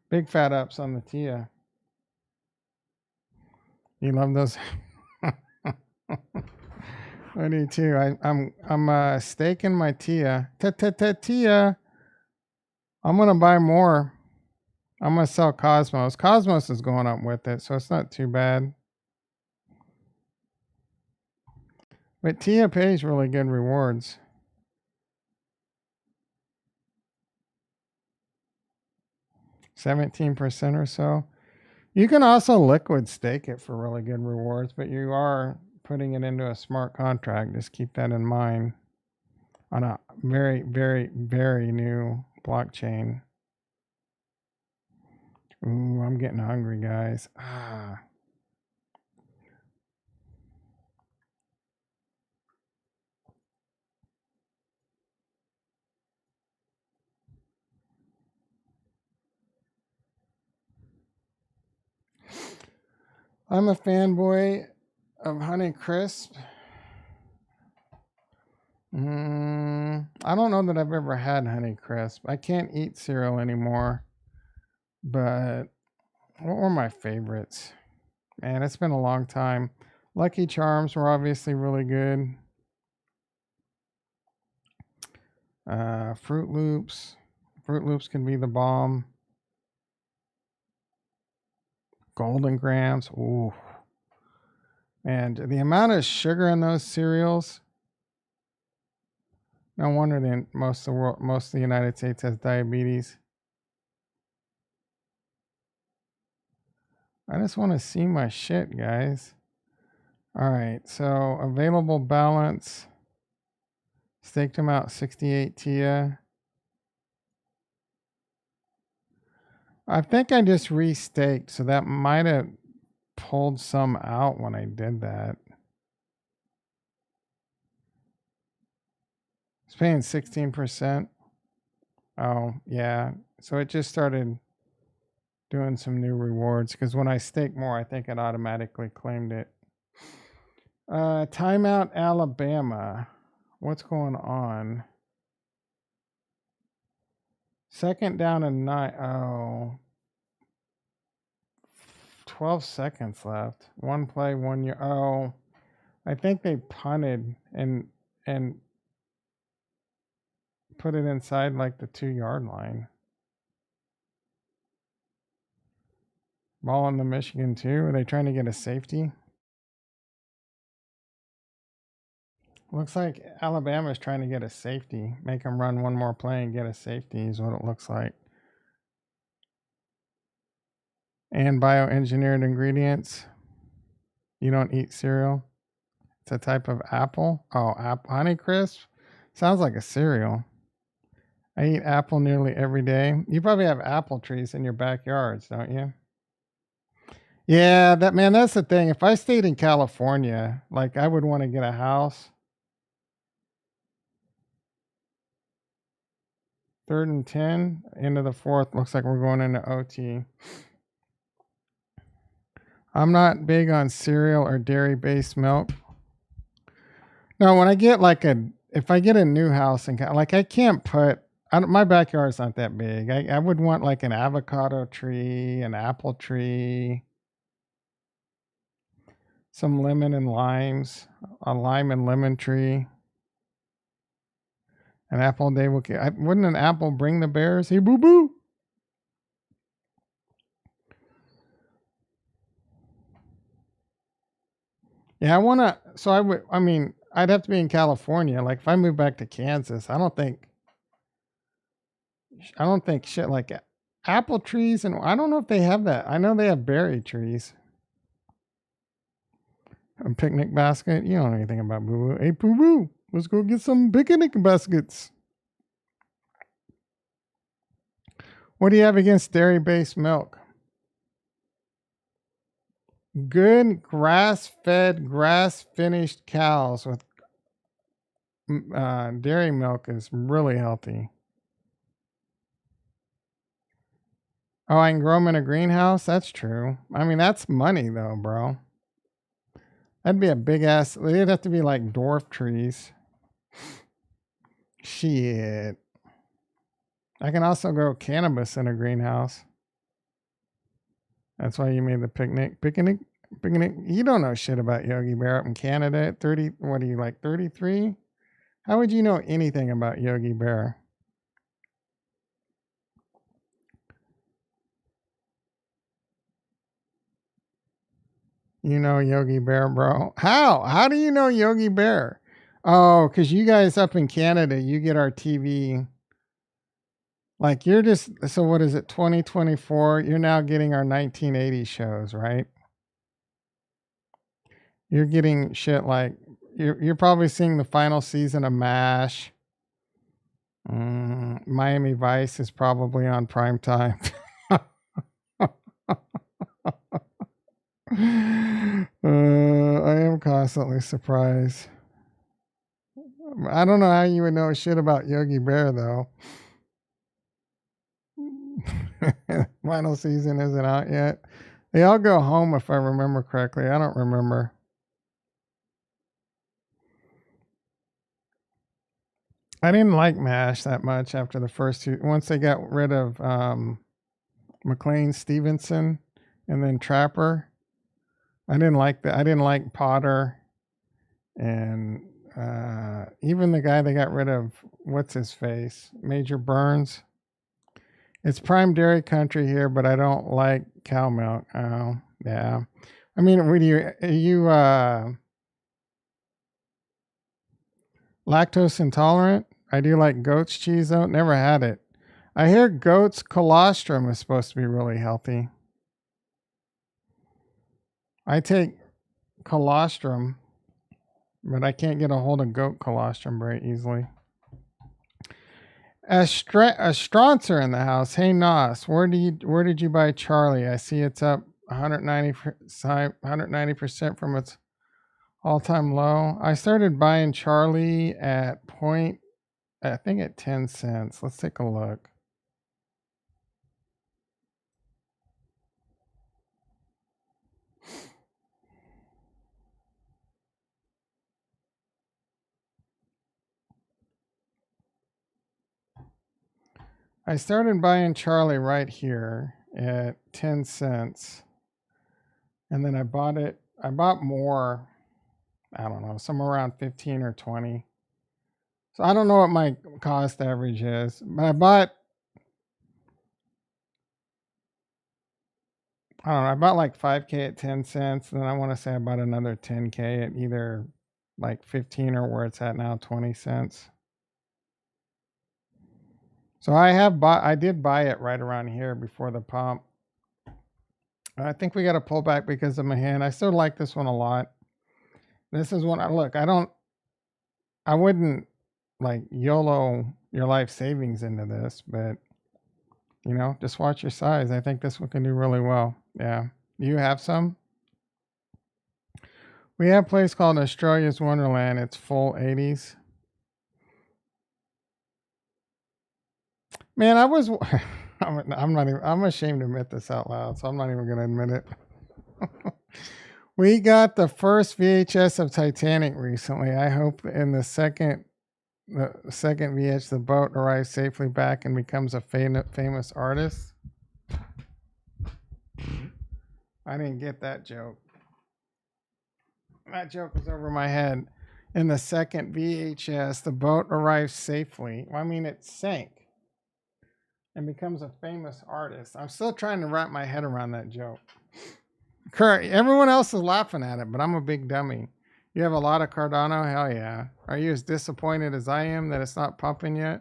Big fat ups on the Tia. You love those? I do too. I'm staking my Tia. Tia. I'm gonna buy more. I'm gonna sell Cosmos. Cosmos is going up with it, so it's not too bad. But Tia pays really good rewards. %17% or so. You can also liquid stake it for really good rewards, but you are putting it into a smart contract. Just keep that in mind on a very, very, very new blockchain. Ooh, I'm getting hungry, guys. I'm a fanboy of Honey Crisp. I don't know that I've ever had Honey Crisp. I can't eat cereal anymore. But what were my favorites? Man, it's been a long time. Lucky Charms were obviously really good. Fruit Loops. Fruit Loops can be the bomb. Golden Grams. Ooh. And the amount of sugar in those cereals. No wonder most of the United States has diabetes. I just want to see my shit, guys. All right, so available balance. Staked them out 68 Tia. I think I just restaked, so that might have pulled some out when I did that. It's paying 16%. Oh, yeah. So it just started doing some new rewards because when I stake more, I think it automatically claimed it. Timeout Alabama. What's going on? Second down and 9. Oh. 12 seconds left. One play, 1 year. Oh. I think they punted and put it inside like the 2-yard line. Ball on the Michigan too. Are they trying to get a safety? Looks like Alabama's trying to get a safety. Make them run one more play and get a safety is what it looks like. And bioengineered ingredients. You don't eat cereal? It's a type of apple. Oh, Honeycrisp? Sounds like a cereal. I eat apple nearly every day. You probably have apple trees in your backyards, don't you? Yeah, that's the thing. If I stayed in California, like I would want to get a house. 3rd and 10, end of the 4th. Looks like we're going into OT. I'm not big on cereal or dairy-based milk. No, when I get if I get a new house and I can't put, my backyard's not that big. I would want like an avocado tree, an apple tree, some lemon and limes, a lime and lemon tree. An apple a day wouldn't an apple bring the bears? Hey, boo boo. Yeah, I'd have to be in California. Like if I move back to Kansas, I don't think shit like apple trees, and I don't know if they have that. I know they have berry trees. A picnic basket. You don't know anything about boo boo. Hey, boo boo. Let's go get some picnic baskets. What do you have against dairy-based milk? Good grass-fed, grass-finished cows with dairy milk is really healthy. Oh, I can grow them in a greenhouse? That's true. I mean, that's money though, bro. That'd be a big ass. They'd have to be like dwarf trees. Shit. I can also grow cannabis in a greenhouse. That's why you made the picnic. You don't know shit about Yogi Bear up in Canada at 30. What are you, like 33? How would you know anything about Yogi Bear? You know Yogi Bear, bro. How do you know Yogi Bear? Oh, because you guys up in Canada, you get our TV. Like you're just, so what is it, 2024? You're now getting our 1980 shows, right? You're getting shit like, you're probably seeing the final season of MASH. Miami Vice is probably on prime time. I am constantly surprised. I don't know how you would know shit about Yogi Bear though. Final season isn't out yet. They all go home if I remember correctly. I don't remember. I didn't like MASH that much after the first two. Once they got rid of McLean Stevenson and then Trapper, I didn't like that. I didn't like Potter, and even the guy they got rid of. What's his face? Major Burns. It's prime dairy country here, but I don't like cow milk. Oh, yeah. I mean, are you lactose intolerant? I do like goat's cheese though. Never had it. I hear goat's colostrum is supposed to be really healthy. I take colostrum, but I can't get a hold of goat colostrum very easily. A Stroncer in the house. Hey Nos, where did you buy Charlie? I see it's up 190% from its all-time low. I started buying Charlie at I think at 10 cents. Let's take a look. I started buying Charlie right here at 10 cents. And then I bought more, I don't know, somewhere around 15 or 20. So I don't know what my cost average is, but I bought like 5K at 10 cents. And then I want to say I bought another 10K at either like 15 or where it's at now, 20 cents. So I did buy it right around here before the pump. I think we got to pull back because of my hand. I still like this one a lot. This is one, I wouldn't like YOLO your life savings into this, but you know, just watch your size. I think this one can do really well. Yeah. Do you have some? We have a place called Australia's Wonderland. It's full 80s. Man, I'm ashamed to admit this out loud, so I'm not even going to admit it. We got the first VHS of Titanic recently. I hope in the second VH, the boat arrives safely back and becomes a famous artist. I didn't get that joke. That joke was over my head. In the second VHS, the boat arrives safely. I mean, it sank and becomes a famous artist. I'm still trying to wrap my head around that joke. Everyone else is laughing at it, but I'm a big dummy. You have a lot of Cardano? Hell yeah. Are you as disappointed as I am that it's not pumping yet?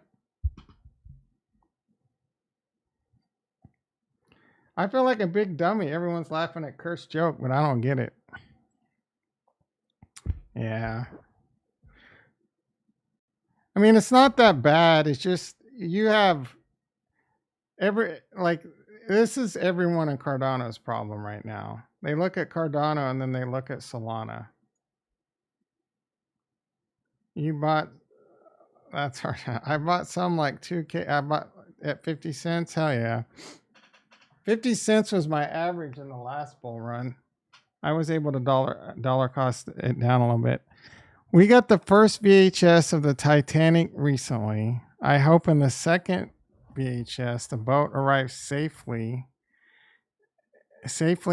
I feel like a big dummy. Everyone's laughing at Kurt's joke, but I don't get it. Yeah. I mean, it's not that bad. It's just you have this is everyone in Cardano's problem right now. They look at Cardano and then they look at Solana. That's hard. I bought some like 2K. I bought at 50 cents. Hell yeah. 50 cents was my average in the last bull run. I was able to dollar cost it down a little bit. We got the first VHS of the Titanic recently. I hope in the second VHS, the boat arrives safely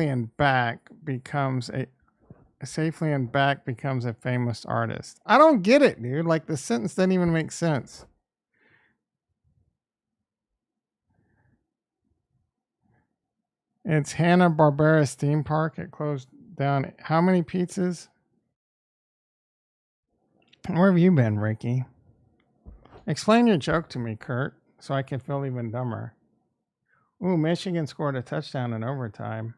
and back becomes a famous artist. I don't get it, dude. Like the sentence doesn't even make sense. It's Hanna-Barbera theme park. It closed down. How many pizzas? Where have you been, Ricky? Explain your joke to me, Kurt, so I can feel even dumber. Ooh, Michigan scored a touchdown in overtime.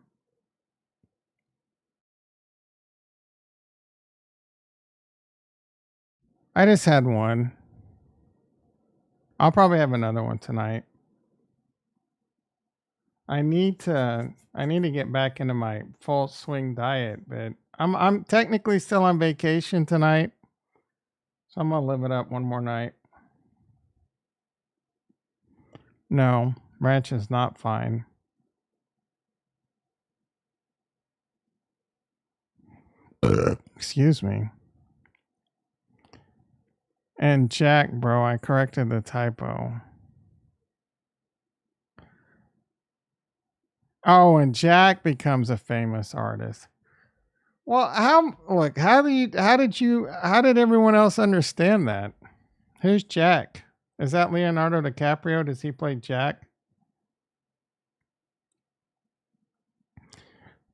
I just had one. I'll probably have another one tonight. I need to get back into my full swing diet, but I'm technically still on vacation tonight. So I'm gonna live it up one more night. No, ranch is not fine. Excuse me. And Jack, bro, I corrected the typo. Oh, and Jack becomes a famous artist. Well, how did everyone else understand that? Who's Jack? Is that Leonardo DiCaprio? Does he play Jack?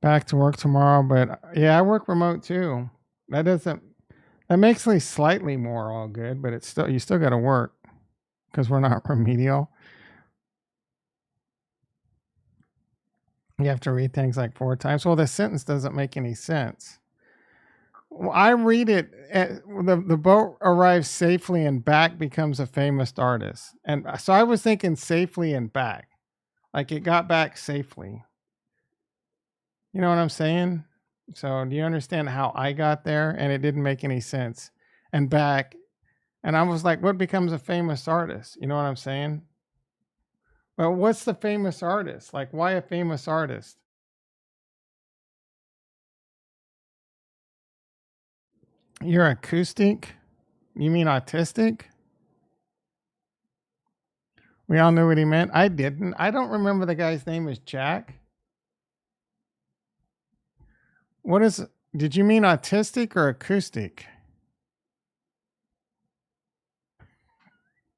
Back to work tomorrow, but yeah, I work remote too. That makes me slightly more all good, but you still got to work because we're not remedial. You have to read things like 4 times. Well, the sentence doesn't make any sense. Well, I read it. The boat arrives safely and back becomes a famous artist. And so I was thinking safely and back. Like it got back safely. You know what I'm saying? So do you understand how I got there? And it didn't make any sense. And back. And I was like, what becomes a famous artist? You know what I'm saying? But what's the famous artist? Like, why a famous artist? You're acoustic? You mean autistic? We all knew what he meant. I didn't. I don't remember the guy's name is Jack. What is, did you mean autistic or acoustic?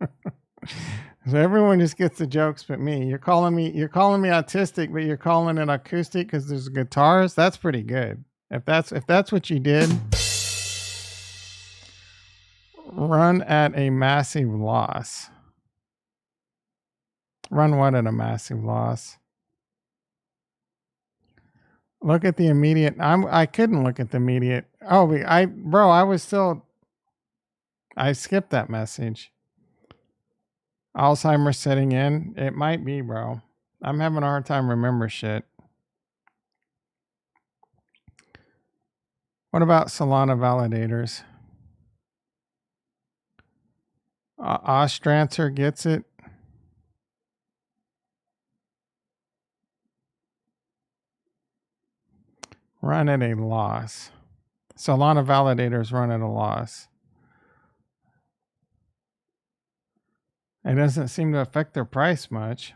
So everyone just gets the jokes but me. You're calling me autistic, but you're calling it acoustic because there's guitars. That's pretty good. If that's what you did, run at a massive loss. Run what at a massive loss? Look at the immediate. I couldn't look at the immediate. Oh, I skipped that message. Alzheimer's setting in. It might be, bro. I'm having a hard time remembering shit. What about Solana validators? Ostrancer gets it. Run at a loss. Solana validators run at a loss. It doesn't seem to affect their price much.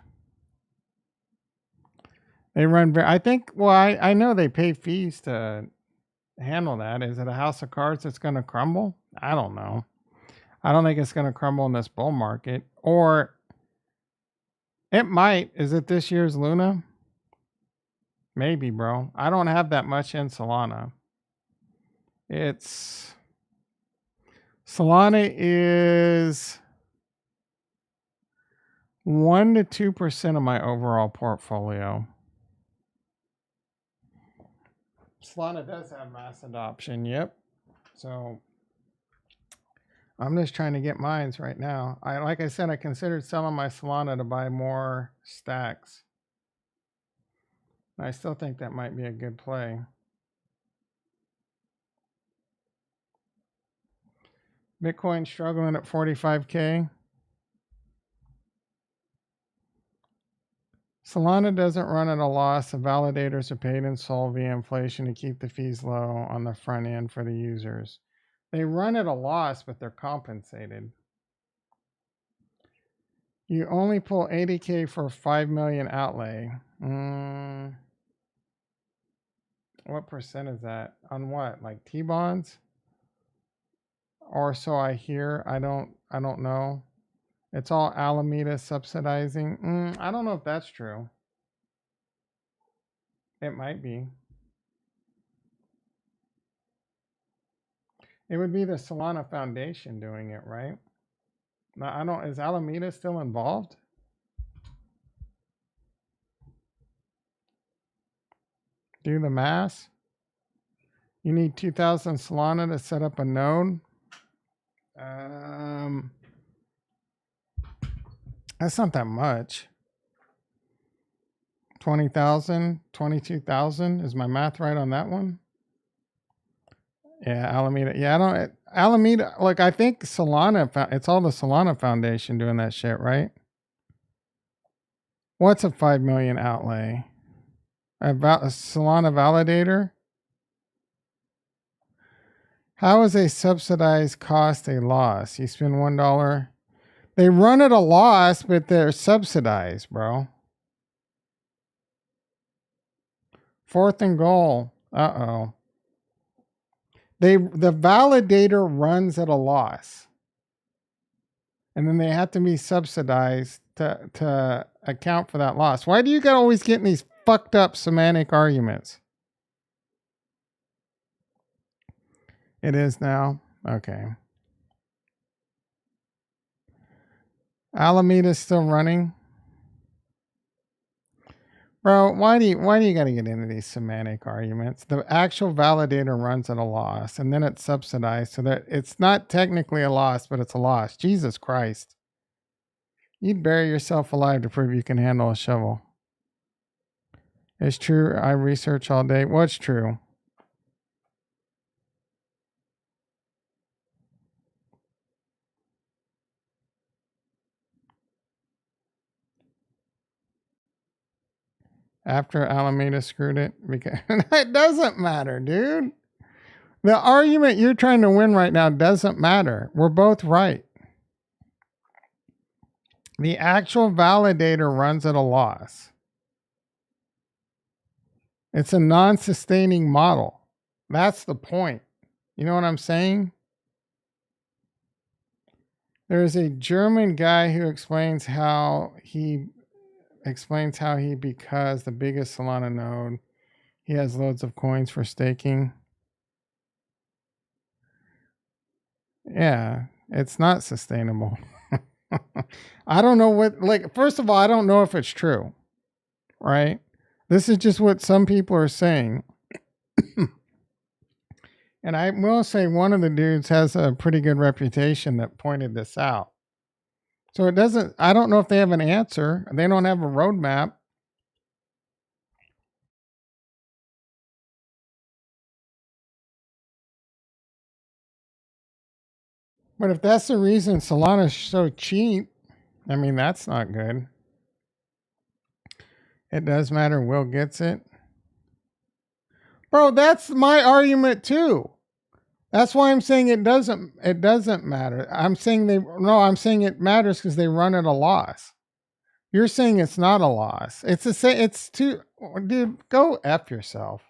They run very, I think, well, I know they pay fees to handle that. Is it a house of cards that's going to crumble? I don't know. I don't think it's going to crumble in this bull market. Or it might. Is it this year's Luna? Maybe, bro. I don't have that much in Solana. Solana is 1 to 2% of my overall portfolio. Solana does have mass adoption, yep. So I'm just trying to get mines right now. Like I said, I considered selling my Solana to buy more stacks. I still think that might be a good play. Bitcoin struggling at 45K. Solana doesn't run at a loss. The validators are paid in Sol via inflation to keep the fees low on the front end for the users. They run at a loss, but they're compensated. You only pull 80K for 5 million outlay. What percent is that? On what? Like T-bonds? Or so I hear. I don't know. It's all Alameda subsidizing. I don't know if that's true. It might be. It would be the Solana Foundation doing it, right? Now, is Alameda still involved? Do the math. You need 2,000 Solana to set up a node. That's not that much. 20,000, 22,000. Is my math right on that one? Yeah, Alameda. Yeah, Alameda, like I think Solana, it's all the Solana Foundation doing that shit, right? What's a 5 million outlay? A Solana validator? How is a subsidized cost a loss? You spend $1. They run at a loss, but they're subsidized, bro. 4th and goal. Uh-oh. The validator runs at a loss. And then they have to be subsidized to account for that loss. Why do you always get in these fucked up semantic arguments? It is now? Okay. Alameda's still running. Bro, why do you gotta get into these semantic arguments? The actual validator runs at a loss, and then it's subsidized so that it's not technically a loss, but it's a loss. Jesus Christ. You'd bury yourself alive to prove you can handle a shovel. It's true. I research all day. What's true? After Alameda screwed it, because it doesn't matter, dude. The argument you're trying to win right now doesn't matter. We're both right. The actual validator runs at a loss. It's a non-sustaining model. That's the point. You know what I'm saying? There's a German guy who explains how he because the biggest Solana node, he has loads of coins for staking. Yeah, it's not sustainable. I don't know what, like, first of all, I don't know if it's true, right? This is just what some people are saying. And I will say one of the dudes has a pretty good reputation that pointed this out. So it doesn't, I don't know if they have an answer. They don't have a roadmap. But if that's the reason Solana's so cheap, I mean, that's not good. It does matter. Will gets it. Bro, that's my argument too. That's why I'm saying it doesn't matter. I'm saying it matters because they run at a loss. You're saying it's not a loss. Dude, go F yourself.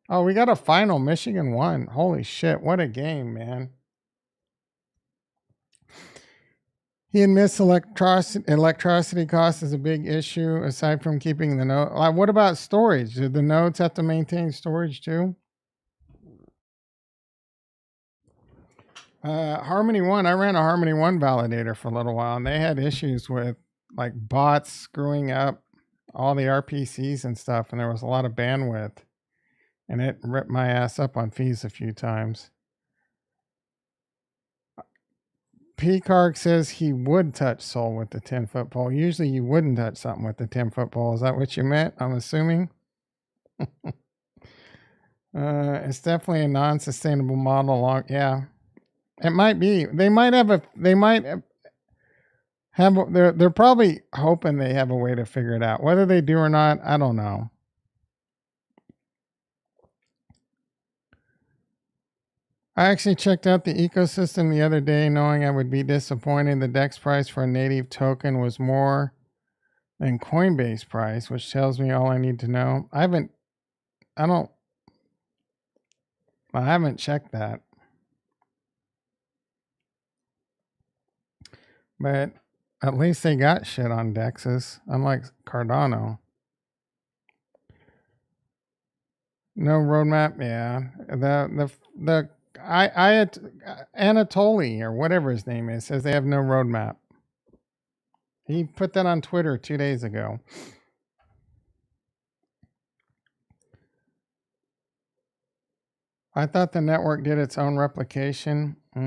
Oh, we got a final. Michigan won. Holy shit, what a game, man. He admits electricity cost is a big issue aside from keeping the node. What about storage? Do the nodes have to maintain storage too? Harmony One, I ran a Harmony One validator for a little while, and they had issues with like bots screwing up all the RPCs and stuff, and there was a lot of bandwidth, and it ripped my ass up on fees a few times. Peacock says he would touch Sol with the 10-foot pole. Usually you wouldn't touch something with the 10-foot pole. Is that what you meant? I'm assuming. It's definitely a non-sustainable model. Yeah, it might be. They're probably hoping they have a way to figure it out. Whether they do or not, I don't know. I actually checked out the ecosystem the other day knowing I would be disappointed. The DEX price for a native token was more than Coinbase price, which tells me all I need to know. I haven't checked that. But at least they got shit on DEXs, unlike Cardano. No roadmap, yeah. The Anatoly or whatever his name is says they have no roadmap. He put that on Twitter 2 days ago. I thought the network did its own replication. I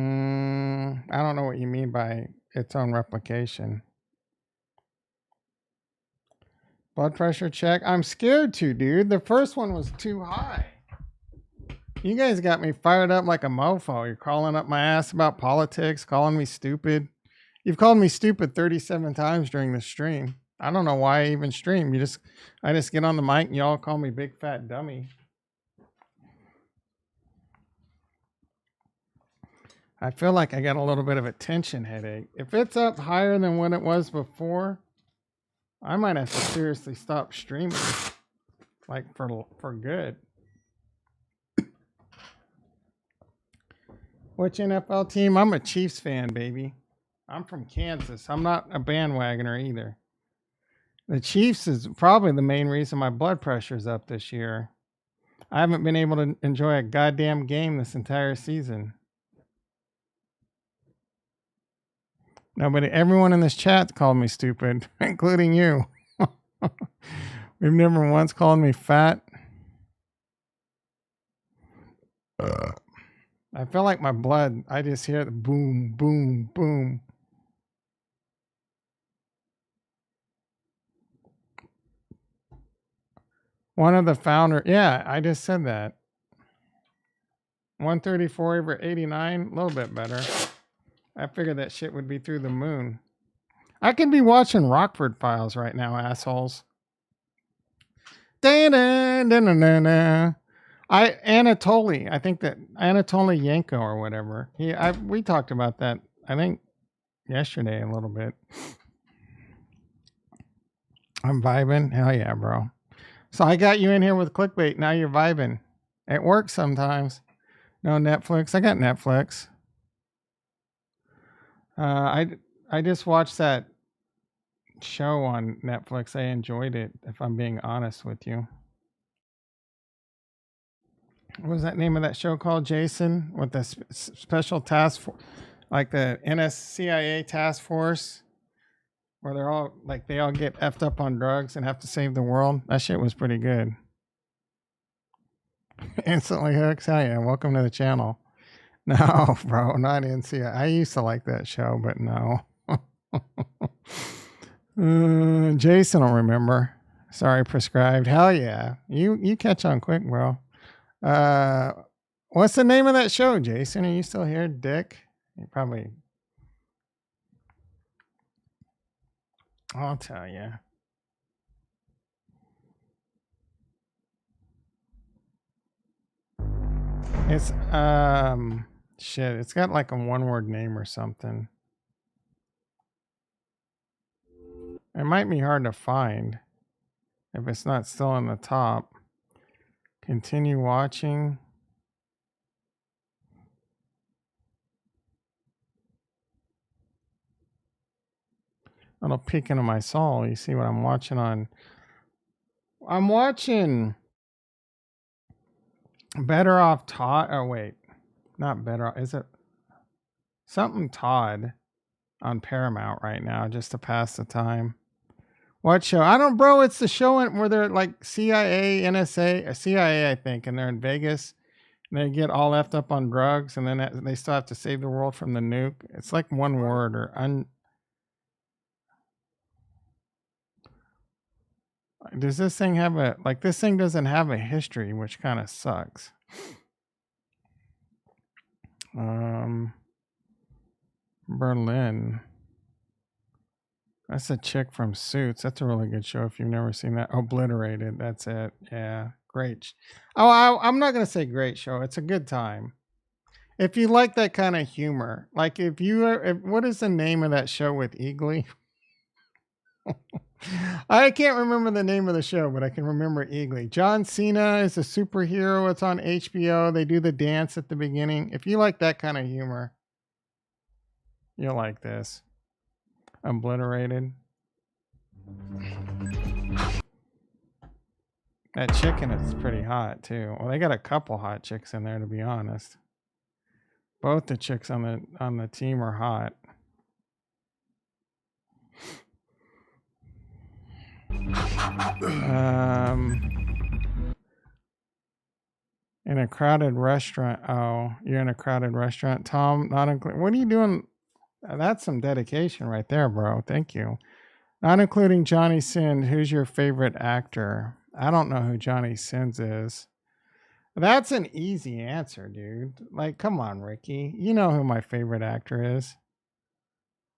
don't know what you mean by its own replication. Blood pressure check. I'm scared to, dude. The first one was too high. You guys got me fired up like a mofo. You're calling up my ass about politics, calling me stupid. You've called me stupid 37 times during the stream. I don't know why I even stream. I just get on the mic and y'all call me big fat dummy. I feel like I got a little bit of a tension headache. If it's up higher than what it was before, I might have to seriously stop streaming. Like for good. Which NFL team? I'm a Chiefs fan, baby. I'm from Kansas. I'm not a bandwagoner either. The Chiefs is probably the main reason my blood pressure's up this year. I haven't been able to enjoy a goddamn game this entire season. Everyone in this chat's called me stupid, including you. We've never once called me fat. I feel like my blood, I just hear the boom, boom, boom. One of the founders, yeah, I just said that. 134 over 89, a little bit better. I figured that shit would be through the moon. I could be watching Rockford Files right now, assholes. Anatoly, I think that Anatoly Yanko or whatever. We talked about that, I think, yesterday a little bit. I'm vibing. Hell yeah, bro. So I got you in here with clickbait. Now you're vibing. It works sometimes. No Netflix. I got Netflix. I just watched that show on Netflix. I enjoyed it, if I'm being honest with you. What was that name of that show called, Jason? With the special task force, like the NSCIA task force, where they're all like they all get effed up on drugs and have to save the world. That shit was pretty good. Instantly hooks. Hell yeah! Welcome to the channel. No, bro, not NCIA. I used to like that show, but no. Jason will remember. Sorry, prescribed. Hell yeah! You catch on quick, bro. What's the name of that show, Jason? Are you still here, Dick? You probably. I'll tell you. It's shit. It's got like a one-word name or something. It might be hard to find if it's not still on the top. Continue watching. It'll peek into my soul. You see what I'm watching on. I'm watching Better Off Todd. Oh, wait. Not Better Off. Is it something Todd on Paramount right now just to pass the time? What show? I don't, bro. It's the show where they're like CIA, NSA, or CIA, I think, and they're in Vegas. And they get all effed up on drugs, and then they still have to save the world from the nuke. It's like one word or Does this thing have a, like, this thing doesn't have a history, which kind of sucks. Berlin. That's a chick from Suits. That's a really good show if you've never seen that. Obliterated. That's it. Yeah. Great. I'm not going to say great show. It's a good time. If you like that kind of humor. Like what is the name of that show with Eagly? I can't remember the name of the show, but I can remember Eagly. John Cena is a superhero. It's on HBO. They do the dance at the beginning. If you like that kind of humor, you'll like this. Obliterated. That chicken is pretty hot too. Well, they got a couple hot chicks in there, to be honest. Both the chicks on the team are hot. In a crowded restaurant. Oh, you're in a crowded restaurant, Tom. Not including. What are you doing? That's some dedication right there, bro. Thank you. Not including Johnny Sins. Who's your favorite actor? I don't know who Johnny Sins is. That's an easy answer, dude. Like, come on, Ricky. You know who my favorite actor is.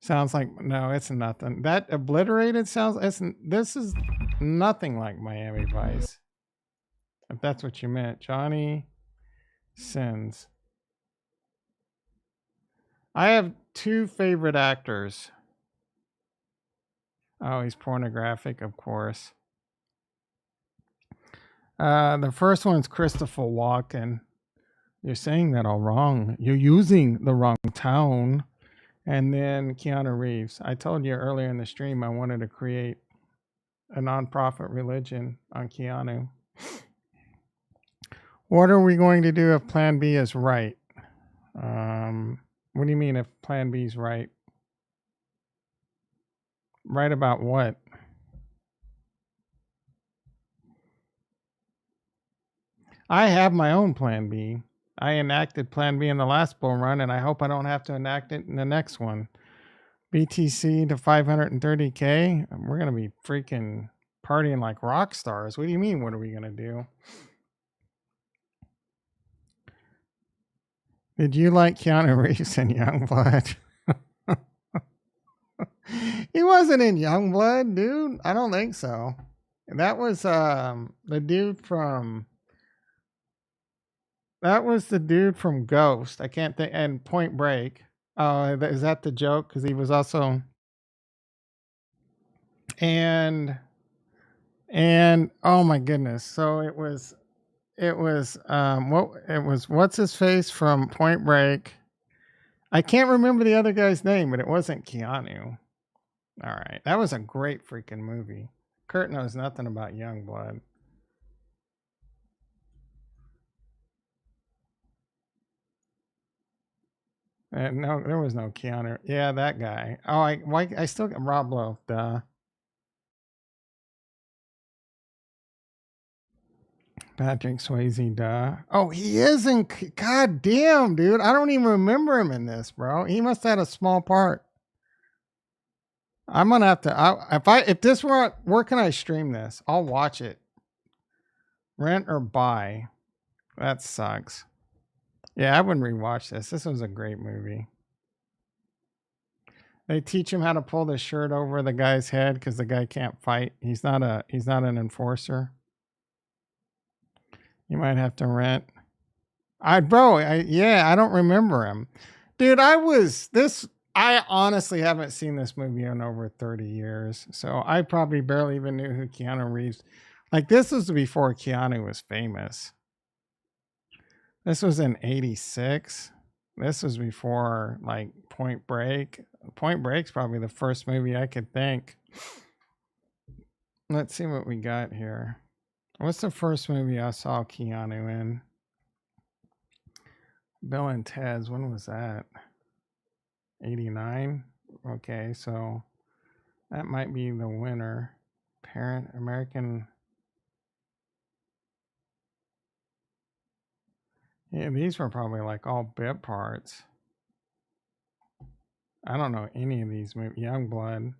Sounds like, no, it's nothing. That Obliterated sounds, this is nothing like Miami Vice. If that's what you meant. Johnny Sins. I have two favorite actors. Oh, he's pornographic, of course. The first one's Christopher Walken. You're saying that all wrong. You're using the wrong tone. And then Keanu Reeves. I told you earlier in the stream I wanted to create a nonprofit religion on Keanu. What are we going to do if Plan B is right? What do you mean if Plan B is right? Right about what? I have my own Plan B. I enacted Plan B in the last bull run, and I hope I don't have to enact it in the next one. BTC to 530K. We're going to be freaking partying like rock stars. What do you mean, what are we going to do? Did you like Keanu Reeves in Youngblood? He wasn't in Youngblood, dude. I don't think so. That was the dude from... That was the dude from Ghost. I can't think. And Point Break. Oh, is that the joke? Because he was also. And And oh my goodness, so it was what's his face from Point Break. I can't remember the other guy's name, but it wasn't Keanu. All right, that was a great freaking movie. Kurt knows nothing about Youngblood. No, there was no Keanu. Yeah, that guy. Oh, I still got Rob Lowe. Duh. Patrick Swayze, duh. Oh, he is in. God damn, dude. I don't even remember him in this, bro. He must have had a small part. I'm gonna have to. If this were, where can I stream this? I'll watch it. Rent or buy. That sucks. Yeah, I wouldn't rewatch this. This was a great movie. They teach him how to pull the shirt over the guy's head because the guy can't fight. He's not an enforcer. You might have to rent. I don't remember him. Dude, I honestly haven't seen this movie in over 30 years. So I probably barely even knew who Keanu Reeves. Like, this was before Keanu was famous. This was in 86. This was before, like, Point Break. Point Break's probably the first movie I could think. Let's see what we got here. What's the first movie I saw Keanu in? Bill and Ted's. When was that? 89? Okay, so that might be the winner. Parent American. Yeah, these were probably like all bit parts. I don't know any of these movies. Youngblood.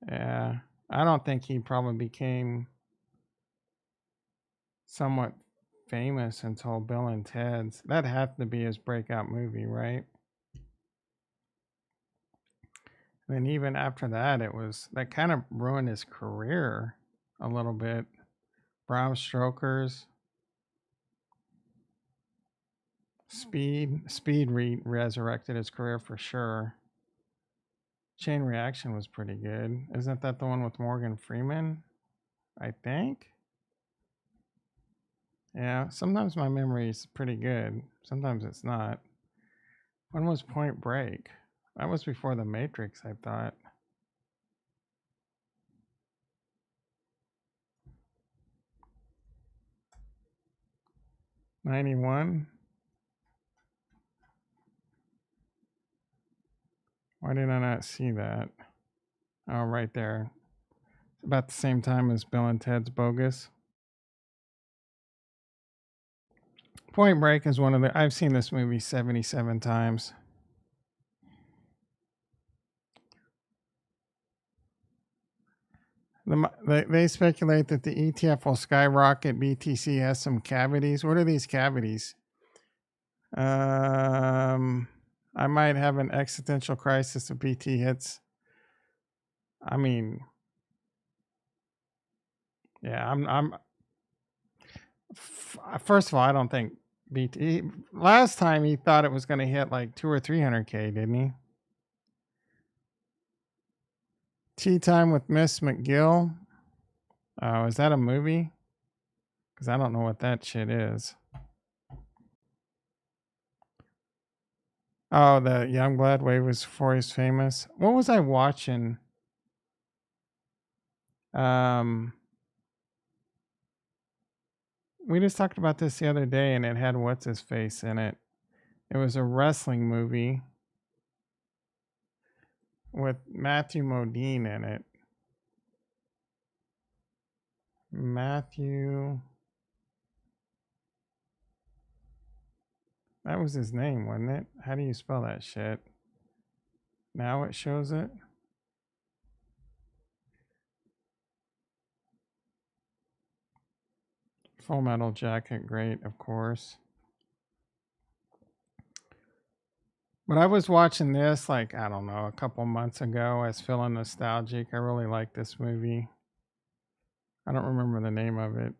Yeah, I don't think he probably became somewhat famous until Bill and Ted's. That had to be his breakout movie, right? And then even after that, that kind of ruined his career a little bit. Bram Stoker's Speed resurrected his career for sure. Chain Reaction was pretty good. Isn't that the one with Morgan Freeman? I think. Yeah, sometimes my memory is pretty good. Sometimes it's not. When was Point Break? That was before The Matrix, I thought. '91. Why did I not see that? Oh, right there. It's about the same time as Bill and Ted's Bogus. Point Break is one of the... I've seen this movie 77 times. They speculate that the ETF will skyrocket. BTC has some cavities. What are these cavities? I might have an existential crisis if BT hits. I mean, yeah, I'm first of all, I don't think BT, last time he thought it was going to hit like 200 or 300K, didn't he? Tea Time with Miss McGill. Oh, is that a movie? Because I don't know what that shit is. Oh, the Youngblood way was before he's famous. What was I watching? We just talked about this the other day, and it had what's his face in it. It was a wrestling movie with Matthew Modine in it. Matthew. That was his name, wasn't it? How do you spell that shit? Now it shows it. Full Metal Jacket, great, of course. But I was watching this, like, I don't know, a couple months ago. I was feeling nostalgic. I really like this movie. I don't remember the name of it.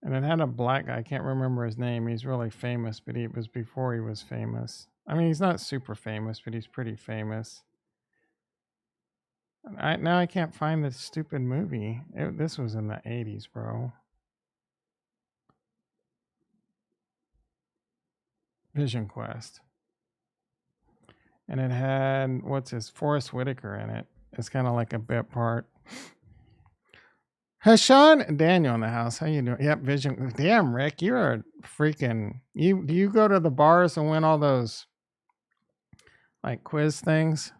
And it had a black guy. I can't remember his name. He's really famous, but it was before he was famous. I mean, he's not super famous, but he's pretty famous. Now I can't find the stupid movie. This was in the 80s, bro. Vision Quest. And it had, Forrest Whitaker in it. It's kind of like a bit part. Hashan Daniel in the house. How you doing? Yep, Vision. Damn, Rick, you're a freaking... Do you go to the bars and win all those, like, quiz things?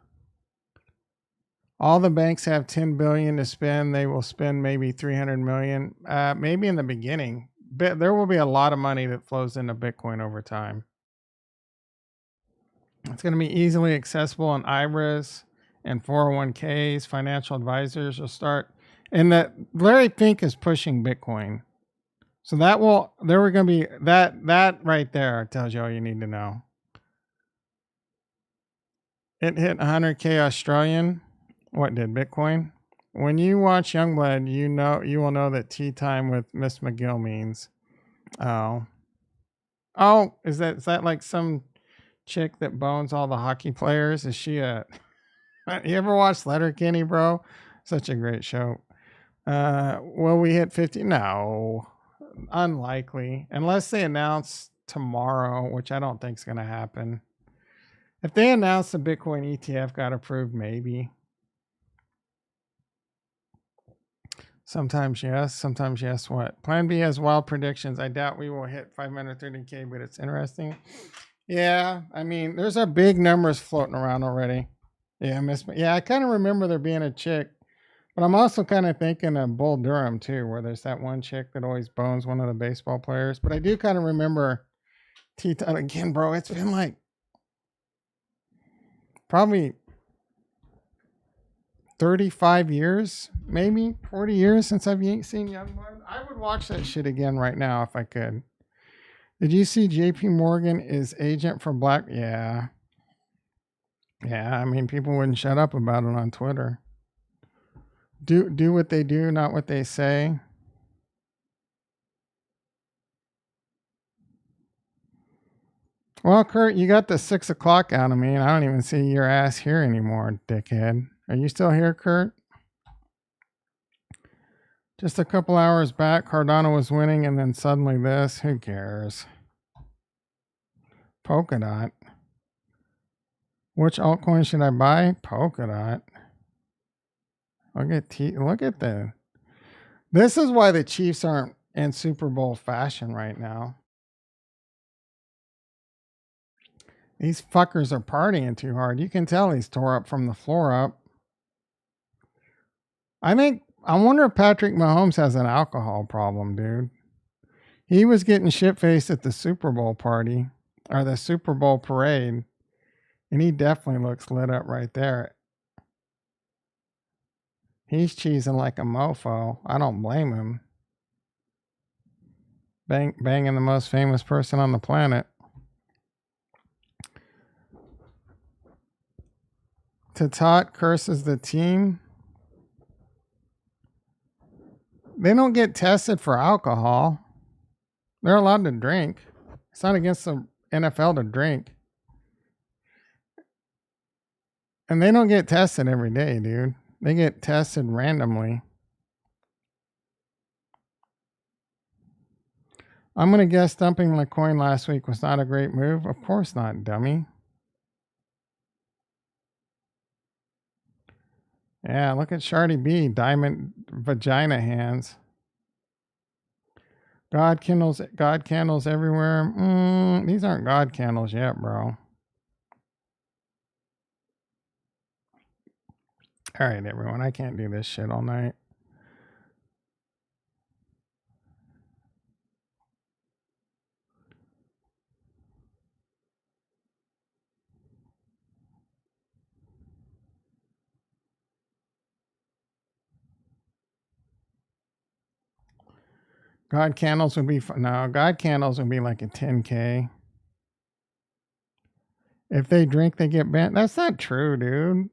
All the banks have 10 billion to spend. They will spend maybe 300 million. Maybe in the beginning. But there will be a lot of money that flows into Bitcoin over time. It's going to be easily accessible in IRAs and 401ks. Financial advisors will start. And that Larry Fink is pushing Bitcoin. So there we're going to be, that right there tells you all you need to know. It hit 100K Australian. What did Bitcoin? When you watch Youngblood, you will know that tea time with Miss McGill means. Oh, is that like some chick that bones all the hockey players? Is she you ever watch Letterkenny, bro? Such a great show. Will we hit 50? No, unlikely, unless they announce tomorrow, which I don't think is going to happen. If they announce the Bitcoin ETF got approved, maybe. Sometimes yes, sometimes yes. What? Plan B has wild predictions. I doubt we will hit 530K, but it's interesting. Yeah, I mean, there's a big numbers floating around already. Yeah, I kind of remember there being a chick, but I'm also kind of thinking of Bull Durham too, where there's that one chick that always bones one of the baseball players. But I do kind of remember T-Time again, bro. It's been like probably 35 years, maybe 40 years since I've seen Youngblood. I would watch that shit again right now if I could. Did you see JP Morgan is agent for Black? Yeah. Yeah, I mean, people wouldn't shut up about it on Twitter. Do what they do, not what they say. Well, Kurt, you got the 6 o'clock out of me, and I don't even see your ass here anymore, dickhead. Are you still here, Kurt? Just a couple hours back, Cardano was winning, and then suddenly this. Who cares? Polkadot. Which altcoin should I buy? Polkadot. Look at that. This is why the Chiefs aren't in Super Bowl fashion right now. These fuckers are partying too hard. You can tell he's tore up from the floor up. I wonder if Patrick Mahomes has an alcohol problem, dude. He was getting shit-faced at the Super Bowl party, or the Super Bowl parade, and he definitely looks lit up right there. He's cheesing like a mofo. I don't blame him. Banging the most famous person on the planet. Tatat curses the team. They don't get tested for alcohol. They're allowed to drink. It's not against the NFL to drink. And they don't get tested every day, dude. They get tested randomly. I'm going to guess dumping the coin last week was not a great move. Of course not, dummy. Yeah, look at Shardy B. Diamond vagina hands. God candles everywhere. These aren't God candles yet, bro. All right, everyone. I can't do this shit all night. God candles would be no. God candles would be like a 10K. If they drink, they get banned. That's not true, dude.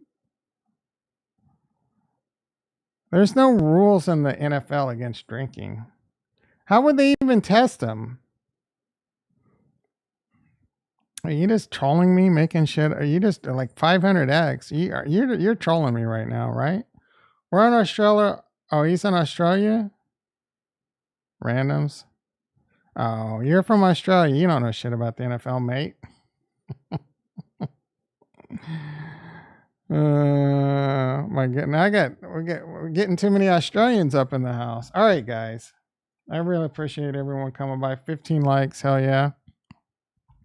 There's no rules in the NFL against drinking. How would they even test them? Are you just trolling me, making shit? Are you just like 500x? You're trolling me right now, right? We're in Australia. Oh, he's in Australia? Randoms. Oh, you're from Australia. You don't know shit about the NFL, mate. My goodness, we're getting too many Australians up in the house. All right, guys. I really appreciate everyone coming by. 15 likes, hell yeah.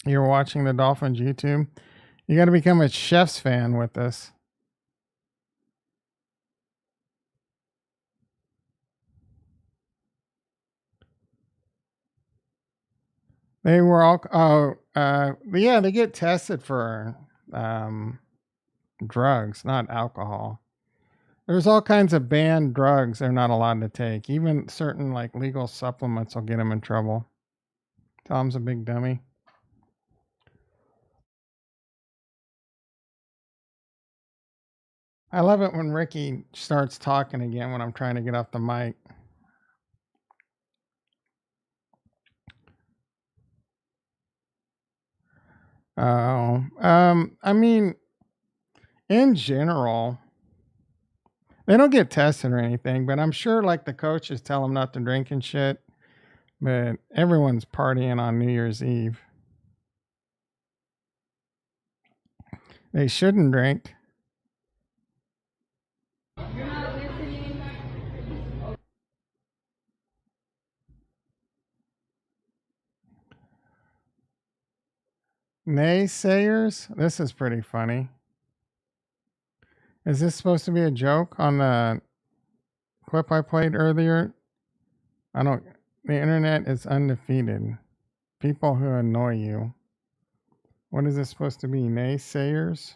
You're watching the Dolphins YouTube. You got to become a Chefs fan with us. They were all, yeah, they get tested for drugs, not alcohol. There's all kinds of banned drugs they're not allowed to take. Even certain like legal supplements will get them in trouble. Tom's a big dummy. I love it when Ricky starts talking again when I'm trying to get off the mic. Oh, I mean, in general, they don't get tested or anything, but I'm sure like the coaches tell them not to drink and shit, but everyone's partying on New Year's Eve. They shouldn't drink. Naysayers? This is pretty funny. Is this supposed to be a joke on the clip I played earlier? The internet is undefeated. People who annoy you. What is this supposed to be? Naysayers?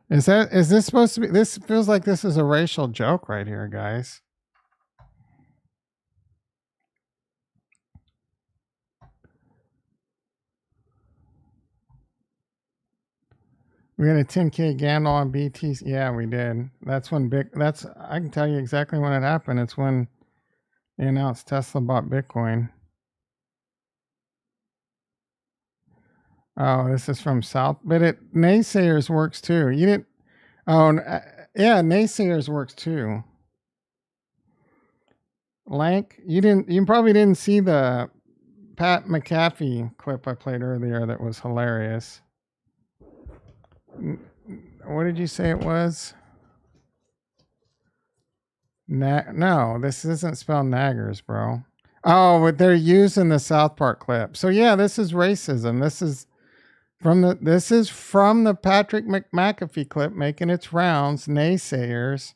Is this supposed to be, this feels like this is a racial joke right here, guys. We had a 10K candle on BTC. Yeah, we did. That's when I can tell you exactly when it happened. It's when they announced Tesla bought Bitcoin. Oh, this is from South, but naysayers works too. You didn't, yeah, naysayers works too. Lank, you probably didn't see the Pat McAfee clip I played earlier that was hilarious. What did you say it was? No, this isn't spelled naggers, bro. Oh, but they're using the South Park clip. So yeah, this is racism. This is from the Patrick McAfee clip making its rounds. Naysayers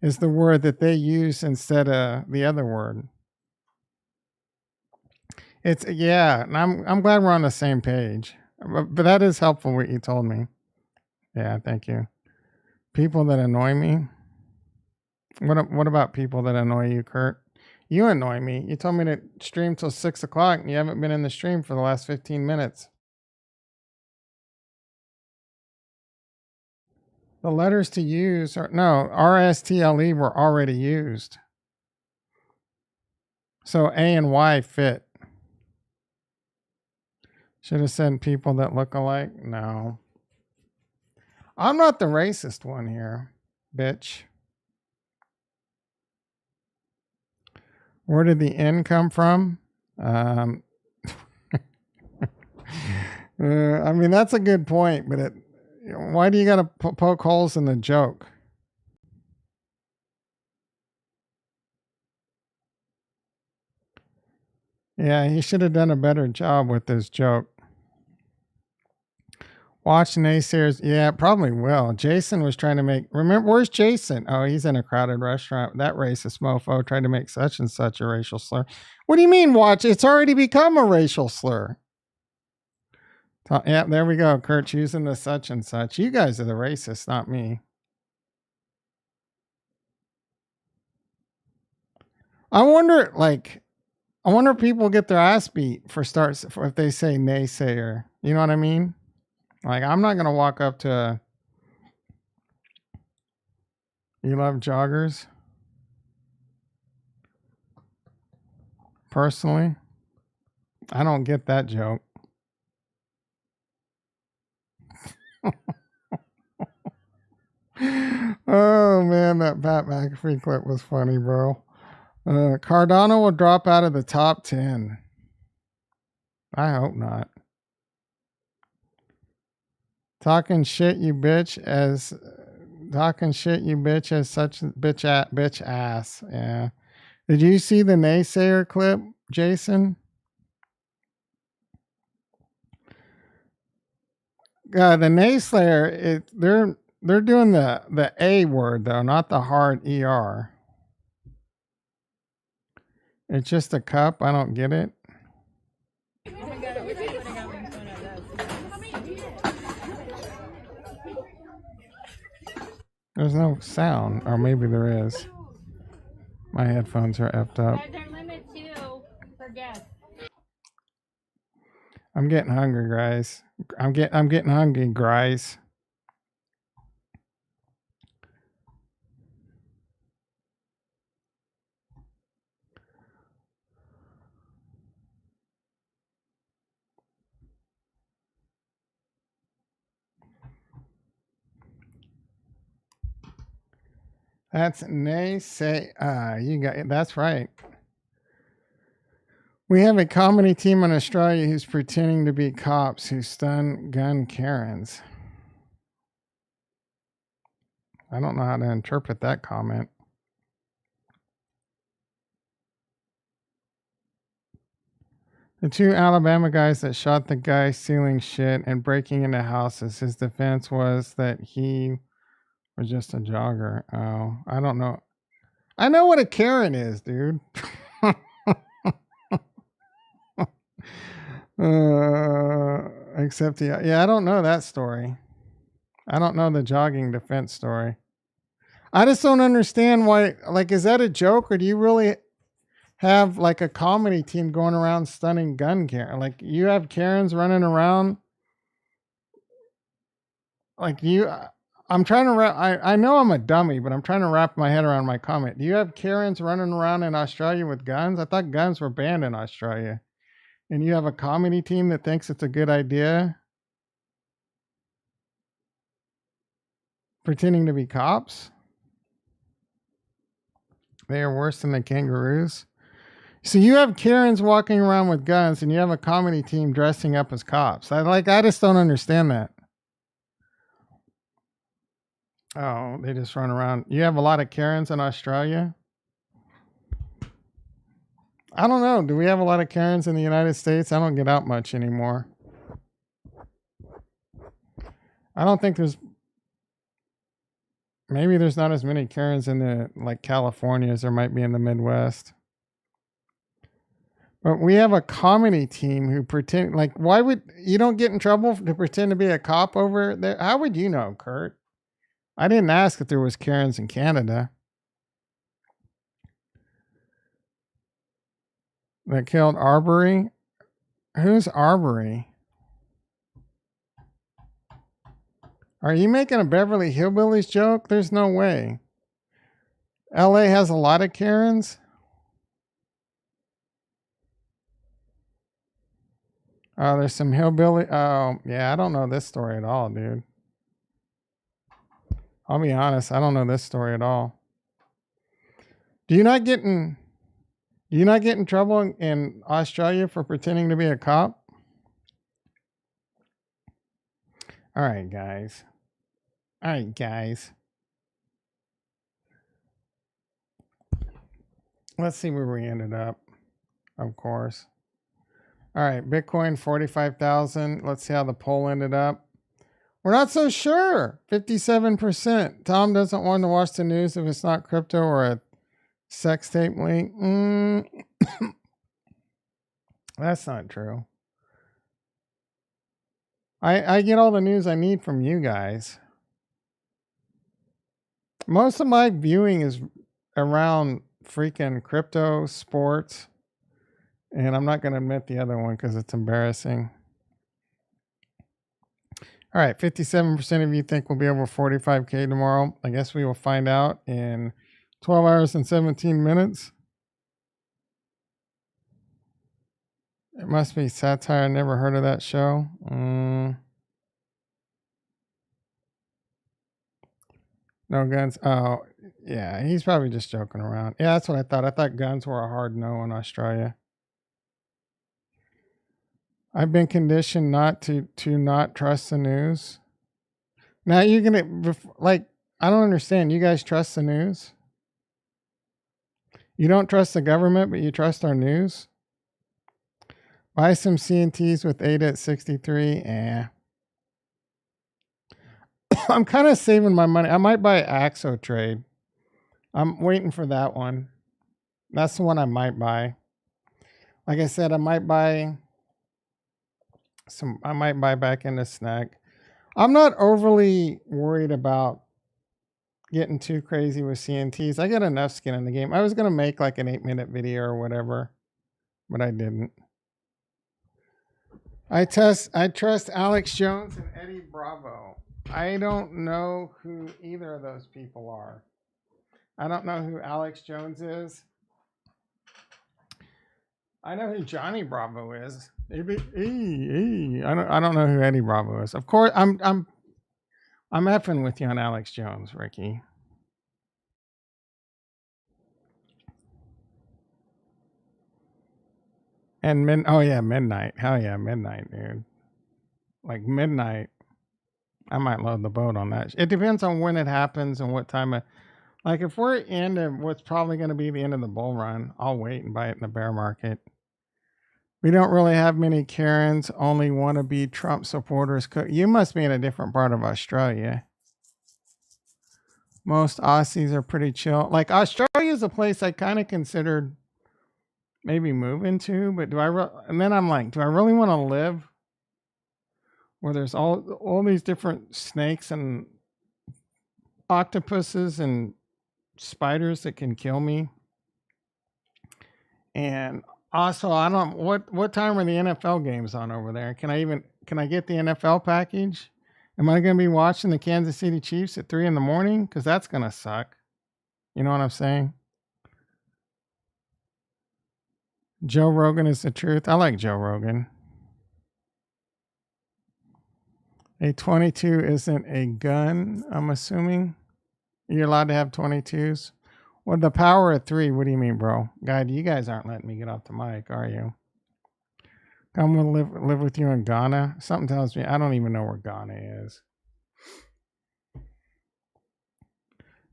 is the word that they use instead of the other word. It's and I'm glad we're on the same page. But that is helpful what you told me. Yeah, thank you. People that annoy me. What about people that annoy you, Kurt? You annoy me. You told me to stream till 6 o'clock and you haven't been in the stream for the last 15 minutes. The letters to use RSTLE were already used. So A and Y fit. Should have said people that look alike. No. I'm not the racist one here, bitch. Where did the N come from? I mean, that's a good point, but why do you got to poke holes in the joke? Yeah, he should have done a better job with this joke. Watch naysayers. Yeah, probably will. Jason was trying to remember, where's Jason? Oh, he's in a crowded restaurant. That racist mofo tried to make such and such a racial slur. What do you mean, watch? It's already become a racial slur. Yeah, there we go. Kurt's using the such and such. You guys are the racists, not me. I wonder if people get their ass beat if they say naysayer. You know what I mean? Like, I'm not going to walk up to you love joggers? personally. I don't get that joke. Oh man, that Pat McAfee clip was funny, bro. Cardano will drop out of the top 10. I hope not. Talking shit, you bitch, as such bitch ass. Yeah. Did you see the naysayer clip, Jason? The naysayer, they're doing the A word though, not the hard ER. It's just a cup. I don't get it. There's no sound, or maybe there is. My headphones are effed up. I'm getting hungry, guys. I'm getting hungry, guys. That's naysay. You got that's right. We have a comedy team in Australia who's pretending to be cops who stun gun Karens. I don't know how to interpret that comment. The two Alabama guys that shot the guy stealing shit and breaking into houses, his defense was that he was just a jogger. Oh, I don't know. I know what a Karen is, dude. Except, yeah, I don't know that story. I don't know the jogging defense story. I just don't understand why, like, is that a joke, or do you really have like a comedy team going around stunning gun Karen? Like, you have Karens running around. Like, I'm trying to wrap, I know I'm a dummy, but I'm trying to wrap my head around my comment. Do you have Karens running around in Australia with guns? I thought guns were banned in Australia. And you have a comedy team that thinks it's a good idea? Pretending to be cops? They are worse than the kangaroos. So you have Karens walking around with guns, and you have a comedy team dressing up as cops. I just don't understand that. Oh, they just run around. You have a lot of Karens in Australia? I don't know. Do we have a lot of Karens in the United States? I don't get out much anymore. I don't think maybe there's not as many Karens in like California as there might be in the Midwest. But we have a comedy team who pretend, like, why would you don't get in trouble to pretend to be a cop over there? How would you know, Kurt? I didn't ask if there was Karens in Canada that killed Arbery. Who's Arbery? Are you making a Beverly Hillbillies joke? There's no way. LA has a lot of Karens. Oh, there's some hillbilly. Oh, yeah, I don't know this story at all, dude. I'll be honest, I don't know this story at all. Do you not get in trouble in Australia for pretending to be a cop? All right, guys. Let's see where we ended up, of course. All right, Bitcoin 45,000. Let's see how the poll ended up. We're not so sure. 57%. Tom doesn't want to watch the news if it's not crypto or a sex tape link. That's not true. I get all the news I need from you guys. Most of my viewing is around freaking crypto, sports, and I'm not going to admit the other one because it's embarrassing. All right, 57% of you think we'll be over 45K tomorrow. I guess we will find out in 12 hours and 17 minutes. It must be satire. I never heard of that show. No guns. Oh, yeah. He's probably just joking around. Yeah, that's what I thought. I thought guns were a hard no in Australia. I've been conditioned not to not trust the news. Now you're gonna like. I don't understand. You guys trust the news? You don't trust the government, but you trust our news? Buy some CNTs with ADA at 63. I'm kind of saving my money. I might buy Axo Trade. I'm waiting for that one. That's the one I might buy. Like I said, I might buy back into Snack. I'm not overly worried about getting too crazy with CNTs. I got enough skin in the game. I was going to make like an 8-minute video or whatever, but I didn't. I trust Alex Jones and Eddie Bravo. I don't know who either of those people are. I don't know who Alex Jones is. I know who Johnny Bravo is. I don't know who Eddie Bravo is. Of course, I'm effing with you on Alex Jones, Ricky. And midnight. Hell yeah, midnight, dude. Like midnight. I might load the boat on that. It depends on when it happens and what time. Like if we're into what's probably going to be the end of the bull run, I'll wait and buy it in the bear market. We don't really have many Karens, only wannabe Trump supporters. You must be in a different part of Australia. Most Aussies are pretty chill. Like Australia is a place I kind of considered maybe moving to, but and then I'm like, do I really want to live where there's all these different snakes and octopuses and spiders that can kill me? And also, I don't what time are the NFL games on over there? Can I get the NFL package? Am I going to be watching the Kansas City Chiefs at 3 a.m? Because that's going to suck. You know what I'm saying? Joe Rogan is the truth. I like Joe Rogan. A 22 isn't a gun, I'm assuming. You're allowed to have 22s. Well, the power of 3, what do you mean, bro? God, you guys aren't letting me get off the mic, are you? I'm going to live with you in Ghana. Something tells me I don't even know where Ghana is.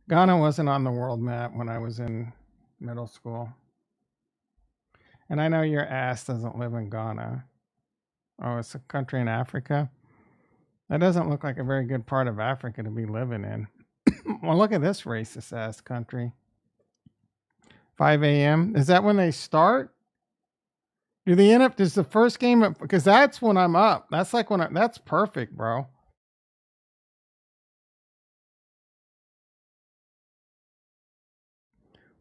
Ghana wasn't on the world map when I was in middle school. And I know your ass doesn't live in Ghana. Oh, it's a country in Africa? That doesn't look like a very good part of Africa to be living in. Well, look at this racist ass country. 5 a.m. Is that when they start? Do they end up, does the first game, because that's when I'm up. That's like when that's perfect, bro.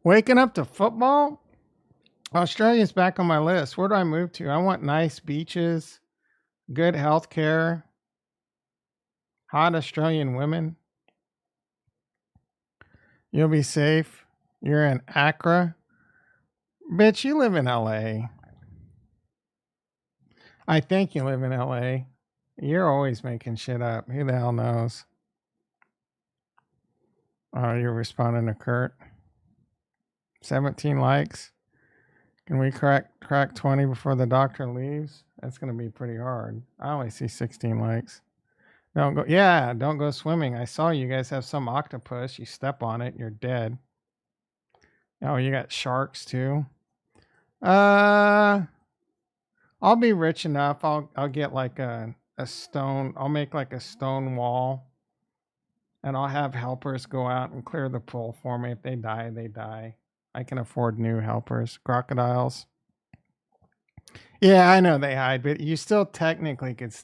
Waking up to football? Australia's back on my list. Where do I move to? I want nice beaches, good health care, hot Australian women. You'll be safe. You're in Accra. Bitch, you live in LA. I think you live in LA. You're always making shit up. Who the hell knows? Oh, you're responding to Kurt. 17 likes. Can we crack 20 before the doctor leaves? That's going to be pretty hard. I only see 16 likes. Don't go swimming. I saw you guys have some octopus. You step on it, you're dead. Oh, you got sharks too. I'll be rich enough. I'll get like a stone. I'll make like a stone wall, and I'll have helpers go out and clear the pool for me. If they die, they die. I can afford new helpers. Crocodiles. Yeah, I know they hide, but you still technically could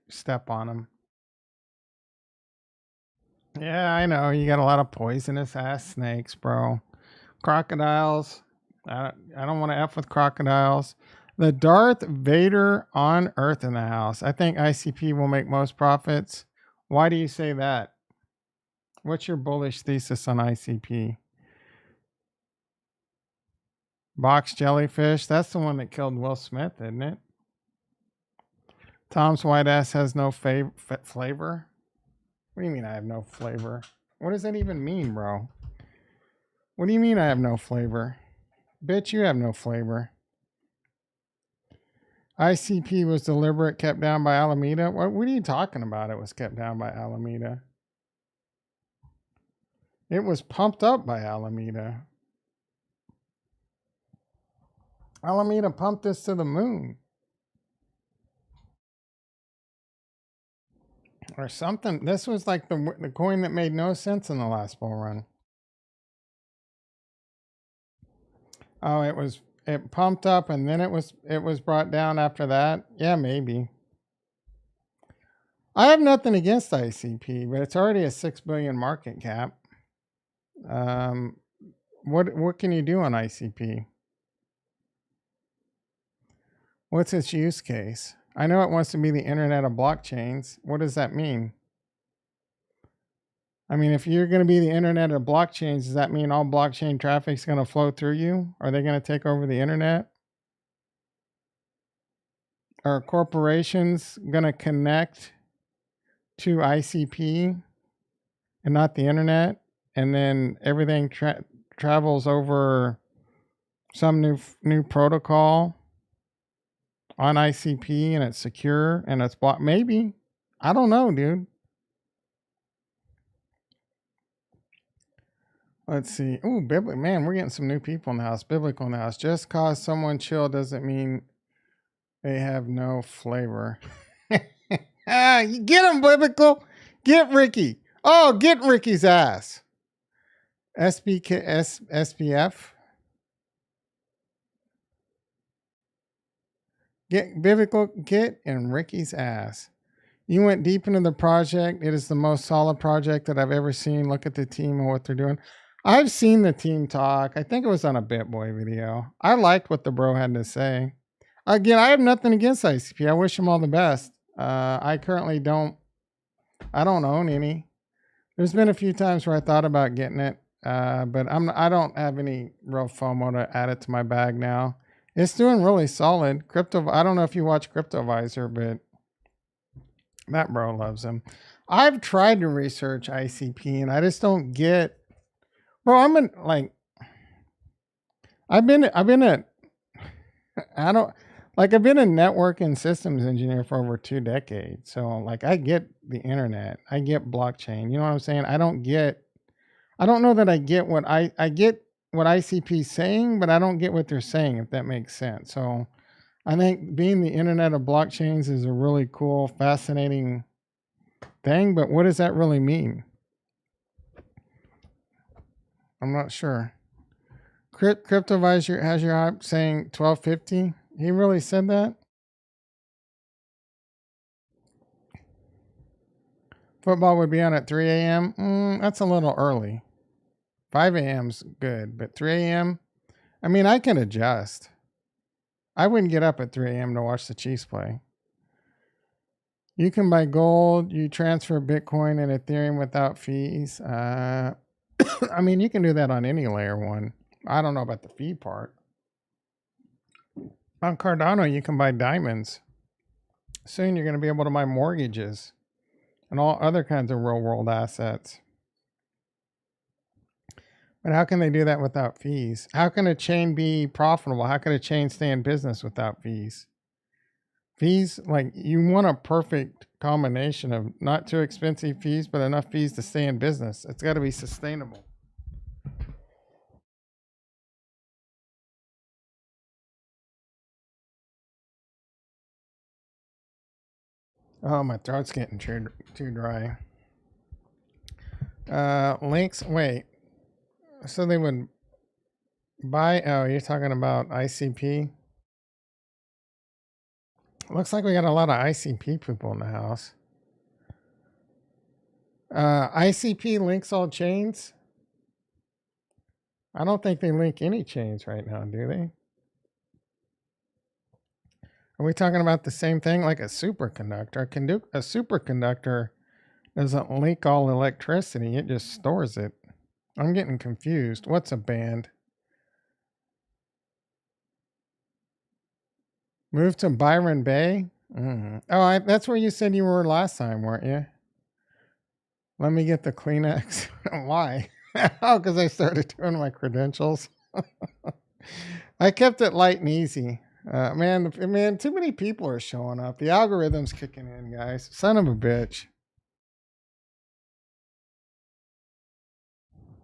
step on them. Yeah, I know. You got a lot of poisonous ass snakes, bro. Crocodiles. I don't want to F with crocodiles. The Darth Vader on Earth in the house. I think ICP will make most profits. Why do you say that? What's your bullish thesis on ICP? Box jellyfish. That's the one that killed Will Smith, isn't it? Tom's white ass has no flavor. What do you mean I have no flavor? What does that even mean, bro? What do you mean I have no flavor? Bitch, you have no flavor. ICP was deliberate, kept down by Alameda. What are you talking about? It was kept down by Alameda. It was pumped up by Alameda. Alameda pumped this to the moon. Or something. This was like the coin that made no sense in the last bull run. Oh, it pumped up and then it was brought down after that. Yeah, maybe. I have nothing against ICP, but it's already a 6 billion market cap. What can you do on ICP? What's its use case? I know it wants to be the internet of blockchains. What does that mean? I mean, if you're going to be the internet of blockchains, does that mean all blockchain traffic is going to flow through you? Are they going to take over the internet? Are corporations going to connect to ICP and not the internet? And then everything travels over some new protocol on ICP and it's secure and it's blocked? Maybe. I don't know, dude. Let's see. Ooh, biblical. Man, we're getting some new people in the house. Biblical in the house. Just cause someone chill doesn't mean they have no flavor. You get him, biblical. Get Ricky. Oh, get Ricky's ass. SPF. Get biblical. Get in Ricky's ass. You went deep into the project. It is the most solid project that I've ever seen. Look at the team and what they're doing. I've seen the team talk. I think it was on a BitBoy video. I liked what the bro had to say. Again, I have nothing against ICP. I wish him all the best. I currently don't own any. There's been a few times where I thought about getting it, but I don't have any real FOMO to add it to my bag now. It's doing really solid. I don't know if you watch CryptoVisor, but that bro loves him. I've tried to research ICP and I just don't get. Bro, I've been a network and systems engineer for over 2 decades. So like I get the internet, I get blockchain. You know what I'm saying? I don't know that I get what I get what ICP's saying, but I don't get what they're saying, if that makes sense. So I think being the internet of blockchains is a really cool, fascinating thing, but what does that really mean? I'm not sure. CryptoVisor has your hype saying 1250. He really said that? Football would be on at 3 a.m. That's a little early. 5 a.m.'s good, but 3 a.m. I mean, I can adjust. I wouldn't get up at 3 a.m. to watch the Chiefs play. You can buy gold. You transfer Bitcoin and Ethereum without fees. I mean, you can do that on any layer one. I don't know about the fee part. On Cardano, you can buy diamonds. Soon you're going to be able to buy mortgages and all other kinds of real world assets. But how can they do that without fees? How can a chain be profitable? How can a chain stay in business without fees? Fees, like you want a perfect combination of not too expensive fees, but enough fees to stay in business. It's got to be sustainable. Oh, my throat's getting too dry. Links, wait. So they would buy, oh, you're talking about ICP? Looks like we got a lot of ICP people in the house. ICP links all chains? I don't think they link any chains right now, do they? Are we talking about the same thing like a superconductor? A superconductor doesn't link all electricity, it just stores it. I'm getting confused. What's a band? Move to Byron Bay? Oh, that's where you said you were last time, weren't you? Let me get the Kleenex. Why? Oh, because I started doing my credentials. I kept it light and easy. Man, too many people are showing up. The algorithm's kicking in, guys. Son of a bitch.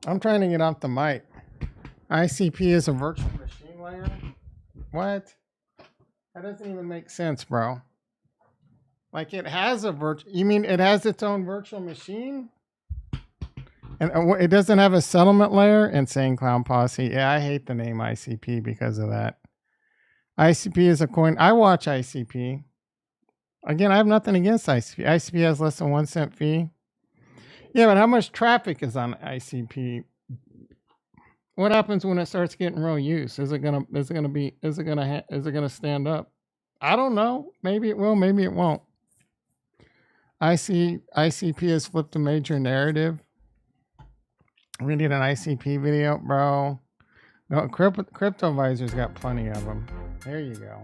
I'm trying to get off the mic. ICP is a virtual machine layer? What? That doesn't even make sense, bro. Like it has you mean it has its own virtual machine? And it doesn't have a settlement layer? Insane Clown Posse. Yeah, I hate the name ICP because of that. ICP is a coin. I watch ICP. Again, I have nothing against ICP. ICP has less than 1 cent fee. Yeah, but how much traffic is on ICP? What happens when it starts getting real use? Is it gonna stand up? I don't know. Maybe it will. Maybe it won't. ICP has flipped a major narrative. We need an ICP video, bro. No, Crypto Visor's got plenty of them. There you go.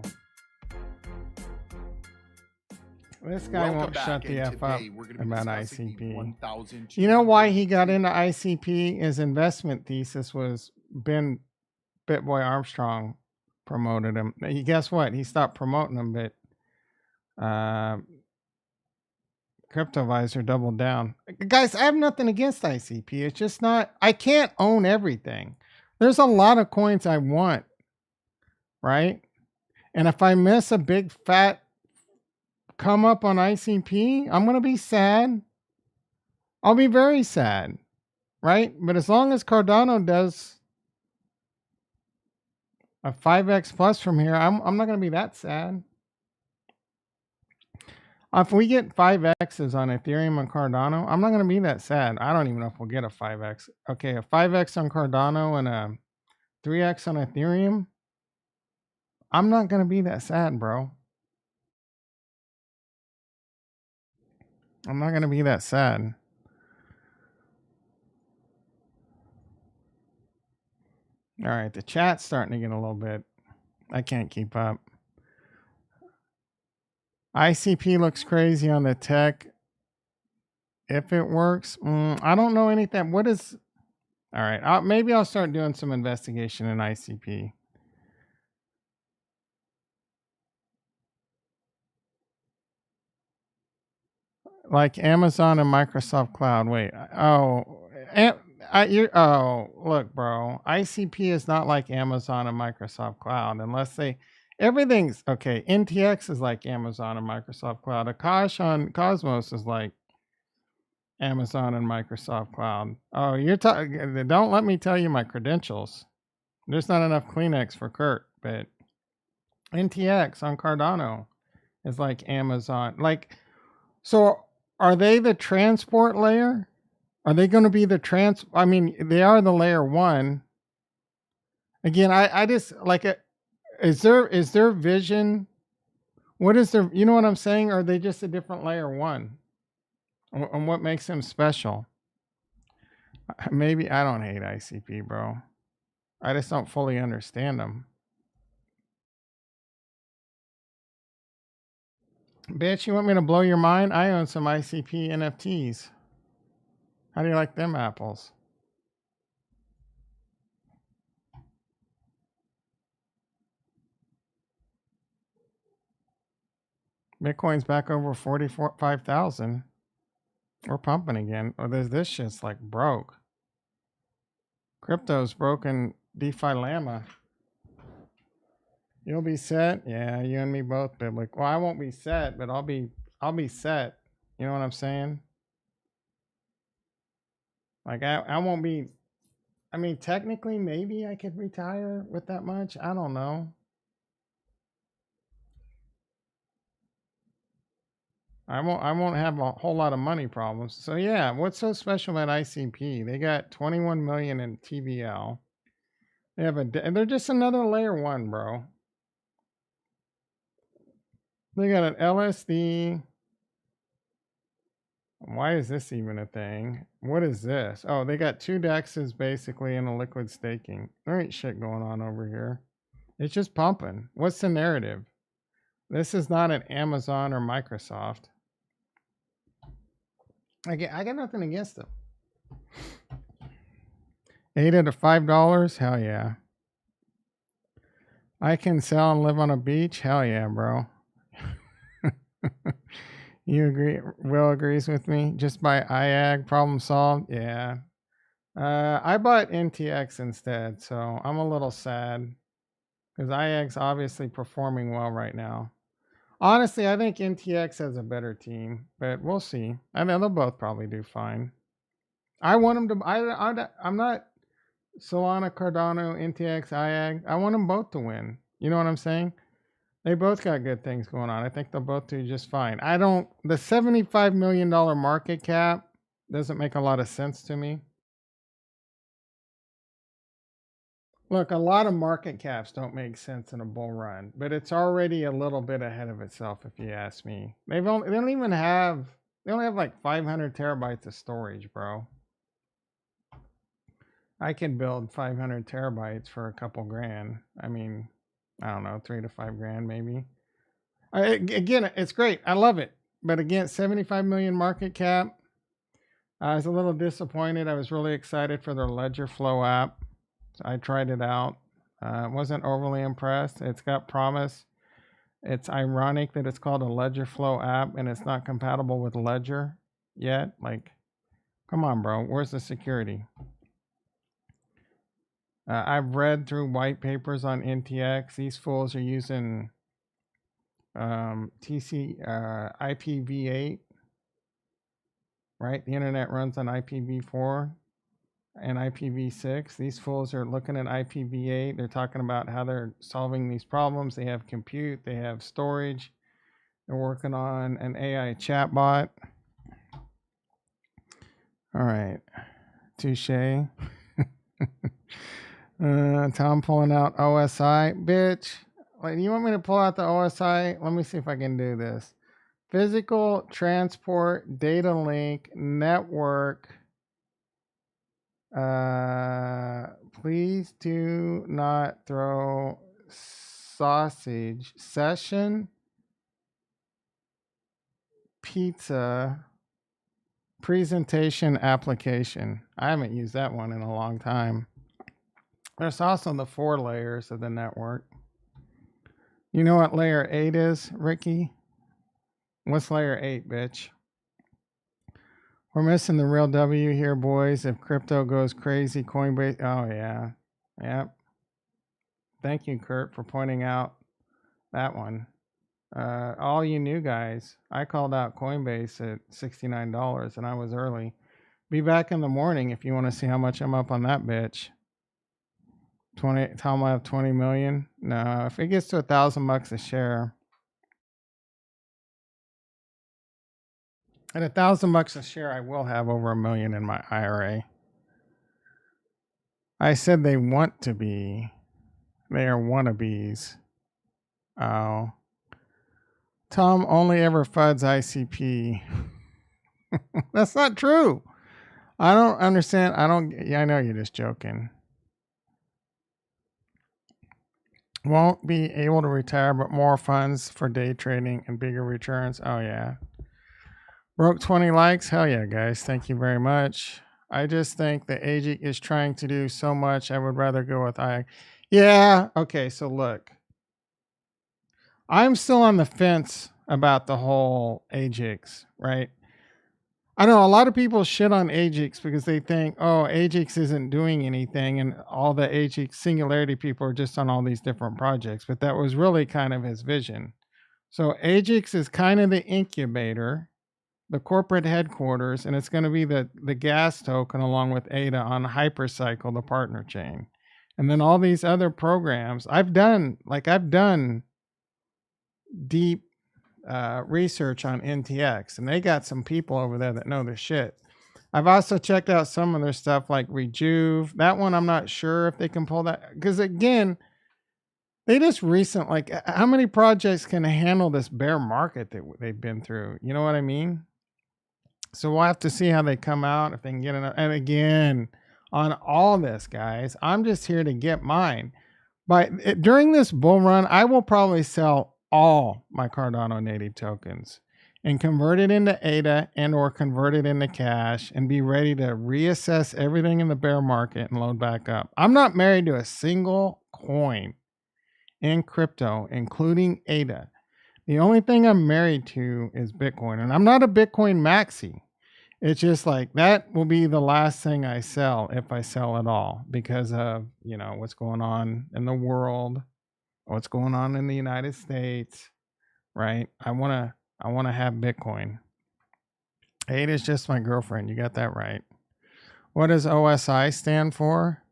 This guy won't shut the F up about ICP. You know why he got into ICP? His investment thesis was Bitboy Armstrong promoted him. Guess what? He stopped promoting him, but Crypto Visor doubled down. Guys, I have nothing against ICP. It's just not, I can't own everything. There's a lot of coins I want, right? And if I miss a big fat come up on ICP, I'm going to be sad. I'll be very sad, right? But as long as Cardano does a 5x plus from here, I'm not going to be that sad. If we get 5x's on Ethereum and Cardano, I'm not going to be that sad. I don't even know if we'll get a 5x. Okay, a 5x on Cardano and a 3x on Ethereum, I'm not going to be that sad, bro. I'm not going to be that sad. All right, the chat's starting to get a little bit, I can't keep up. ICP looks crazy on the tech. If it works, I don't know anything. What is, all right, maybe I'll start doing some investigation in ICP. Like Amazon and Microsoft Cloud. Wait, look, bro. ICP is not like Amazon and Microsoft Cloud unless everything's okay. NTX is like Amazon and Microsoft Cloud. Akash on Cosmos is like Amazon and Microsoft Cloud. Oh, you're talking. Don't let me tell you my credentials. There's not enough Kleenex for Kurt, but NTX on Cardano is like Amazon. Like, so are they the transport layer? Are they going to be the I mean, they are the layer 1. Again, I just like it. Is their vision? What is their, you know what I'm saying? Are they just a different layer 1? And what makes them special? Maybe I don't hate ICP, bro. I just don't fully understand them. Bitch, you want me to blow your mind? I own some ICP NFTs. How do you like them apples? Bitcoin's back over 45,000. We're pumping again. Oh, this shit's like broke. Crypto's broken. DeFi Llama. You'll be set? Yeah, you and me both, Biblic. Well, I won't be set, but I'll be set. You know what I'm saying? Like I won't be, I mean, technically maybe I could retire with that much. I don't know. I won't have a whole lot of money problems. So yeah, what's so special about ICP? They got 21 million in TVL. They have they're just another layer 1, bro. They got an LSD. Why is this even a thing? What is this? Oh, they got 2 DEXs basically in a liquid staking. There ain't shit going on over here. It's just pumping. What's the narrative? This is not an Amazon or Microsoft. I got nothing against them. $8 to $5? Hell yeah. I can sell and live on a beach? Hell yeah, bro. You agree? Will agrees with me. Just buy IAG, problem solved. Yeah. I bought NTX instead, so I'm a little sad because IAG's obviously performing well right now. Honestly, I think NTX has a better team, but we'll see. I know they'll both probably do fine. I want them to. I'm not Solana, Cardano, NTX, IAG. I want them both to win. You know what I'm saying? They both got good things going on. I think they'll both do just fine. The $75 million market cap doesn't make a lot of sense to me. Look, a lot of market caps don't make sense in a bull run, but it's already a little bit ahead of itself, if you ask me. They only have like 500 terabytes of storage, bro. I can build 500 terabytes for a couple grand. I mean, I don't know, 3 to 5 grand maybe. Again, it's great. I love it. But again, 75 million market cap. I was a little disappointed. I was really excited for their Ledger Flow app. So I tried it out. Wasn't overly impressed. It's got promise. It's ironic that it's called a Ledger Flow app and it's not compatible with Ledger yet. Like, come on, bro. Where's the security? I've read through white papers on NTX. These fools are using IPv8, right? The internet runs on IPv4 and IPv6. These fools are looking at IPv8. They're talking about how they're solving these problems. They have compute, they have storage. They're working on an AI chatbot. All right, touche. Tom pulling out OSI. Bitch, like, you want me to pull out the OSI? Let me see if I can do this. Physical transport data link network. Please do not throw sausage. Session pizza presentation application. I haven't used that one in a long time. There's also the 4 layers of the network. You know what layer 8 is, Ricky? What's layer 8, bitch? We're missing the real W here, boys. If crypto goes crazy, Coinbase. Oh, yeah. Yep. Thank you, Kurt, for pointing out that one. All you new guys, I called out Coinbase at $69 and I was early. Be back in the morning if you want to see how much I'm up on that bitch. Tell them I have 20 million. No, if it gets to $1,000 a share, at $1,000 a share, I will have over $1 million in my IRA. I said they want to be. They are wannabes. Oh. Tom only ever FUDs ICP. That's not true. I don't understand. I know you're just joking. Won't be able to retire, but more funds for day trading and bigger returns. Oh, yeah. Broke 20 likes. Hell yeah, guys. Thank you very much. I just think the AGIC is trying to do so much. I would rather go with IAG. Yeah. Okay. So look, I'm still on the fence about the whole AGICs, right? I know a lot of people shit on AGICs because they think, oh, AGICs isn't doing anything and all the AGIC Singularity people are just on all these different projects. But that was really kind of his vision. So AGICs is kind of the incubator, the corporate headquarters, and it's going to be the gas token along with ADA on Hypercycle, the partner chain. And then all these other programs, I've done deep research on NTX, and they got some people over there that know their shit. I've also checked out some of their stuff like Rejuve. That one, I'm not sure if they can pull that, because again, they just how many projects can handle this bear market that they've been through? You know what I mean? So we'll have to see how they come out, if they can get enough. And again, on all this, guys, I'm just here to get mine. But during this bull run, I will probably sell all my Cardano native tokens and convert it into ADA and or convert it into cash and be ready to reassess everything in the bear market and load back up. I'm not married to a single coin in crypto, including ADA. The only thing I'm married to is Bitcoin, and I'm not a Bitcoin maxi. It's just like that will be the last thing I sell if I sell at all because of, you know, what's going on in the world, what's going on in the United States, right? I want to have Bitcoin. ADA is just my girlfriend. You got that right. What does OSI stand for?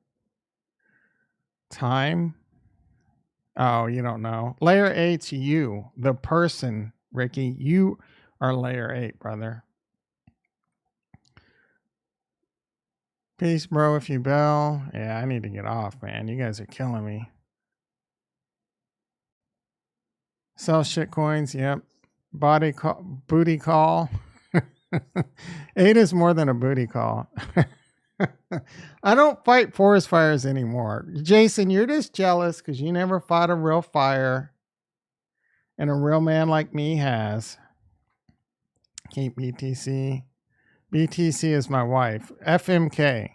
Time. Oh, you don't know. Layer 8's you, the person, Ricky. You are layer 8, brother. Peace, bro, if you bell. Yeah, I need to get off, man. You guys are killing me. Sell shit coins, yep. Booty call. 8 is more than a booty call. I don't fight forest fires anymore. Jason, you're just jealous because you never fought a real fire. And a real man like me has. Keep BTC. BTC is my wife. FMK.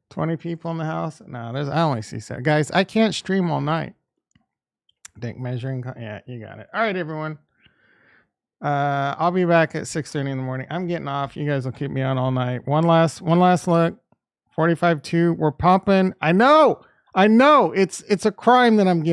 20 people in the house? No, I only see 7. Guys, I can't stream all night. Dick measuring. Yeah, you got it. All right, everyone. I'll be back at 6:30 in the morning. I'm getting off. You guys will keep me on all night. One last look. 45.2. We're pumping. I know. It's a crime that I'm getting